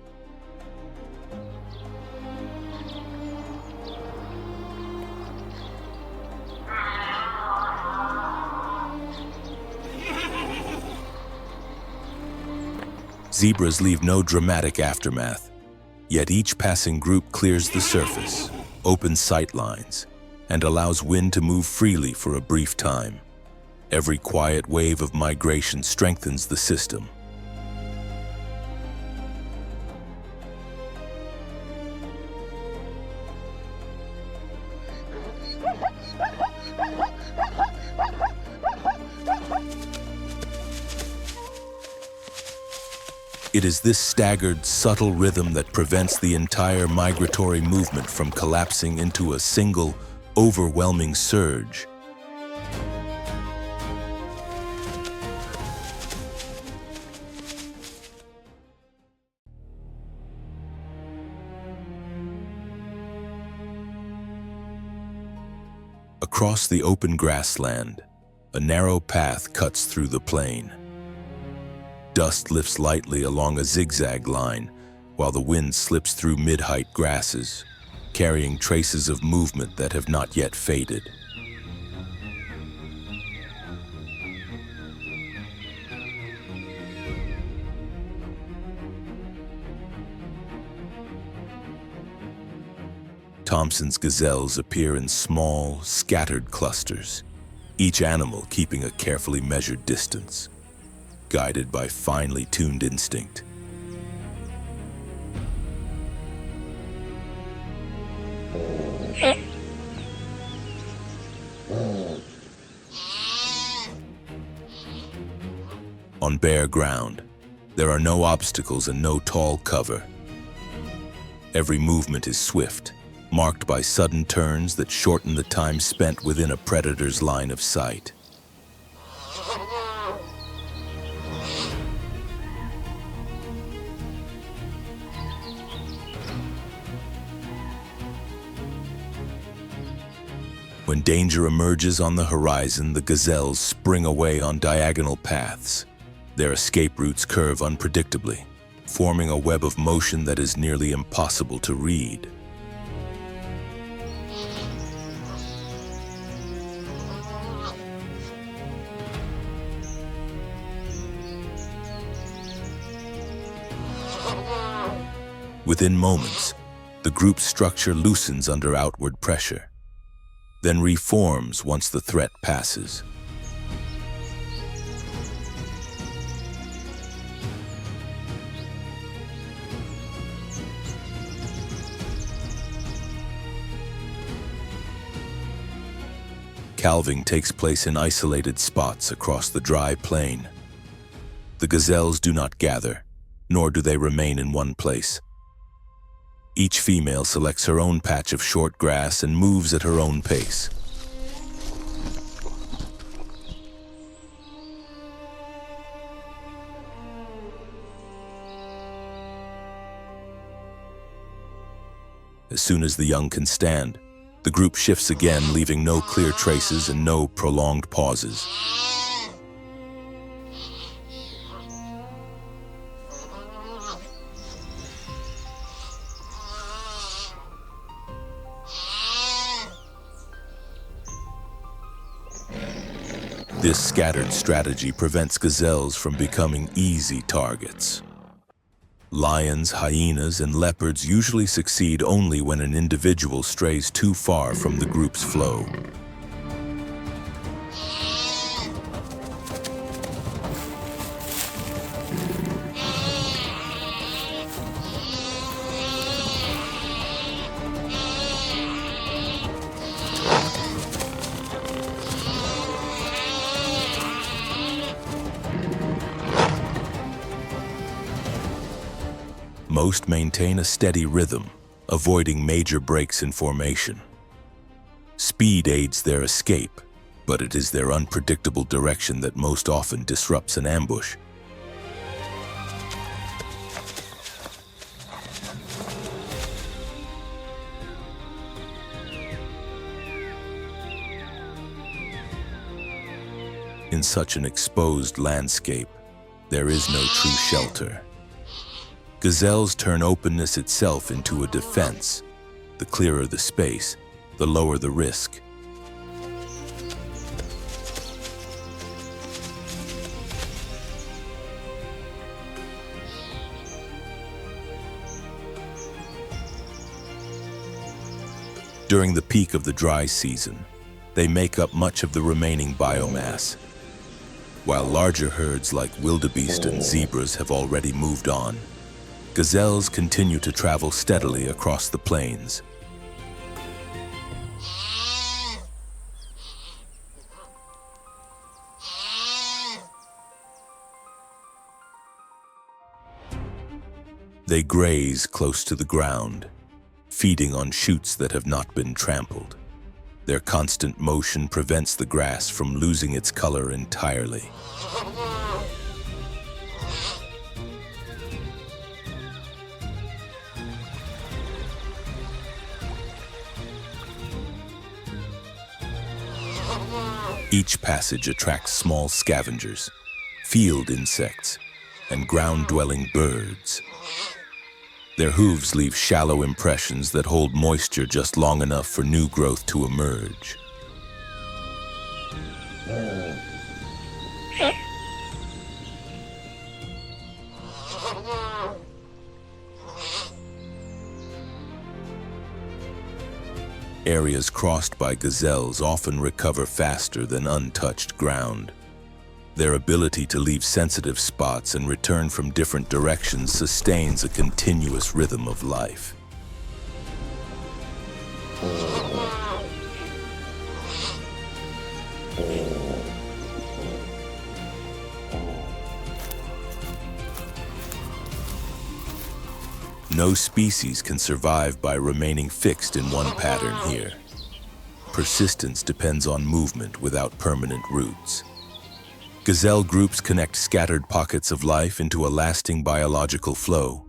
Zebras leave no dramatic aftermath, yet each passing group clears the surface, opens sight lines, and allows wind to move freely for a brief time. Every quiet wave of migration strengthens the system. It is this staggered, subtle rhythm that prevents the entire migratory movement from collapsing into a single, overwhelming surge. Across the open grassland, a narrow path cuts through the plain. Dust lifts lightly along a zigzag line, while the wind slips through mid-height grasses, carrying traces of movement that have not yet faded. Thompson's gazelles appear in small, scattered clusters, each animal keeping a carefully measured distance, guided by finely tuned instinct. On bare ground, there are no obstacles and no tall cover. Every movement is swift, marked by sudden turns that shorten the time spent within a predator's line of sight. When danger emerges on the horizon, the gazelles spring away on diagonal paths. Their escape routes curve unpredictably, forming a web of motion that is nearly impossible to read. Within moments, the group's structure loosens under outward pressure, then reforms once the threat passes. Calving takes place in isolated spots across the dry plain. The gazelles do not gather, nor do they remain in one place. Each female selects her own patch of short grass and moves at her own pace. As soon as the young can stand, the group shifts again, leaving no clear traces and no prolonged pauses. This scattered strategy prevents gazelles from becoming easy targets. Lions, hyenas, and leopards usually succeed only when an individual strays too far from the group's flow. Most maintain a steady rhythm, avoiding major breaks in formation. Speed aids their escape, but it is their unpredictable direction that most often disrupts an ambush. In such an exposed landscape, there is no true shelter. Gazelles turn openness itself into a defense. The clearer the space, the lower the risk. During the peak of the dry season, they make up much of the remaining biomass. While larger herds like wildebeest and zebras have already moved on, gazelles continue to travel steadily across the plains. They graze close to the ground, feeding on shoots that have not been trampled. Their constant motion prevents the grass from losing its color entirely. Each passage attracts small scavengers, field insects, and ground-dwelling birds. Their hooves leave shallow impressions that hold moisture just long enough for new growth to emerge. Areas crossed by gazelles often recover faster than untouched ground. Their ability to leave sensitive spots and return from different directions sustains a continuous rhythm of life. No species can survive by remaining fixed in one pattern here. Persistence depends on movement without permanent roots. Gazelle groups connect scattered pockets of life into a lasting biological flow.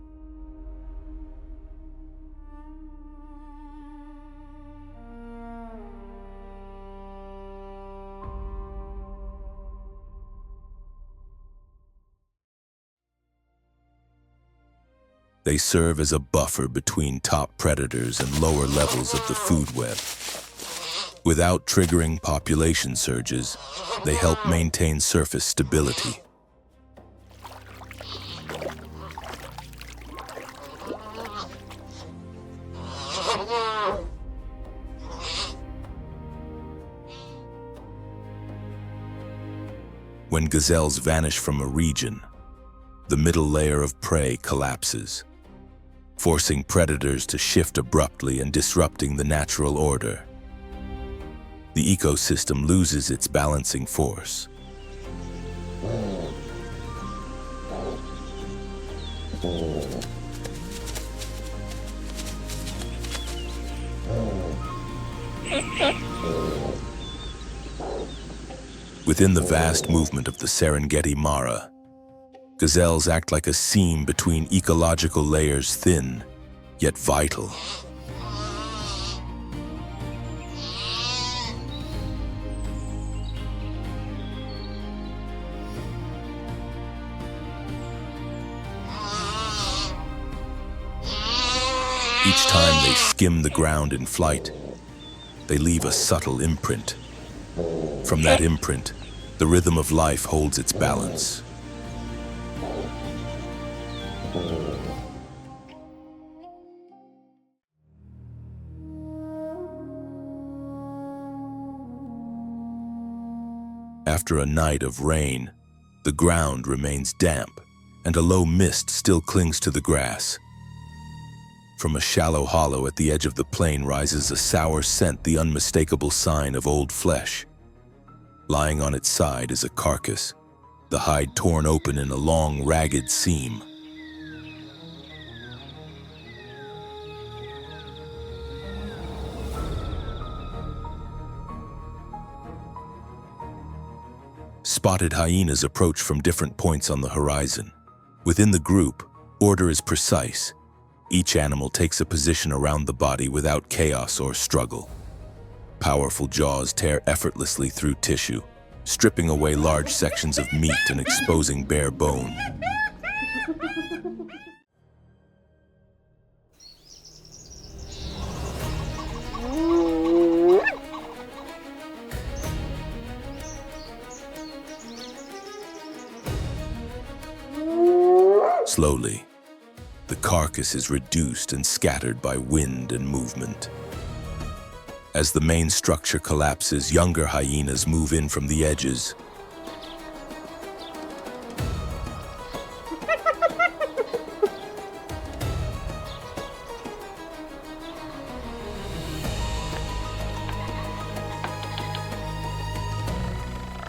They serve as a buffer between top predators and lower levels of the food web. Without triggering population surges, they help maintain surface stability. When gazelles vanish from a region, the middle layer of prey collapses, forcing predators to shift abruptly and disrupting the natural order. The ecosystem loses its balancing force. Within the vast movement of the Serengeti Mara, gazelles act like a seam between ecological layers, thin yet vital. Each time they skim the ground in flight, they leave a subtle imprint. From that imprint, the rhythm of life holds its balance. After a night of rain, the ground remains damp, and a low mist still clings to the grass. From a shallow hollow at the edge of the plain rises a sour scent, the unmistakable sign of old flesh. Lying on its side is a carcass, the hide torn open in a long, ragged seam. Spotted hyenas approach from different points on the horizon. Within the group, order is precise. Each animal takes a position around the body without chaos or struggle. Powerful jaws tear effortlessly through tissue, stripping away large sections of meat and exposing bare bone. Slowly, the carcass is reduced and scattered by wind and movement. As the main structure collapses, younger hyenas move in from the edges.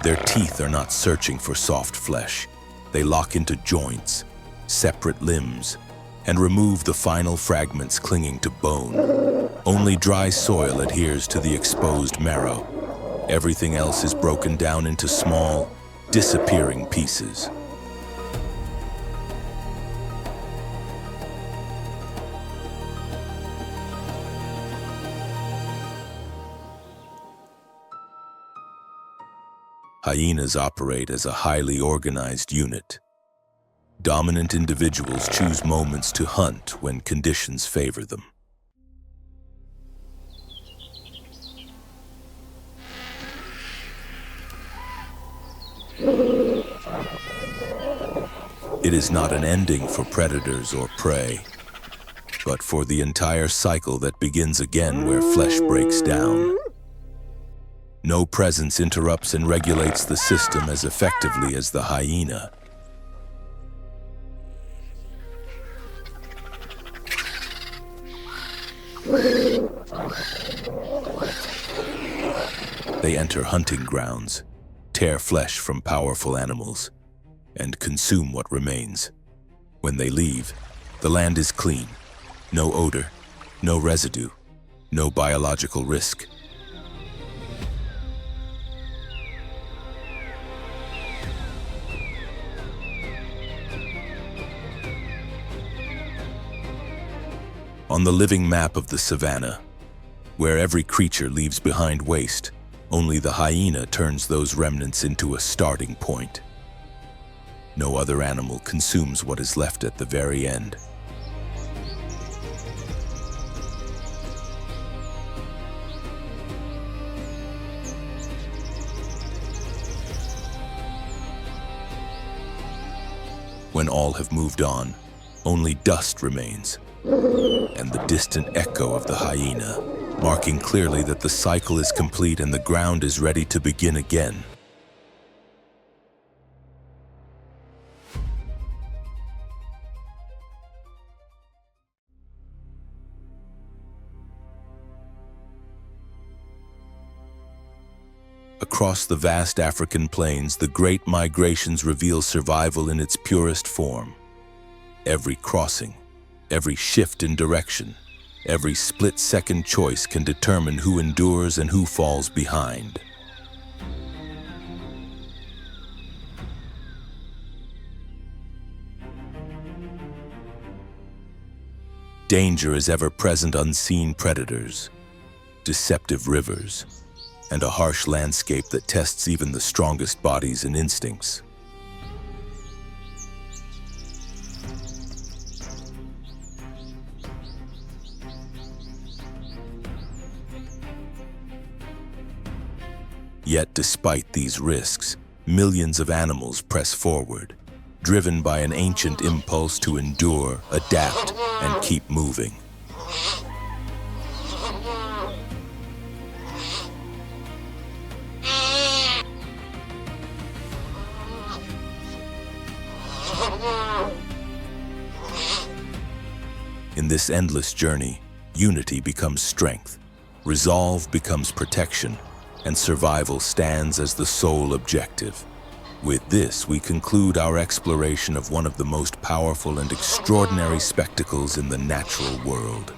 Their teeth are not searching for soft flesh. They lock into joints, separate limbs, and remove the final fragments clinging to bone. Only dry soil adheres to the exposed marrow. Everything else is broken down into small, disappearing pieces. Hyenas operate as a highly organized unit. Dominant individuals choose moments to hunt when conditions favor them. It is not an ending for predators or prey, but for the entire cycle that begins again where flesh breaks down. No presence interrupts and regulates the system as effectively as the hyena. They enter hunting grounds, tear flesh from powerful animals, and consume what remains. When they leave, the land is clean. No odor, no residue, no biological risk. On the living map of the savannah, where every creature leaves behind waste, only the hyena turns those remnants into a starting point. No other animal consumes what is left at the very end. When all have moved on, only dust remains, and the distant echo of the hyena, marking clearly that the cycle is complete and the ground is ready to begin again. Across the vast African plains, the great migrations reveal survival in its purest form. Every crossing, every shift in direction, every split-second choice can determine who endures and who falls behind. Danger is ever-present, unseen predators, deceptive rivers, and a harsh landscape that tests even the strongest bodies and instincts. Yet, despite these risks, millions of animals press forward, driven by an ancient impulse to endure, adapt, and keep moving. In this endless journey, unity becomes strength, resolve becomes protection, and survival stands as the sole objective. With this, we conclude our exploration of one of the most powerful and extraordinary spectacles in the natural world.